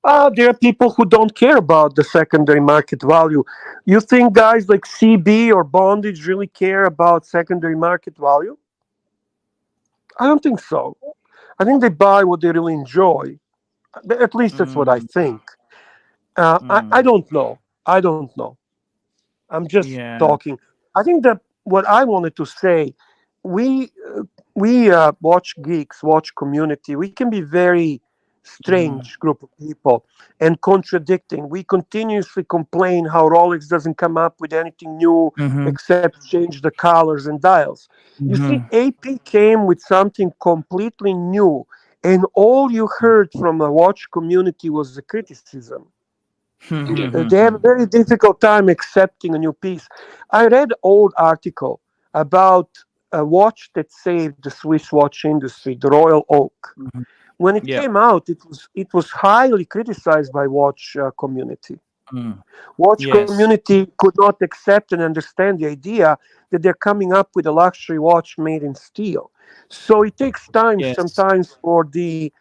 There are people who don't care about the secondary market value. You think guys like CB or Bondage really care about secondary market value? I don't think so. I think they buy what they really enjoy. At least that's what I think. I don't know. I don't know. I'm just talking. I think that what I wanted to say, we watch geeks, watch community. We can be very strange group of people and contradicting. We continuously complain how Rolex doesn't come up with anything new except change the colors and dials. You see, AP came with something completely new, and all you heard from the watch community was the criticism. They have a very difficult time accepting a new piece. I read an old article about a watch that saved the Swiss watch industry, the Royal Oak. When it came out, it was highly criticized by watch community. Watch community could not accept and understand the idea that they're coming up with a luxury watch made in steel. So it takes time sometimes for the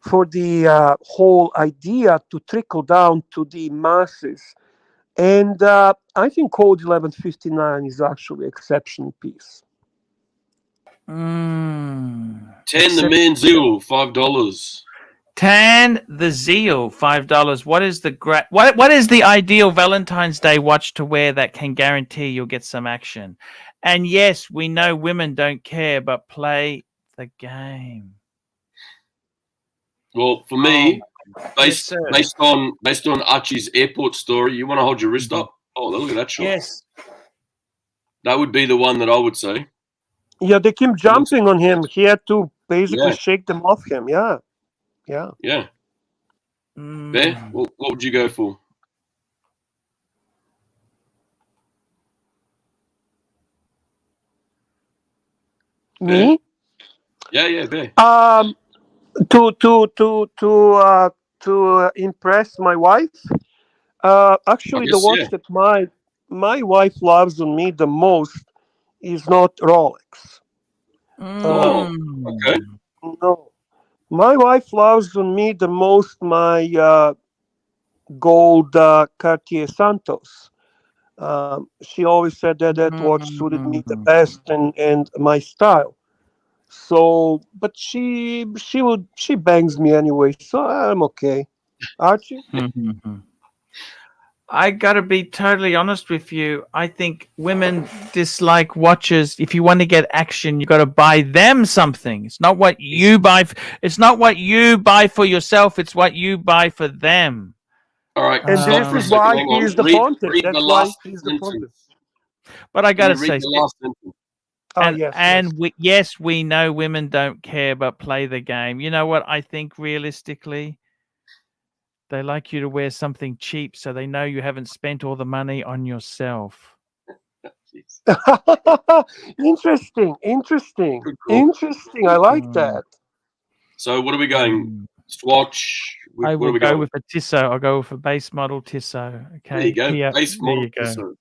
whole idea to trickle down to the masses. And I think Code 1159 is actually an exceptional piece. 10 the man zeal, $5. 10 the zeal, $5. What is the what is the ideal Valentine's Day watch to wear that can guarantee you'll get some action? And yes, we know women don't care, but play the game. Well, for me, based on Archie's airport story, you want to hold your wrist up? Oh, look at that shot. Yes. That would be the one that I would say. Yeah, they keep jumping on him. He had to basically shake them off him. Yeah. There? What would you go for? Me? Yeah, there. To impress my wife. Actually, the watch that my wife loves on me the most is not Rolex. Okay. No, my wife loves on me the most my gold Cartier Santos. She always said that watch suited me the best and my style. So, but she bangs me anyway, so I'm okay. Archie? I gotta be totally honest with you. I think women dislike watches. If you want to get action, you got to buy them something. It's not what you buy. It's not what you buy for yourself. It's what you buy for them. All right, and this is why he's the pontiff. That's why he's the pontiff. But I gotta say, yes. We know women don't care, but play the game. You know what? I think realistically, they like you to wear something cheap so they know you haven't spent all the money on yourself. Interesting. I like that. So what are we going? Swatch. I Where will we go going? with a Tissot. I'll go with a base model Tissot. Okay. There you go. Here. Base There model. you go. So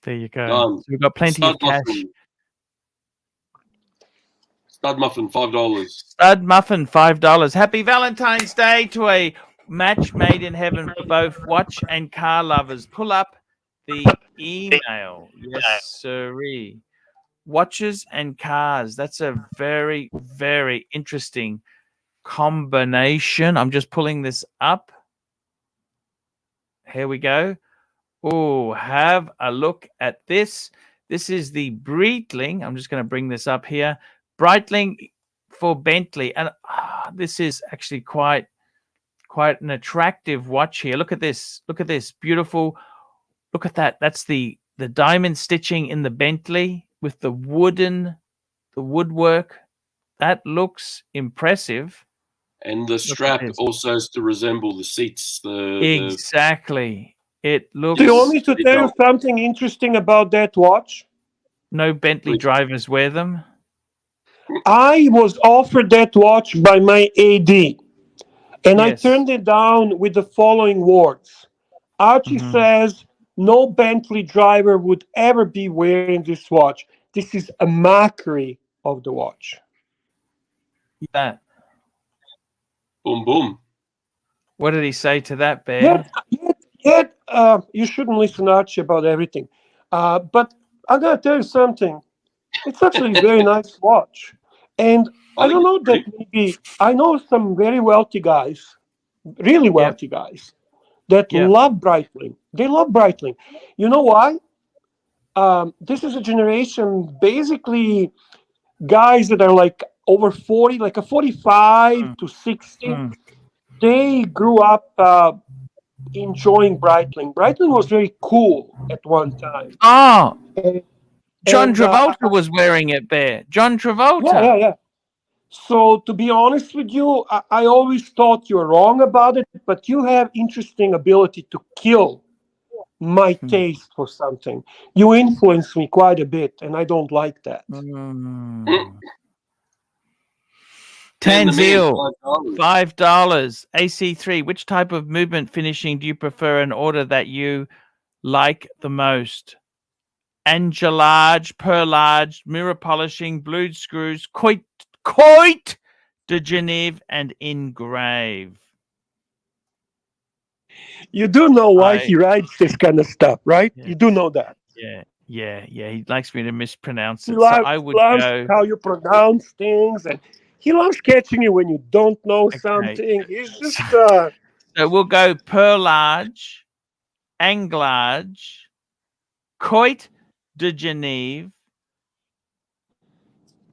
There you go. done. So we've got plenty of cash. Stud muffin, $5. Stud muffin, $5. Happy Valentine's Day to a match made in heaven for both watch and car lovers. Pull up the email. Yes, sirree. Watches and cars. That's a very, very interesting combination. I'm just pulling this up. Here we go. Oh, have a look at this. This is the Breitling. I'm just going to bring this up here. Breitling for Bentley. And this is actually quite an attractive watch here. Look at this. Look at this. Beautiful. Look at that. That's the diamond stitching in the Bentley with the woodwork. That looks impressive. And the strap also has to resemble the seats. Exactly. It looks. Do you want me to tell you something interesting about that watch? No Bentley drivers wear them. I was offered that watch by my AD, and I turned it down with the following words. Archie says no Bentley driver would ever be wearing this watch. This is a mockery of the watch. That. Boom, boom. What did he say to that, Bear? Yet, you shouldn't listen, Archie, about everything. But I'm going to tell you something. It's actually a very nice watch. And I don't know that maybe I know some very wealthy guys, really wealthy guys, that love Breitling. They love Breitling. You know why? This is a generation, basically, guys that are like over 40, like a 45 to 60. They grew up enjoying Breitling. Breitling was very cool at one time. Oh, John Travolta was wearing it, Bear. John Travolta. Yeah. So to be honest with you, I always thought you were wrong about it, but you have interesting ability to kill my taste for something. You influence me quite a bit, and I don't like that. Tanzil, $5. AC3, which type of movement finishing do you prefer in order that you like the most? Angelage, perlage, mirror polishing, blued screws, coit de Genève, and engrave. You do know why he writes this kind of stuff, right? You do know that. Yeah. He likes me to mispronounce it. He loves, so I would loves go how you pronounce things, and he loves catching you when you don't know something. He's just So we'll go perlage, anglage, coit de Genève,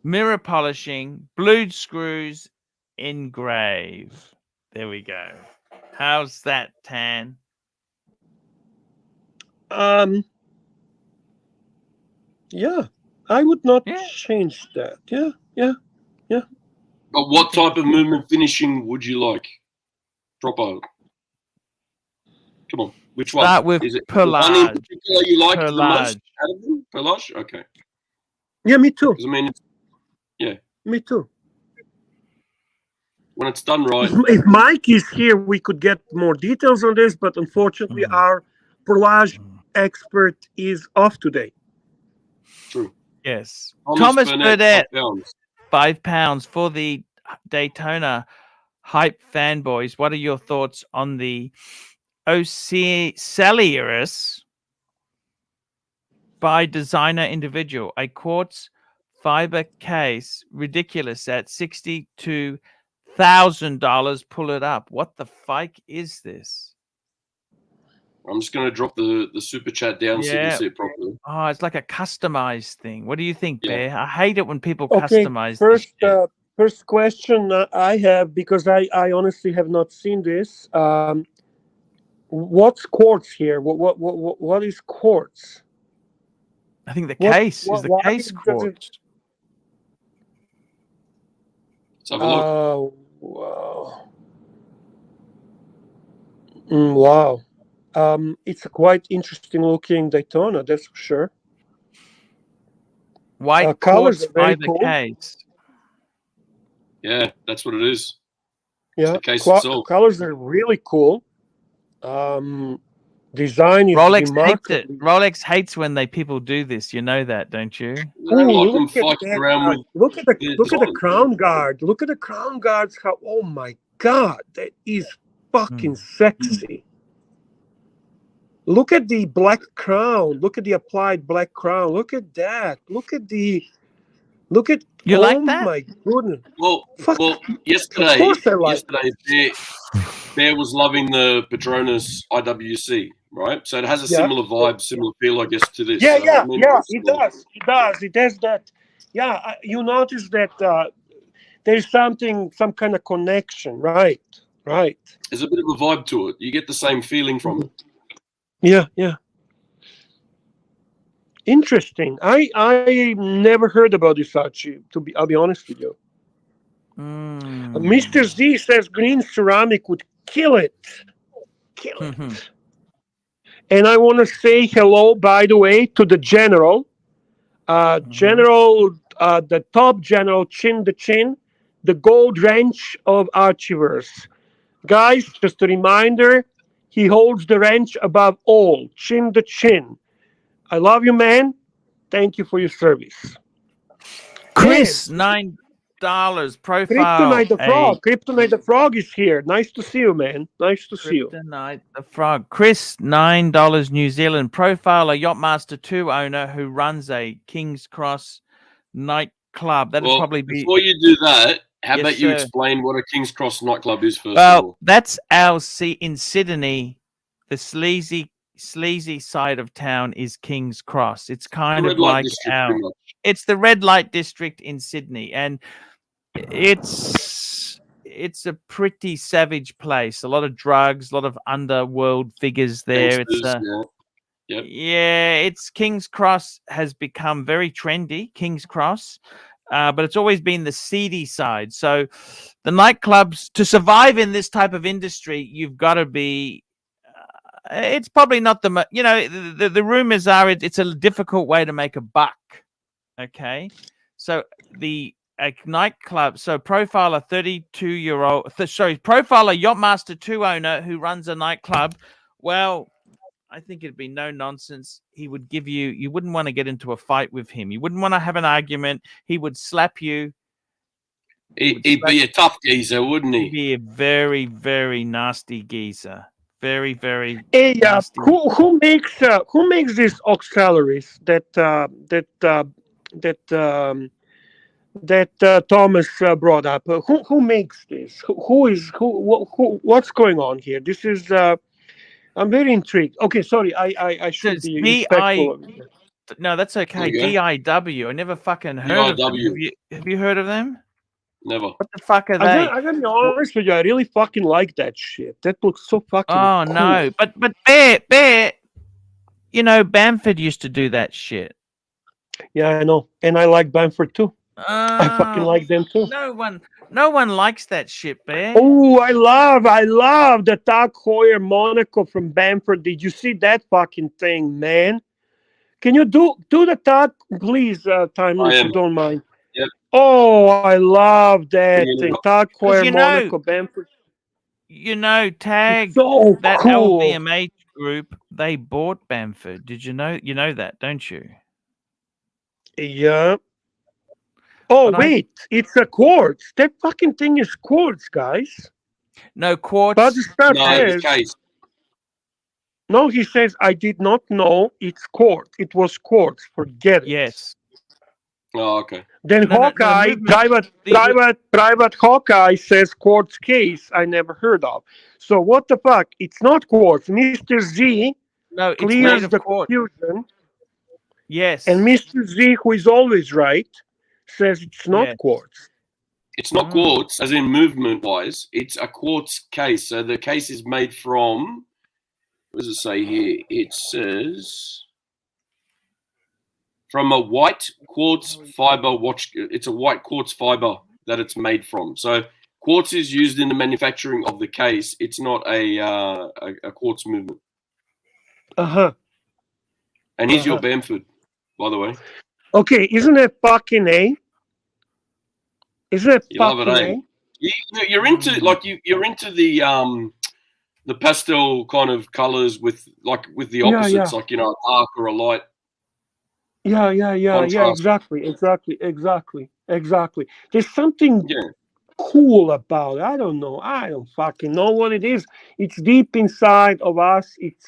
mirror polishing, blued screws, engrave. There we go. How's that, Tan? Yeah, I would not change that. Yeah. But what type of movement finishing would you like? Drop out. Come on. Which one? Start with Is it perlage. one in particular you like the Perlage. most out of them? Perlage? Okay. Yeah, me too. I mean, Me too. when it's done right. If Mike is here, we could get more details on this, but unfortunately, our perlage expert is off today. True. Yes. Thomas Burdett, £5. £5 for the Daytona hype fanboys. What are your thoughts on the Ocellus by designer individual? A quartz fiber case, ridiculous at $62,000. Pull it up. What the fike is this? I'm just going to drop the super chat down so you can see it properly. Oh, it's like a customized thing. What do you think, Bear? I hate it when people Okay, customize first question I have, because I honestly have not seen this. What's quartz here? What is quartz? I think the case is the case quartz. Let's have a look. Wow. It's a quite interesting looking Daytona, that's for sure. White colors quartz are very fiber cool. case. Yeah, that's what it is. Yeah, the case itself. colors are really cool. Design is Rolex hates remarkable. it. Rolex hates when people do this. You know that, don't you? They don't like them Look at fucking that, around with look at the design. crown guard. Look at the crown guards. How? Oh my God, that is fucking sexy. Look at the black crown. Look at the applied black crown. Look at that. Look at. You oh like that? my goodness. Well, yesterday, Of course I like Bear was loving the Patronus IWC, right? So it has a similar vibe, similar feel, I guess, to this. Yeah, So, I mean, it does. It does. It has that. Yeah, you notice that there's some kind of connection, right? Right. There's a bit of a vibe to it. You get the same feeling from it. Yeah. Interesting. I never heard about this, Archie. I'll be honest with you. Mr. Z says green ceramic would kill it. And I want to say hello, by the way, to the general. The top general, Chin the Chin, the gold wrench of Archieverse. Guys, just a reminder, he holds the wrench above all. Chin the Chin. I love you, man. Thank you for your service. Chris, $9 profile. Kryptonite the Frog is here. Nice to see you, man. Nice to see you. Kryptonite the Frog. Chris, $9 New Zealand profile, a Yachtmaster 2 owner who runs a King's Cross nightclub. That'd probably be. Before you do that, how about you explain what a King's Cross nightclub is first? Well, that's our in Sydney. The sleazy side of town is King's Cross. It's kind of like it's the red light district in Sydney, and it's a pretty savage place. A lot of drugs, a lot of underworld figures there. It's King's Cross has become very trendy. King's Cross. But it's always been the seedy side. So the nightclubs, to survive in this type of industry, you've got to be. It's probably not the rumors are it's a difficult way to make a buck. Okay, so the nightclub. So profile a 32-year-old. Profile a Yachtmaster 2 owner who runs a nightclub. Well, I think it'd be no nonsense. He would give you wouldn't want to get into a fight with him. You wouldn't want to have an argument. He would slap you. He'd be a tough geezer, wouldn't he? He'd be a very, very nasty geezer. Very, very. Hey, who makes these auxiliaries that Thomas brought up? Who makes this? What's going on here? This is. I'm very intrigued. Okay, sorry, I should be respectful. No, that's okay. DIW. I never fucking heard of them. Have you heard of them? Never. What the fuck are they? I gotta be honest with you. I really fucking like that shit. That looks so fucking cool. No, but Bear, Bamford used to do that shit. Yeah, I know, and I like Bamford too. I fucking like them too. No one likes that shit, Bear. Oh, I love the Tag Heuer Monaco from Bamford. Did you see that fucking thing, man? Can you do the Tag, please, Timeless, if you don't mind? Yep. Oh, I love that thing. Tag Heuer Monaco, Bamford. Tag, so that cool. LVMH group, they bought Bamford. Did you know? You know that, don't you? Yeah. Oh, wait, it's a quartz. That fucking thing is quartz, guys. No, quartz. But no, he says, I did not know it's quartz. It was quartz. Forget it. Yes. Oh, okay. Then Hawkeye, private Hawkeye says quartz case I never heard of. So what the fuck? It's not quartz. Mr. Z clears the confusion. Yes. And Mr. Z, who is always right, says it's not quartz. It's not quartz, as in movement-wise. It's a quartz case. So the case is made from, what does it say here? It says from a white quartz fiber watch. It's a white quartz fiber that it's made from. So quartz is used in the manufacturing of the case. It's not a quartz movement. And here's your Bamford, by the way. Okay, isn't it fucking A? Isn't it you love it, A? You're into you're into the pastel kind of colors with the opposites, like a dark or a light. Yeah. Contrast. Exactly. There's something cool about it. I don't know. I don't fucking know what it is. It's deep inside of us. It's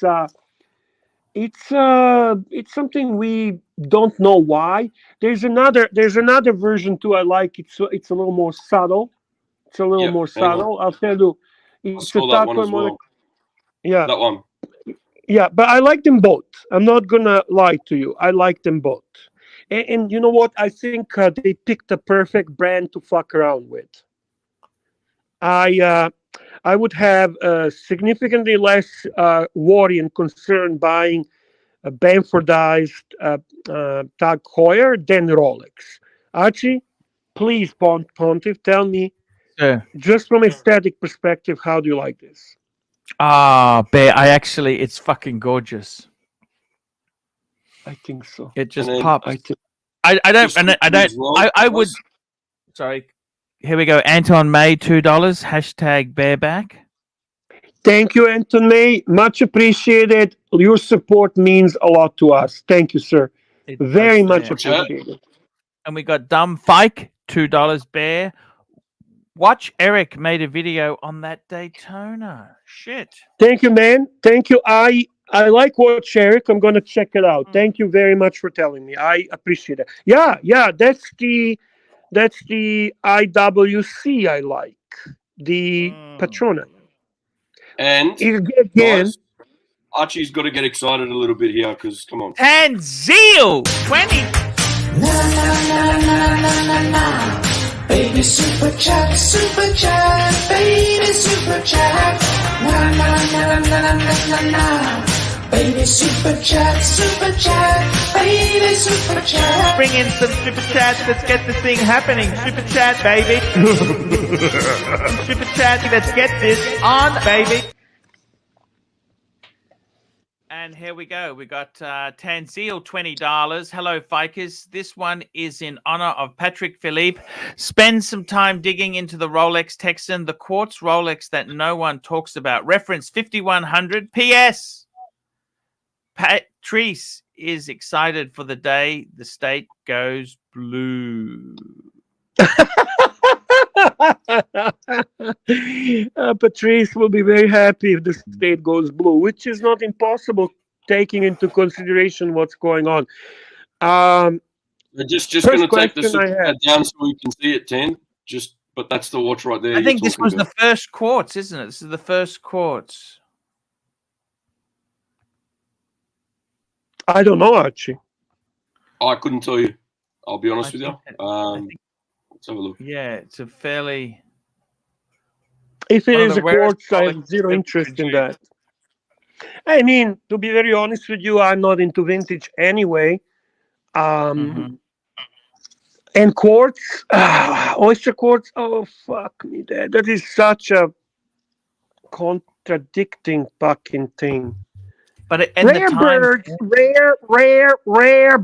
something we don't know why. There's another version too. I like it. So it's a little more subtle. I'll tell you. It's a that one as well. Yeah. That one. Yeah, but I like them both. I'm not gonna lie to you. I like them both. And you know what? I think they picked the perfect brand to fuck around with. I would have significantly less worry and concern buying a Bamfordized Tag Heuer than Rolex. Archie, please, Pontiff, tell me, just from aesthetic perspective, how do you like this? Bear, it's fucking gorgeous. I think so. It just pops. I would. Sorry. Here we go. Anton May, $2. #bareback. Thank you, Anton May. Much appreciated. Your support means a lot to us. Thank you, sir. Very much appreciated. And we got Dumb Fike, $2 Bear. Watch Eric made a video on that Daytona. Shit. Thank you, man. Thank you. I like Watch Eric. I'm gonna check it out. Thank you very much for telling me. I appreciate it. Yeah. That's the IWC I like. The Patrona. And again, guys, Archie's got to get excited a little bit here because come on. And Zeal 20. Na. Baby super chat, baby super chat. Na. Baby super chat, baby super chat. Bring in some super chats. Let's get this thing happening. Super chat, baby. Super chat. Let's get this on, baby. And here we go. We got Tanzil, $20. Hello, Fikers. This one is in honor of Patrick Philippe. Spend some time digging into the Rolex Texan, the quartz Rolex that no one talks about. Reference 5100. P.S. Patrice is excited for the day the state goes blue. Patrice will be very happy if the state goes blue, which is not impossible taking into consideration what's going on. They're just going to take the super down so we can see it, 10. But that's the watch right there. I think this was the first quartz, isn't it? This is the first quartz. I don't know, Archie. I couldn't tell you. I'll be honest with you. Let's have a look. Yeah, it's a fairly... If it is a quartz, I have zero interest in that. I mean, to be very honest with you, I'm not into vintage anyway. And quartz, oyster quartz, oh, fuck me. That is such a contradicting fucking thing. But at rare birds, rare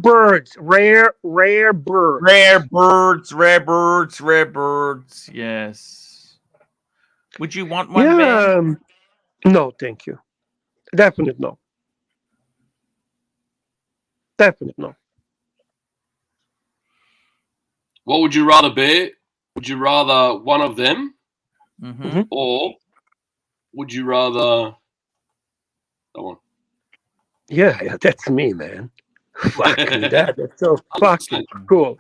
birds. Yes. Would you want one? Yeah. No, thank you. Definitely no. What would you rather be? Would you rather one of them, or would you rather that one? Yeah, that's me, man. Fucking that's so fucking cool.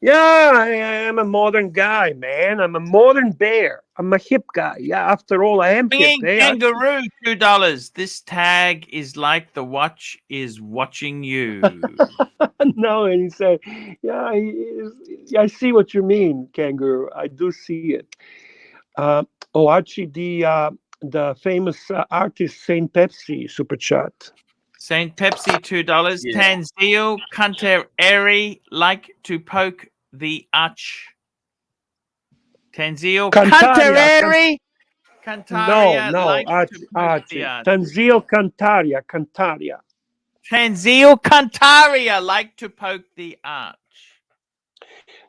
Yeah, I am a modern guy, man. I'm a modern bear. I'm a hip guy. Yeah, after all, I am hip. Kangaroo, $2. This tag is like the watch is watching you. No, and he said, yeah, I see what you mean, Kangaroo. I do see it. Archie, the famous artist Saint Pepsi super chat. Saint Pepsi, $2. Yeah. Tanzil Cantarelli, like to poke the arch. Tanzil Cantarelli. No, like Archie. Tanzil Cantaria. Tanzil Cantaria, like to poke the arch.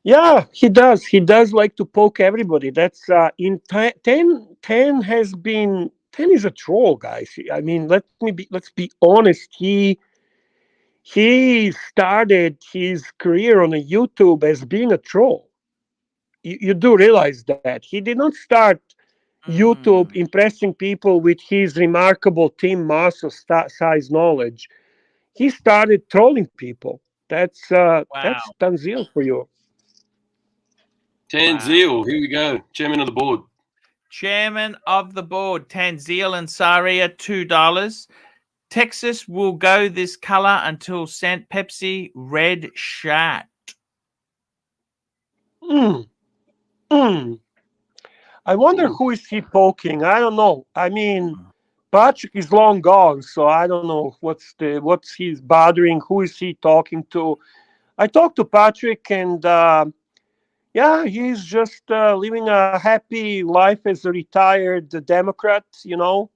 Yeah, he does. He does like to poke everybody. That's in 10 has been 10 is a troll, guys. I mean, let's be honest. He started his career on a YouTube as being a troll. You do realize that he did not start YouTube impressing people with his remarkable team muscle size knowledge. He started trolling people. That's Tanzil for you. Tanzil, here we go. Chairman of the board. Chairman of the board, Tanzil and Saria, $2. Texas will go this color until sent Pepsi red shat. I wonder who is he poking. I don't know. I mean, Patrick is long gone, so I don't know what's he's bothering. Who is he talking to? I talked to Patrick, and yeah, he's just living a happy life as a retired Democrat. You know,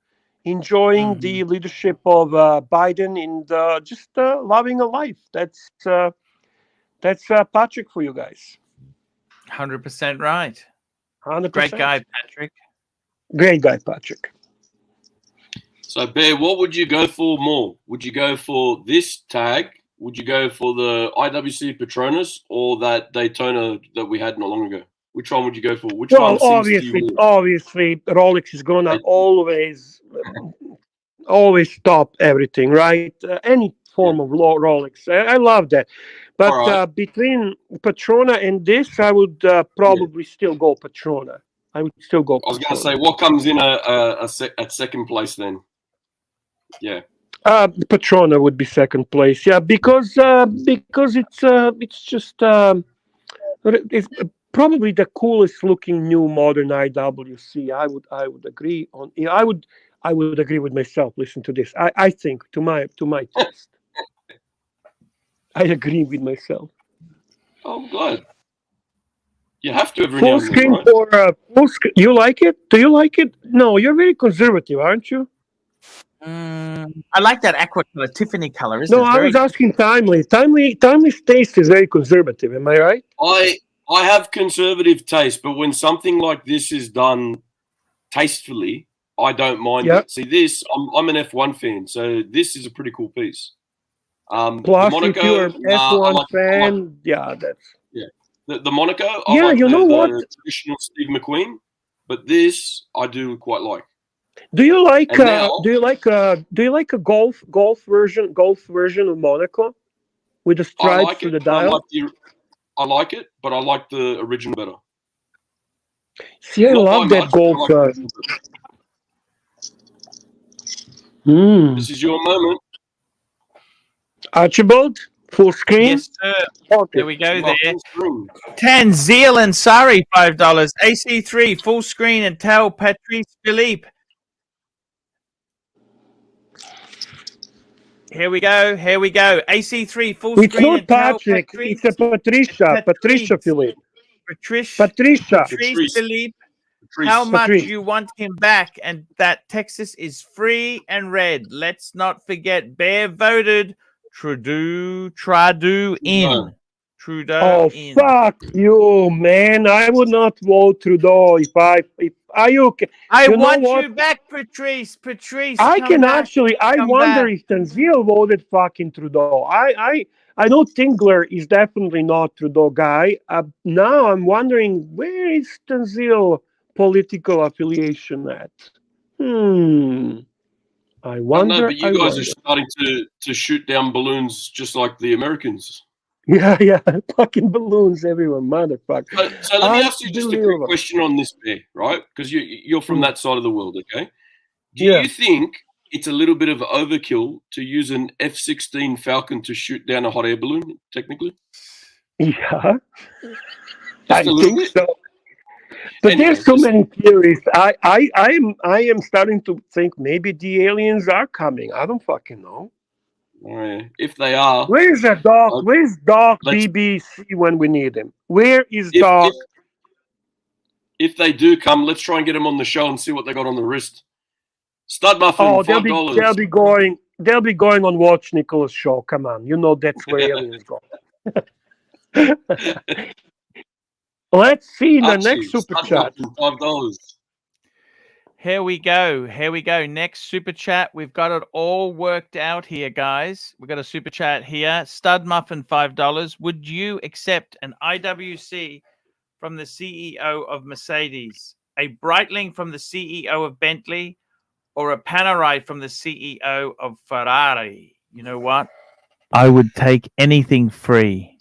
enjoying the leadership of Biden and just loving a life. That's Patrick for you guys. 100% right. 100%. Great guy, Patrick. Great guy, Patrick. So, Bear, what would you go for more? Would you go for this tag? Would you go for the IWC Patronus or that Daytona that we had not long ago? Which one would you go for? Which one seems to you more? Obviously, Rolex is gonna always top everything, right? Any form of Rolex, I love that. But right. Between Patrona and this, I would probably still go Patrona. I would still go Patrona. I was going to say, what comes in at second place then? Yeah. Patrona would be second place. Yeah, because it's just it's probably the coolest looking new modern IWC. I would agree on. I would agree with myself. Listen to this. I think to my taste. I agree with myself. Oh, I'm glad. You have to every full now and screen then, right? for full screen. You like it? Do you like it? No, you're very conservative, aren't you? I like that aqua color, Tiffany color, isn't it? No, I was asking Timely. Timely's taste is very conservative. Am I right? I have conservative taste, but when something like this is done tastefully, I don't mind it. See, this I'm an F1 fan, so this is a pretty cool piece. Plus, if you're an F1 fan, the Monaco. You know what? The traditional Steve McQueen, but this I do quite like. Do you like a golf version of Monaco with the stripes to the dial? I like it, but I like the original better. See, I love that golf. This is your moment. Archibald, full screen. Yes, sir. There we go. There. Tanzil and Sari, $5. AC3 full screen and tell Patrice Philippe. Here we go. AC3 full screen. It's not Patrick. It's a Patricia. Patricia Philippe. Patricia Philippe. How much you want him back, and that Texas is free and red. Let's not forget Bear voted Trudeau in. Trudeau in. Fuck you, man. I would not vote Trudeau if I want you back, Patrice. I wonder if Tanzil voted fucking Trudeau. I know Tingler is definitely not Trudeau guy. Now I'm wondering, where is Tanzil political affiliation at? I wonder. No, but you guys are starting to shoot down balloons just like the Americans. Yeah, fucking balloons everywhere, motherfucker. So let me ask you just a quick question on this, Bear, right? Because you're from that side of the world, okay? Do you think it's a little bit of overkill to use an F-16 Falcon to shoot down a hot air balloon, technically? Yeah, I think so. But there's so many theories. I am starting to think maybe the aliens are coming. I don't fucking know. If they are, where's that dog? Where's Doc BBC when we need him? Where is Doc? If they do come, let's try and get them on the show and see what they got on the wrist. Stud muffin, $5. They'll be going on Watch Nicholas' show. Come on, you know that's where aliens go. Let's see the Archie, next super stud chat. muffin, $5. Here we go. Here we go. Next super chat. We've got it all worked out here, guys. We've got a super chat here. Stud muffin, $5. Would you accept an IWC from the CEO of Mercedes, a Breitling from the CEO of Bentley, or a Panerai from the CEO of Ferrari? You know what? I would take anything free.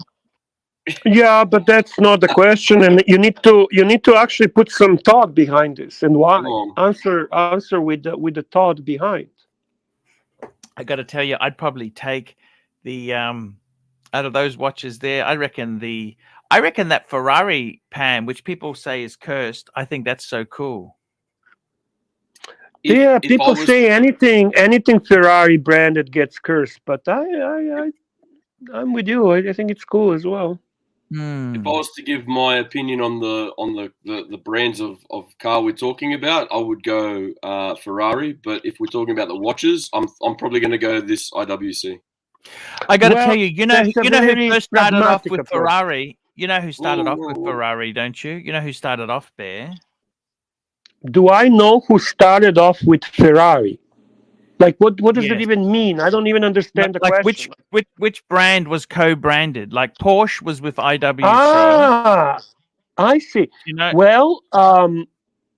Yeah, but that's not the question, and you need to actually put some thought behind this and why. Come on. Answer with the thought behind. I got to tell you, I'd probably take the out of those watches there. I reckon that Ferrari Pan, which people say is cursed. I think that's so cool. Yeah, people say anything Ferrari branded gets cursed, but I'm with you. I think it's cool as well. If I was to give my opinion on the brands of car we're talking about, I would go Ferrari. But if we're talking about the watches, I'm probably going to go this IWC. I got to tell you, you know who first started off with approach. Ferrari. You know who started off with Ferrari, don't you? You know who started off there? Do I know who started off with Ferrari? Like, what does it even mean? I don't even understand the question. Which brand was co-branded? Like Porsche was with IWC. Ah, I see. You know, well,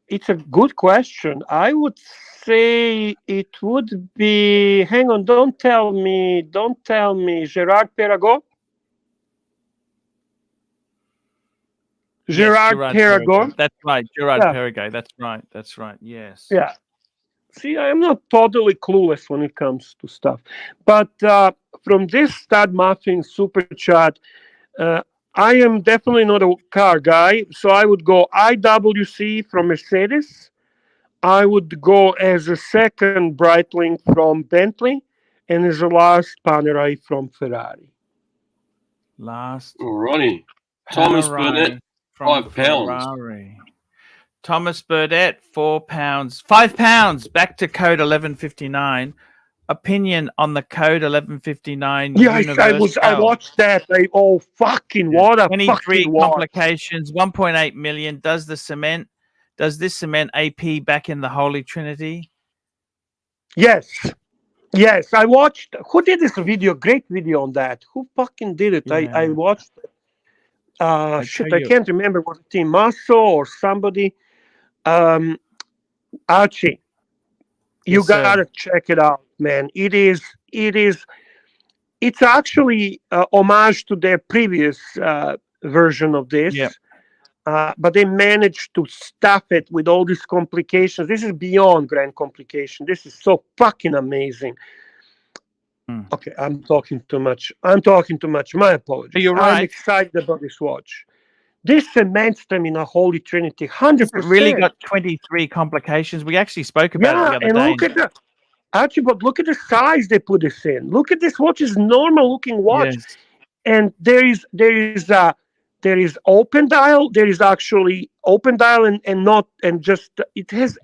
it's a good question. I would say it would be. Hang on, don't tell me, Gerard Perregaux. Gerard Perregaux. That's right, Gerard Perregaux. That's right. Yes. Yeah. See, I am not totally clueless when it comes to stuff. But from this Stud Muffin super chat, I am definitely not a car guy. So I would go IWC from Mercedes. I would go as a second Breitling from Bentley. And as a last Panerai from Ferrari. Alrighty. Thomas Burnett, £5. Ferrari. Thomas Burdett, £4, £5. Back to code 1159. Opinion on the code 1159. Yes, I watched that. What a 23 fucking complications, 1.8 million. Does this cement AP back in the Holy Trinity? Yes, I watched. Who did this video? Great video on that. Who fucking did it? Yeah. I watched. I can't remember. Was it Team Masso or somebody? Archie, you gotta check it out, man. It's actually homage to their previous version of this. Yeah. But they managed to stuff it with all these complications. This is beyond grand complication. This is so fucking amazing. Okay, I'm talking too much. My apologies. You're right. I'm excited about this watch. This cements them in a Holy Trinity, 100%. It really got 23 complications. We actually spoke about it the other day. Look at but look at the size they put this in. Look at this watch is normal looking watch, and there is open dial. There is actually open dial and not and just it has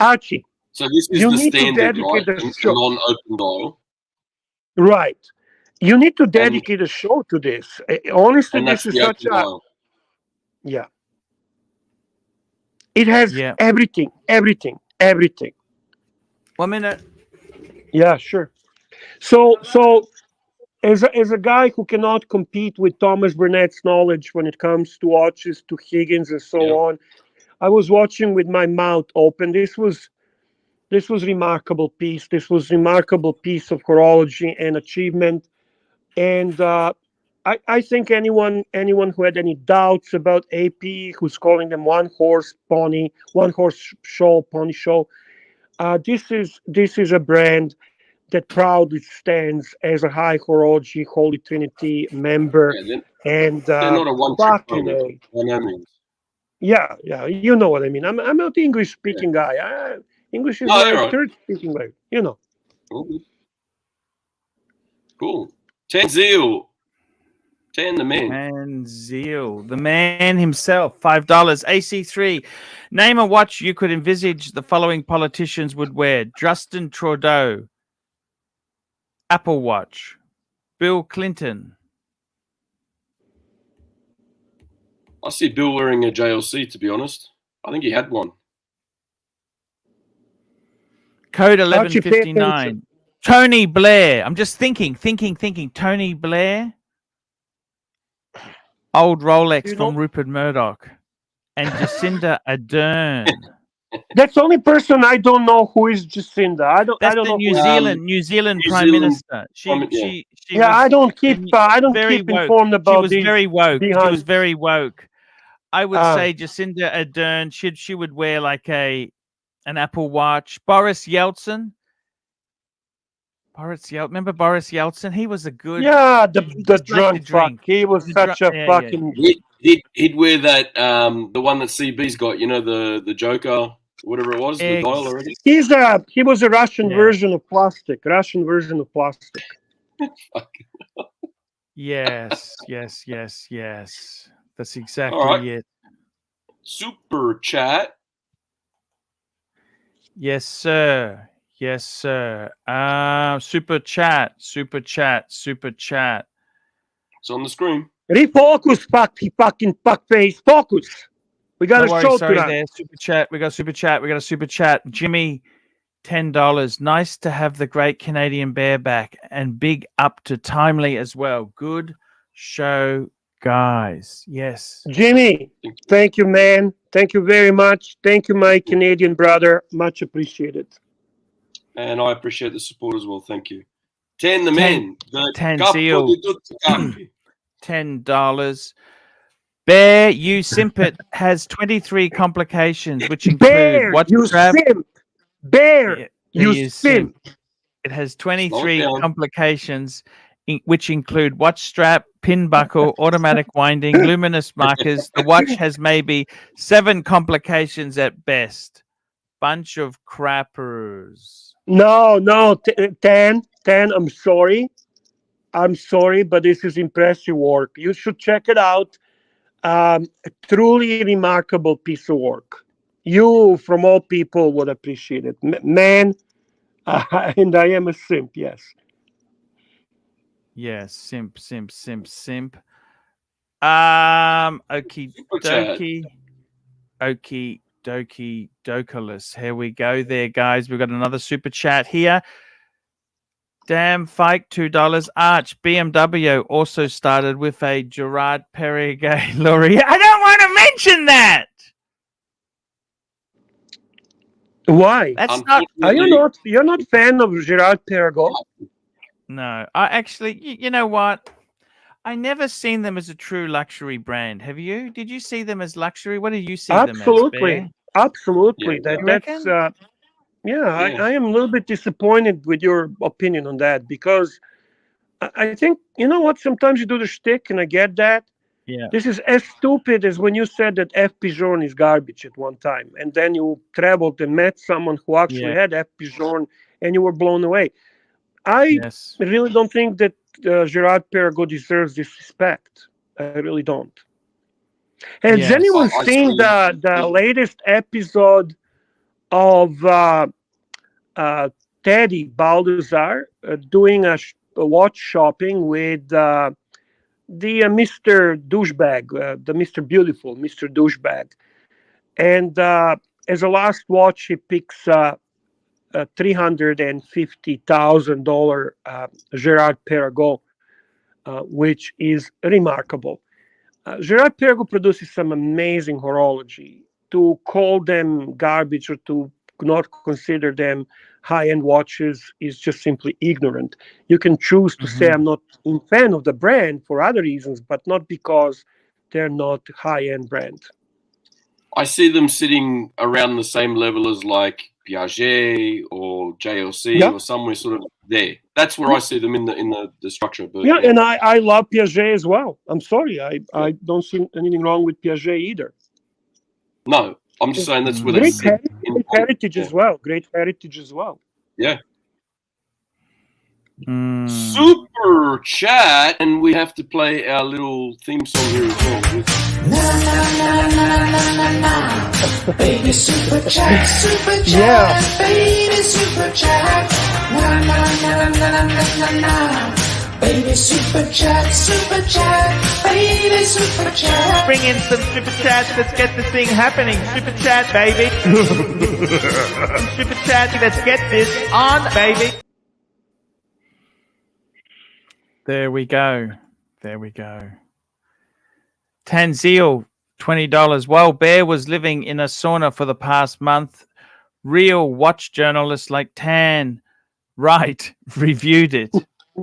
Archie. So this is the standard, right? Non-open dial. Right. You need to dedicate a show to this. Honestly, this is such a. Yeah. It has everything. 1 minute. Yeah, sure. So as a guy who cannot compete with Thomas Burnett's knowledge when it comes to watches, to Higgins and so on, I was watching with my mouth open. This was remarkable piece. This was remarkable piece of horology and achievement. And I think anyone who had any doubts about AP, who's calling them one horse show, pony show, this is a brand that proudly stands as a high horology Holy Trinity member. And they're not a one-trick pony. Yeah, you know what I mean. I'm not the English speaking guy. English is my third speaking language. You know. Cool. Tanzil. Tan the man. Tanzil, the man himself, $5. AC3. Name a watch you could envisage the following politicians would wear: Justin Trudeau, Apple Watch, Bill Clinton. see Bill wearing a JLC, to be honest. I think he had one. Code Archie, pay 1159. Tony Blair. I'm just thinking. Tony Blair. Old Rolex You from know- Rupert Murdoch. And Jacinda Ardern. That's the only person I don't know who is Jacinda. I don't That's know the who New is- Zealand New Prime Zealand Minister. She Yeah, was I don't keep very woke. informed She about was these very woke. She behind- was very woke. I would Ah. say Jacinda Ardern. She would wear like an Apple Watch. Boris Yeltsin. Remember Boris Yeltsin? He was a good. Yeah, the just like to drunk fuck. drink. He was The such drunk- a yeah, fucking. He'd wear that the one that CB's got, you know, the Joker, whatever it was, the dial already. He was a Russian Yeah. version of plastic. Yes. That's exactly right. it. Super chat. Yes, sir. Super chat. It's on the screen. Refocus, fucking fuckface. Focus. We got No a show worries, sorry tonight. there. Super chat. We got a super chat. Jimmy, $10. Nice to have the great Canadian bear back, and big up to Timely as well. Good show, guys. Yes. Jimmy, thank you, man. Thank you very much. Thank you, my Canadian brother. Much appreciated. And I appreciate the support as well. Thank you. 10 the men. The 10 capo seal. di tutti capi. $10. Bear, you simpet has 23 complications, which include Bear, watch you strap. simp. Bear, Yeah, you simp. It has Slow 23 it down. complications, which include watch strap, pin buckle, automatic winding, luminous markers. The watch has maybe 7 complications at best. Bunch of crappers. No, 10. I'm sorry, but this is impressive work. You should check it out. A truly remarkable piece of work. You, from all people, would appreciate it. Man, and I am a simp, yes. Yes, simp. Okie dokaless. Here we go there, guys. We've got another super chat here. Damn Fike, $2. Arch, BMW also started with a Gerard Perregay Laureate. I don't want to mention that. Why? That's not. Are you not? You're not fan of Gerard Perregay? No, I actually. You know what? I never seen them as a true luxury brand. Have you? Did you see them as luxury? What did you see them as? Bear? Absolutely. Yeah. That's I am a little bit disappointed with your opinion on that, because I think, you know what, sometimes you do the shtick, and I get that. Yeah. This is as stupid as when you said that F. Pigeon is garbage at one time, and then you traveled and met someone who actually had F. Pigeon, and you were blown away. I really don't think that Gerard Perregay deserves this respect. I really don't. Has anyone seen the latest episode of Teddy Baldassar doing a watch shopping with the Mr. Douchebag, the Mr. Beautiful, Mr. Douchebag? And as a last watch, he picks a $350,000 Gerard Perregay, which is remarkable. Gerard Perregay produces some amazing horology. To call them garbage or to not consider them high-end watches is just simply ignorant. You can choose to say I'm not a fan of the brand for other reasons, but not because they're not high-end brand. I see them sitting around the same level as like Piaget or JLC or somewhere sort of there. That's where I see them in the structure. But and I love Piaget as well. I'm sorry, I don't see anything wrong with Piaget either. No, I'm just saying that's where they great sit. Great heritage as well. Yeah. Super chat, and we have to play our little theme song here as well. Baby super chat, baby super chat. Baby super chat, baby super chat. Bring in some super chats. Let's get the thing happening. Super chat, baby. Super chat. Let's get this on, baby. There we go. There we go. Tanzil, $20. While Bear was living in a sauna for the past month, real watch journalists like Tan Right reviewed it.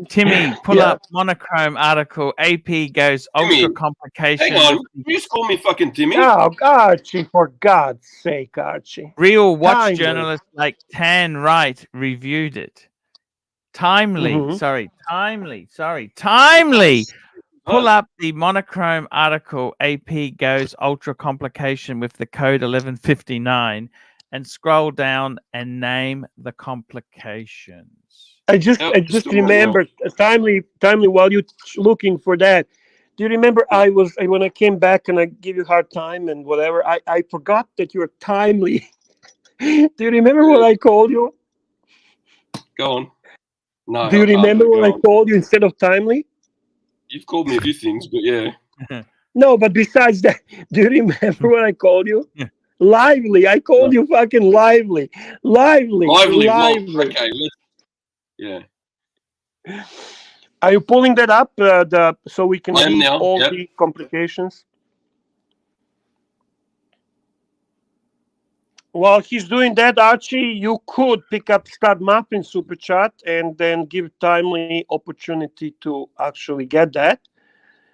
Timmy, pull up monochrome article. AP goes Timmy, ultra complication. Hang on. You just call me fucking Timmy? Oh, Archie, for God's sake, Archie. Real watch Timely. journalists like Tan Right reviewed it. Timely. Pull up the monochrome article. AP goes ultra complication with the code 1159 and scroll down and name the complications. I just remembered timely while you looking for that. Do you remember when I came back and I give you a hard time and whatever? I forgot that you're timely. Do you remember what I called you? Go on. No. Do you remember what I called you instead of timely? You've called me a few things, but yeah. No, but besides that, do you remember what I called you? Yeah. Lively. I called you fucking lively. Lively. Okay, yeah. Are you pulling that up so we can see now, all the complications? While he's doing that, Archie, you could pick up Stud Muffin Super Chat and then give Timely opportunity to actually get that.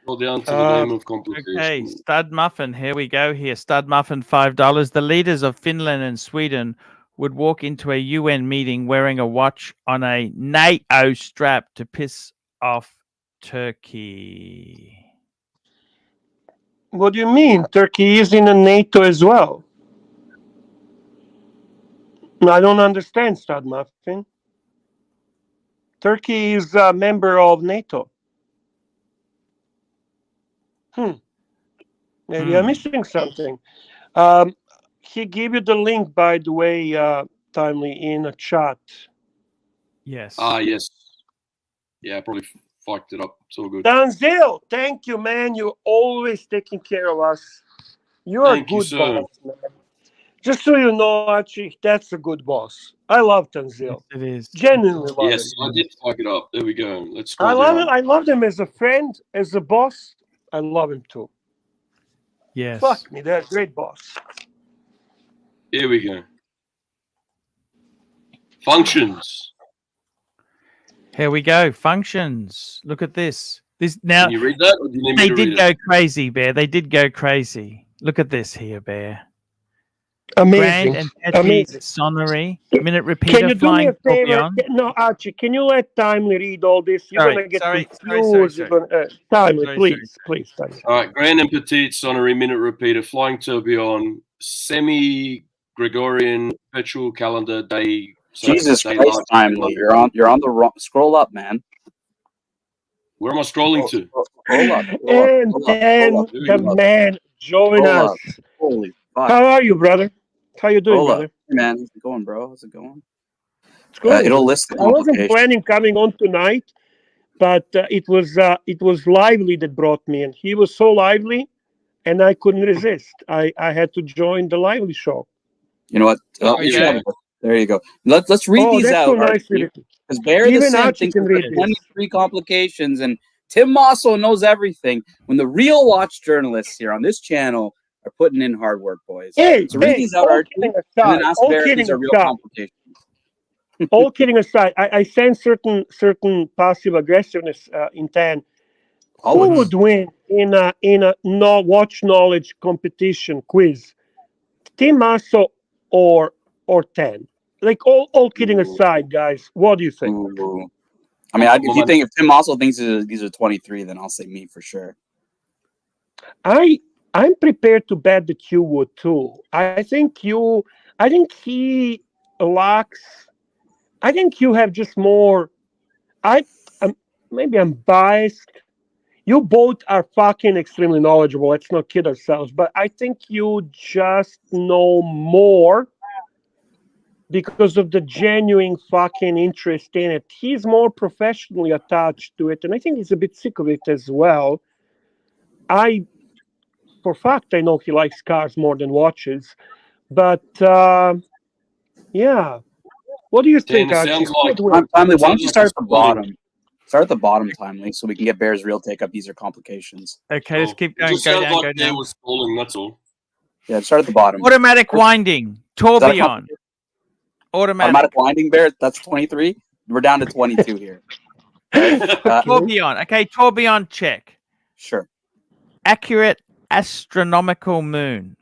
Go down to the name of complications. Okay, Stud Muffin. Here we go. Here, Stud Muffin, $5. The leaders of Finland and Sweden would walk into a UN meeting wearing a watch on a NATO strap to piss off Turkey. What do you mean? Turkey is in a NATO as well. I don't understand, Stud Muffin. Turkey is a member of NATO. Maybe I'm missing something. He gave you the link, by the way, Timely, in a chat. Yes. Yes. Yeah, I probably fucked it up. It's all good. Danzil, thank you, man. You're always taking care of us. You're a good boss, man. Just so you know, Archie, that's a good boss. I love Tanzil. Yes, it is. Genuinely love Yes, him. I did fuck it up. There we go. Let's go. I love it. I love him as a friend, as a boss. I love him too. Yes. Fuck me, they're a great boss. Here we go. Functions. Here we go. Functions. Look at this. This now. Can you read that, or do you need me They to did read go it? crazy, Bear. They did go crazy. Look at this here, Bear. Amazing. Grand and Petty Amazing. Sonnery. Minute repeater. Can you do me a flying favor? Scorpion. No, Archie, can you let Timely read all this? You're Sorry, going to get sorry, confused. sorry. You're gonna, Timely, Sorry, please, Timely. All right, Grand and Petite Sonnery Minute Repeater, Flying Tourbillon, Semi-Gregorian Perpetual Calendar Day. Jesus day Christ, large, Timely. You're on the wrong. Scroll up, man. Where am I scrolling to? Scroll up. And then the man join Scroll us. up. Holy fuck. How are you, brother? How you doing, Scroll up. brother? Hey, man, how's it going, bro? How's it going? It's good. It'll list the I wasn't complications. planning coming on tonight, but it was Lively that brought me, and he was so lively, and I couldn't resist. I had to join the Lively show. You know what? Oh, Oh, yeah. There you go. Let's read these that's out. so nice. Because Bear the Even Sim Archie thinks can there's read this. 23 complications, and Tim Mosso knows everything. When the real watch journalists here on this channel are putting in hard work, boys. Hey, So read these out, all Archie, kidding and then aside, ask all Bear if kidding these are real aside. complications. All kidding aside, I sense certain passive aggressiveness in Tan. Who Always. would win in a no watch knowledge competition quiz? Tim Masso or Tan? Like all kidding aside, guys, what do you think? Ooh. I mean, if Tim Mosso thinks these are 23, then I'll say me for sure. I'm prepared to bet that you would too. I think he lacks. I think you have just more. Maybe I'm biased. You both are fucking extremely knowledgeable. Let's not kid ourselves. But I think you just know more because of the genuine fucking interest in it. He's more professionally attached to it, and I think he's a bit sick of it as well. For fact, I know he likes cars more than watches, but yeah. What do you think, it Archie? sounds like Timely, why don't you start at the like a bottom? Start at the bottom, Timely, so we can get Bear's real take up easier complications. Okay, let's keep It going. just Go sounds down, like go Bear down. was stalling, that's all. Yeah, start at the bottom. Automatic winding. Tourbillon. Automatic Automatic. winding, Bear, that's 23. We're down to 22 here. Tourbillon. Okay, tourbillon check. Sure. Accurate astronomical moon.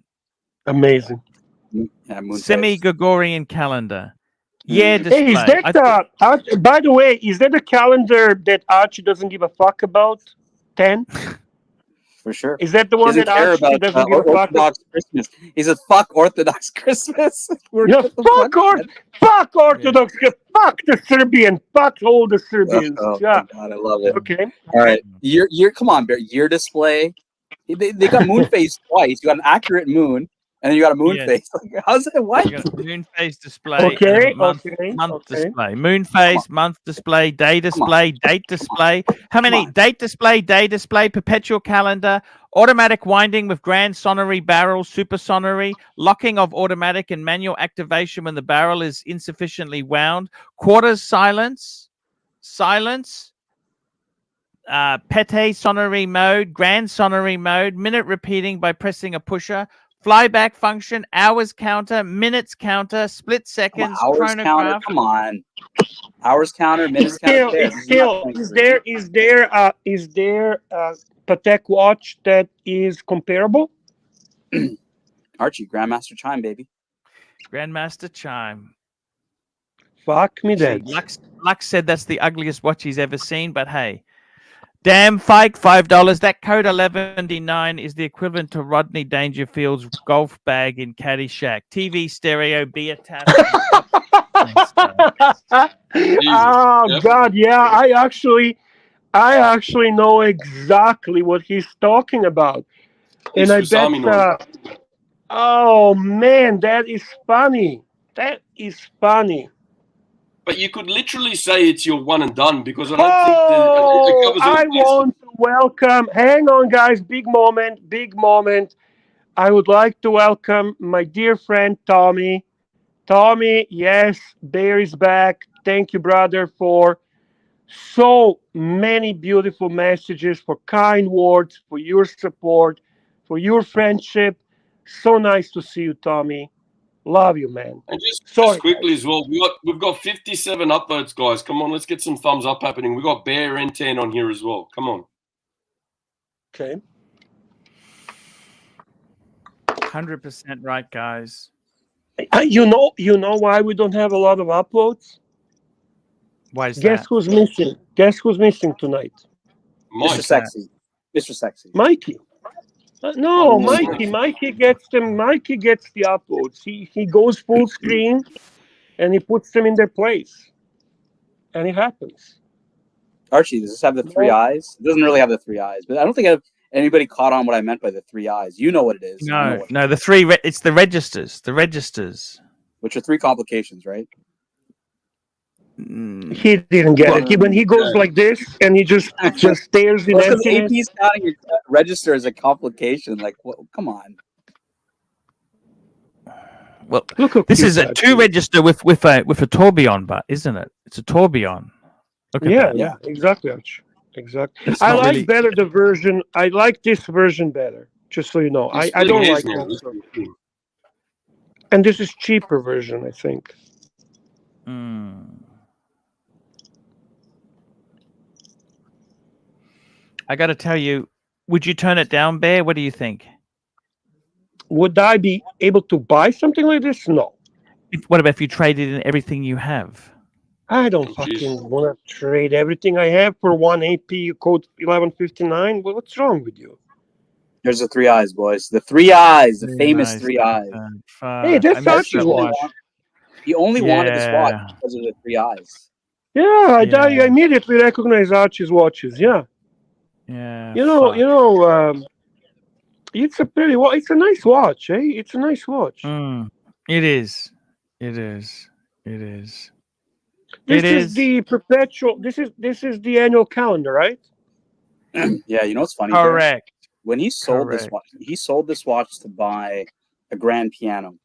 Amazing. Yeah, moon phase. Semi-Gregorian calendar. Yeah, display. Hey, is that by the way, is that a calendar that Archie doesn't give a fuck about? 10? For sure. Is that the one that Archie doesn't give a fuck about? Orthodox Christmas. He said, "Fuck Orthodox Christmas." Yeah, fuck Orthodox. Fuck the Serbian. Fuck all the Serbians. Oh, yeah. God, I love it. Okay. All right. Year. Come on, Bear. Year display. They got moon phase twice. You got an accurate moon, and then you got a moon phase. Like, how's that? What? You got moon phase display. Okay. Month display. Moon phase, month display, day display, date display. How many? Date display, day display, perpetual calendar, automatic winding with grand sonnery barrel, super sonnery, locking of automatic and manual activation when the barrel is insufficiently wound, quarters silence, Patek sonnery mode, grand sonnery mode, minute repeating by pressing a pusher, flyback function, hours counter, minutes counter, split seconds, hours chronograph. counter. Come on, hours counter, minutes counter. Is there a Patek watch that is comparable? Archie, Grandmaster Chime, baby. Grandmaster Chime. Fuck me dead. Lux said that's the ugliest watch he's ever seen, but hey. Damn fake, $5. That code 1199 is the equivalent to Rodney Dangerfield's golf bag in Caddyshack. TV, stereo, beer tap. Oh God, yeah. I actually know exactly what he's talking about, and I bet. Oh man, that is funny. That is funny. But you could literally say it's your one and done because I don't think I want to welcome. Hang on, guys. Big moment. Big moment. I would like to welcome my dear friend Tommy. Tommy, yes, Bear is back. Thank you, brother, for so many beautiful messages, for kind words, for your support, for your friendship. So nice to see you, Tommy. Love you, man. And just quickly as well, we've got 57 upvotes, guys. Come on, let's get some thumbs up happening. We've got Bear and 10 on here as well. Come on. Okay. 100% right, guys. You know why we don't have a lot of uploads? Why is Guess that? who's missing? Guess who's missing tonight? Mr. Sexy. Mr. Sexy. Mikey. No, Mikey gets them. Mikey gets the uploads. He goes full screen, and he puts them in their place, and it happens. Archie, does this have the three eyes? It doesn't really have the three eyes, but I don't think anybody caught on what I meant by the three eyes. You know what it is. No, the three. It's the registers. The registers, which are three complications, right? He didn't get it. When he goes like this and he just stares in emptiness. AP's counting your register as a complication. Like, come on. Well, this is a two register with a tourbillon, but isn't it? It's a tourbillon. Yeah, exactly, Arch. Exactly. I like better the version. I like this version better. Just so you know, I don't like that. And this is cheaper version, I think. I got to tell you, would you turn it down, Bear? What do you think? Would I be able to buy something like this? No. What about if you traded in everything you have? I don't fucking want to trade everything I have for one AP code 1159. Well, what's wrong with you? There's the three eyes, boys. The three eyes, the famous three eyes. Hey, that's Archie's watch. He only wanted this watch because of the three eyes. Yeah, I immediately recognize Archie's watches. Yeah. Yeah. You know, it's a nice watch, eh? It's a nice watch. It is. It is. It is. This It is is. the perpetual. This is the annual calendar, right? Yeah, you know what's funny? Bear? Correct. When he sold this Correct. watch, he sold this watch to buy a grand piano.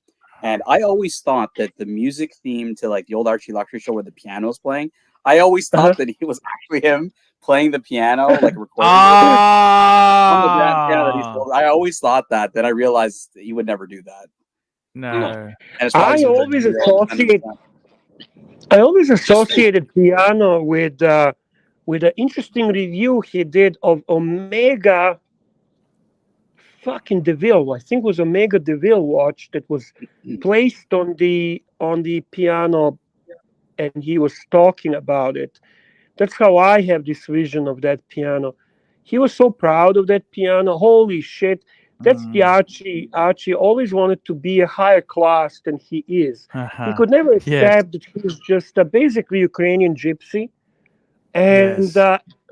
And I always thought that the music theme to like the old Archie Luxury Show where the piano was playing, I always thought that he was actually him playing the piano, like recording on the grand piano that he sold. I always thought that. Then I realized he would never do that. No. And it's probably I always associated piano with an interesting review he did of Omega fucking DeVille. I think it was Omega DeVille watch that was placed on the piano, and he was talking about it. That's how I have this vision of that piano. He was so proud of that piano. Holy shit. That's the Archie. Archie always wanted to be a higher class than he is. He could never accept that he's just a basically Ukrainian gypsy and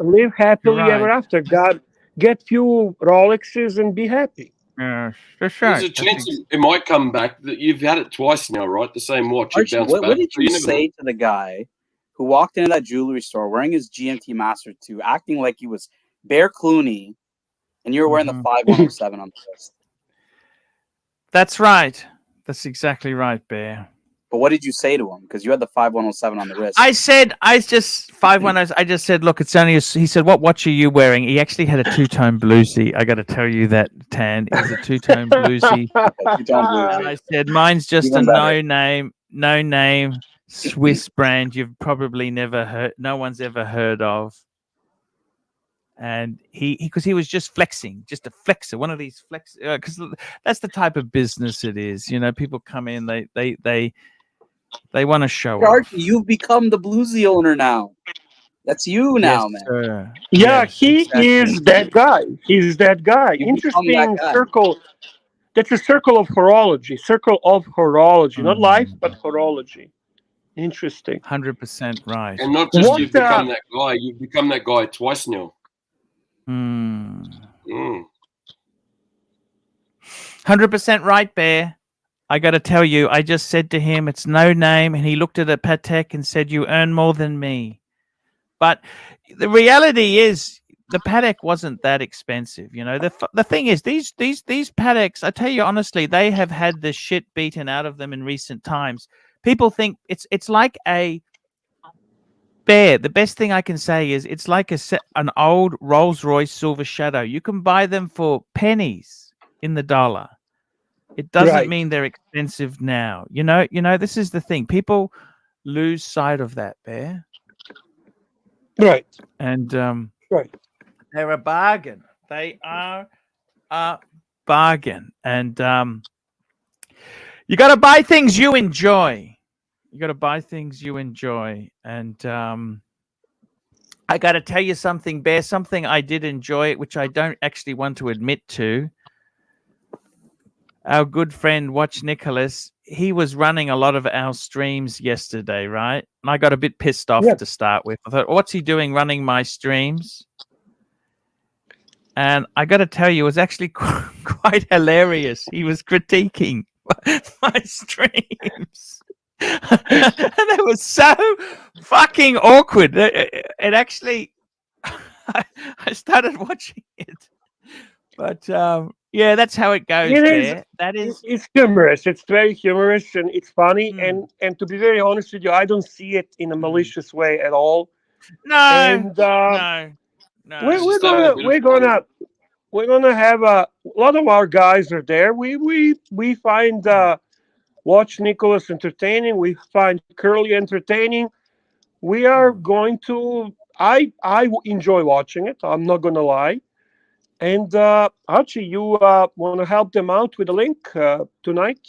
live happily ever after. God, get few Rolexes and be happy. That's There's right. a chance it might come back. That you've had it twice now, right? The same watch. Archie, It bounced what back. did So you never say know. to the guy who walked into that jewelry store wearing his GMT Master 2, acting like he was Bear Clooney, and you were wearing the 5107 on the wrist? That's right. That's exactly right, Bear. But what did you say to him? Because you had the 5107 on the wrist. I just 510. I just said, look, it's only. He said, what watch are you wearing? He actually had a two-tone bluesy. I got to tell you that, Tan. It was a two-tone bluesy. And I said, mine's just Even a better. no name Swiss brand you've probably never heard. No one's ever heard of. And because he was just flexing, just a flexer, one of these flex. Because that's the type of business it is. You know, people come in, they want to show off. Archie, you've become the bluesy owner now. That's you now, man. Sir. Yeah, Yes, he exactly. is that guy. He's that guy. You've become Interesting that guy. circle. That's a circle of horology. Circle of horology, not life, but horology. Interesting. 100% right. And not just you've become that guy. You've become that guy twice now. 100% right, Bear. I got to tell you, I just said to him, it's no name, and he looked at a Patek and said, you earn more than me. But the reality is, the Patek wasn't that expensive. You know, the thing is, these Pateks, I tell you honestly, they have had the shit beaten out of them in recent times. People think it's like a Bear. The best thing I can say is it's like an old Rolls-Royce Silver Shadow. You can buy them for pennies in the dollar. It doesn't mean they're expensive now. You know, this is the thing. People lose sight of that, Bear. Right. And they're a bargain. They are a bargain. And you got to buy things you enjoy. You got to buy things you enjoy. And I got to tell you something, Bear, something I did enjoy, which I don't actually want to admit to. Our good friend, Watch Nicholas, he was running a lot of our streams yesterday, right? And I got a bit pissed off to start with. I thought, what's he doing running my streams? And I got to tell you, it was actually quite hilarious. He was critiquing my streams. And it was so fucking awkward. It actually, I started watching it. But yeah, that's how it goes. It's humorous. It's very humorous and it's funny. And to be very honest with you, I don't see it in a malicious way at all. No, no. No. We're gonna have a lot of our guys are there. We find Watch Nicholas entertaining. We find Curly entertaining. We are going to. I enjoy watching it. I'm not gonna lie. And Archie, you want to help them out with a link tonight?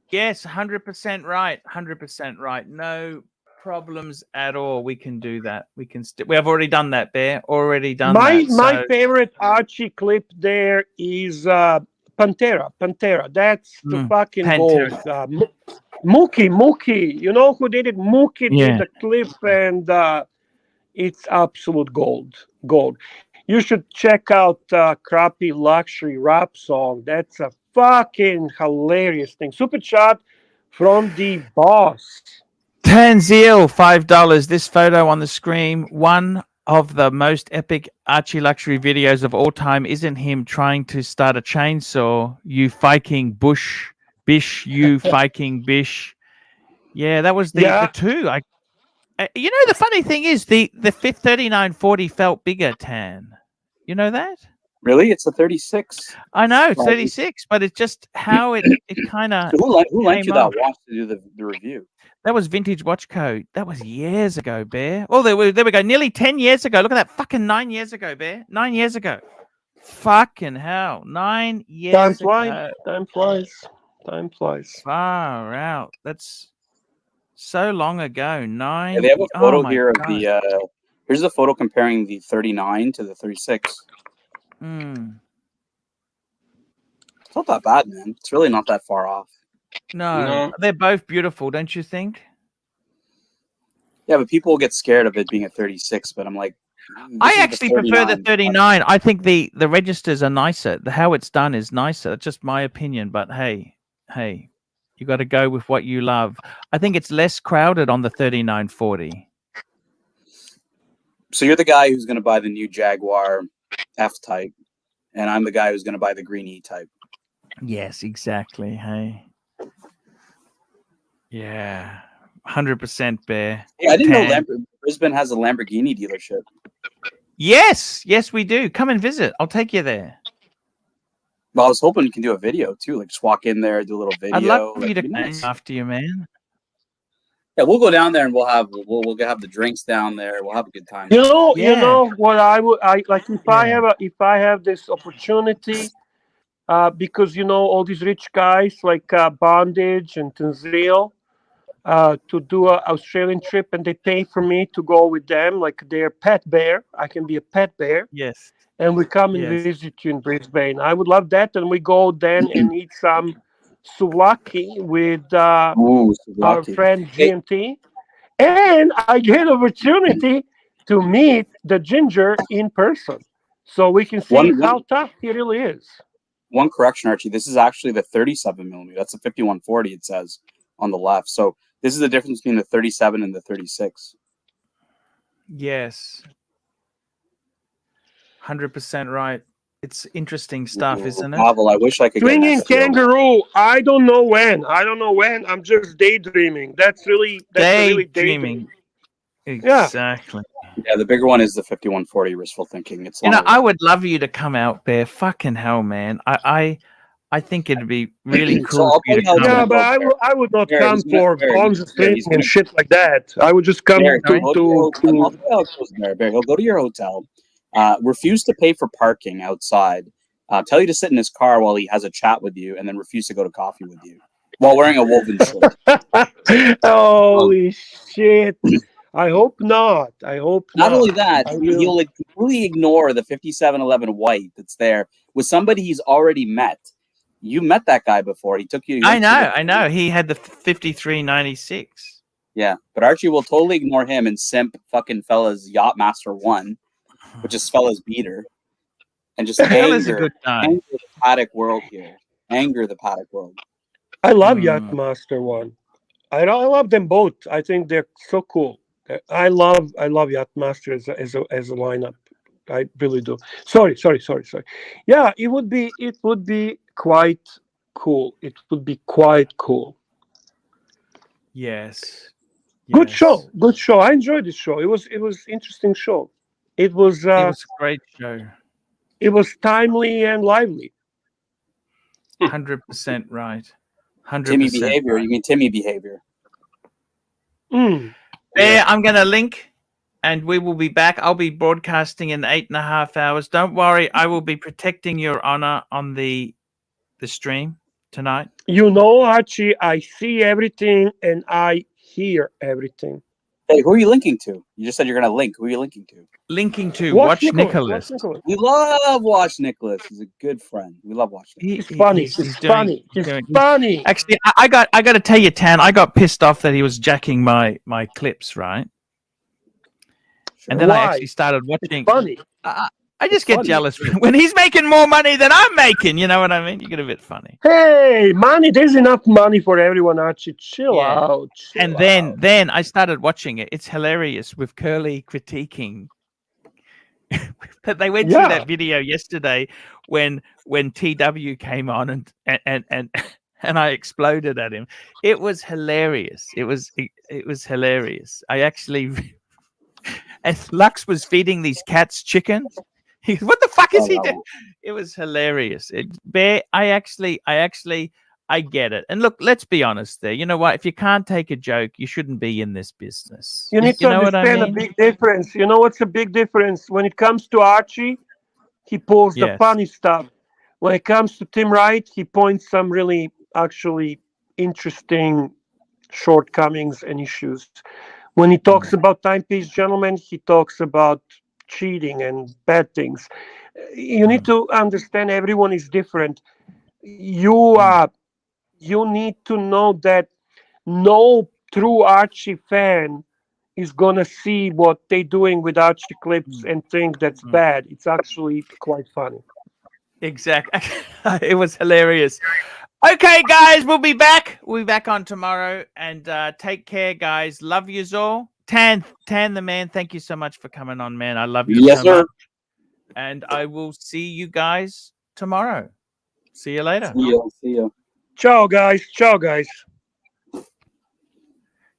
Yes, 100% right. 100% right. No problems at all. We can do that. We can. We have already done that, Bear. Already done that. My favorite Archie clip there is Pantera. That's the fucking gold. Mookie. You know who did it? Mookie did the clip, and it's absolute gold. You should check out Crappy Luxury Rap Song. That's a fucking hilarious thing. Super chat from the boss. Tanzil, $5. This photo on the screen, one of the most epic Archie luxury videos of all time, isn't him trying to start a chainsaw. You Viking Bush, Bish, you Viking Bish. Yeah, that was the two. You know, the funny thing is the 3940 felt bigger, Tan. You know that? Really? It's a 36. I know, it's 36, but it's just how it kind of. So who lent you that watch to do the review? That was Vintage Watch Code. That was years ago, Bear. Oh, there we go. Nearly 10 years ago. Look at that. Fucking 9 years ago, Bear. 9 years ago. Fucking hell. 9 years Time ago. flies. Time flies. Time flies. Far out. That's so long ago. Yeah, they have a photo here of the. Here's a photo comparing the 39 to the 36. Hmm. It's not that bad, man. It's really not that far off. No, they're both beautiful, don't you think? Yeah, but people get scared of it being a 36. But I'm like, I actually prefer the 39. I think the registers are nicer. How it's done is nicer. That's just my opinion. But hey, you got to go with what you love. I think it's less crowded on the 3940. So you're the guy who's going to buy the new Jaguar F-Type, and I'm the guy who's going to buy the green E-Type. Yes, exactly. Hey. Yeah, 100% Bear. Yeah, I didn't know Brisbane has a Lamborghini dealership. Yes, we do. Come and visit. I'll take you there. Well, I was hoping you can do a video too, like just walk in there, do a little video. I'd love for you to come nice. after you, man. Yeah, we'll go down there and we'll have the drinks down there. We'll have a good time. You know what I like if I have this opportunity, because all these rich guys like Bondage and Tanzil, to do an Australian trip, and they pay for me to go with them, like their pet bear. I can be a pet bear. Yes. And we come and visit you in Brisbane. I would love that, and we go then and eat some souvlaki with our friend GMT, and I get opportunity to meet the Ginger in person, so we can see how tough he really is. One correction, Archie. This is actually the 37 millimeter. That's a 5140. It says on the left. So this is the difference between the 37 and the 36. Yes. 100% right. It's interesting stuff, isn't it? Pavel, I wish I could. Swinging kangaroo. I don't know when. I'm just daydreaming. That's really daydreaming. Exactly. Yeah, the bigger one is the 5140 wristful thinking. It's I would love you to come out there. Fucking hell, man. I think it'd be really cool. So for you to come. Yeah, but I would not come for concerts and shit like that. I would just come He'll go to your hotel. Refuse to pay for parking outside. Tell you to sit in his car while he has a chat with you, and then refuse to go to coffee with you while wearing a woven shirt. Holy shit! I hope not. Not only that, he'll completely ignore the 5711 white that's there with somebody he's already met. You met that guy before. He took you. I know. He had the 5396. Yeah, but Archie will totally ignore him and simp fucking fella's Yachtmaster 1. Which is fella's beater, and just anger the Patek world here. Anger the Patek world. I love Yachtmaster 1. I love them both. I think they're so cool. I love Yachtmaster as a lineup. I really do. Sorry. Yeah, it would be quite cool. It would be quite cool. Yes. Good show. I enjoyed this show. It was interesting show. It was a great show. It was timely and lively. 100% right. 100%. Timmy behavior. Right. You mean Timmy behavior? There, I'm going to link, and we will be back. I'll be broadcasting in 8.5 hours. Don't worry, I will be protecting your honor on the stream tonight. Archie, I see everything and I hear everything. Hey, who are you linking to? You just said you're going to link. Who are you linking to? Linking to Watch Nicholas. We love Watch Nicholas. He's a good friend. We love Watch Nicholas. He's funny. He's funny. Actually, I got to tell you, Tan, I got pissed off that he was jacking my clips, right? And then I actually started watching. It's funny. I just It's get funny. jealous when he's making more money than I'm making. You know what I mean? You get a bit funny. Hey, money. There's enough money for everyone, Archie. Chill Yeah. out. Chill And out. then I started watching it. It's hilarious with Curly critiquing. But they went through that video yesterday when TW came on and I exploded at him. It was hilarious. It was hilarious. I actually and Lux was feeding these cats chicken. What the fuck is he doing? It was hilarious. Bear, I get it. And look, let's be honest there. You know what? If you can't take a joke, you shouldn't be in this business. You need to know what I understand mean? a big difference. You know what's a big difference? When it comes to Archie, he pulls the Yes. funny stuff. When it comes to Tim Wright, he points some really actually interesting shortcomings and issues. When he talks about timepiece gentlemen, he talks about cheating and bad things. You need to understand everyone is different. You need to know that no true Archie fan is gonna see what they're doing with Archie clips and think that's bad. It's actually quite funny. Exactly. It was hilarious. Okay, guys, we'll be back. We'll be back on tomorrow. And take care, guys. Love yous all. Tan the man, thank you so much for coming on, man. I love you Yes, so sir. much. And I will see you guys tomorrow. See you later. See ya. Ciao, guys. Ciao, guys.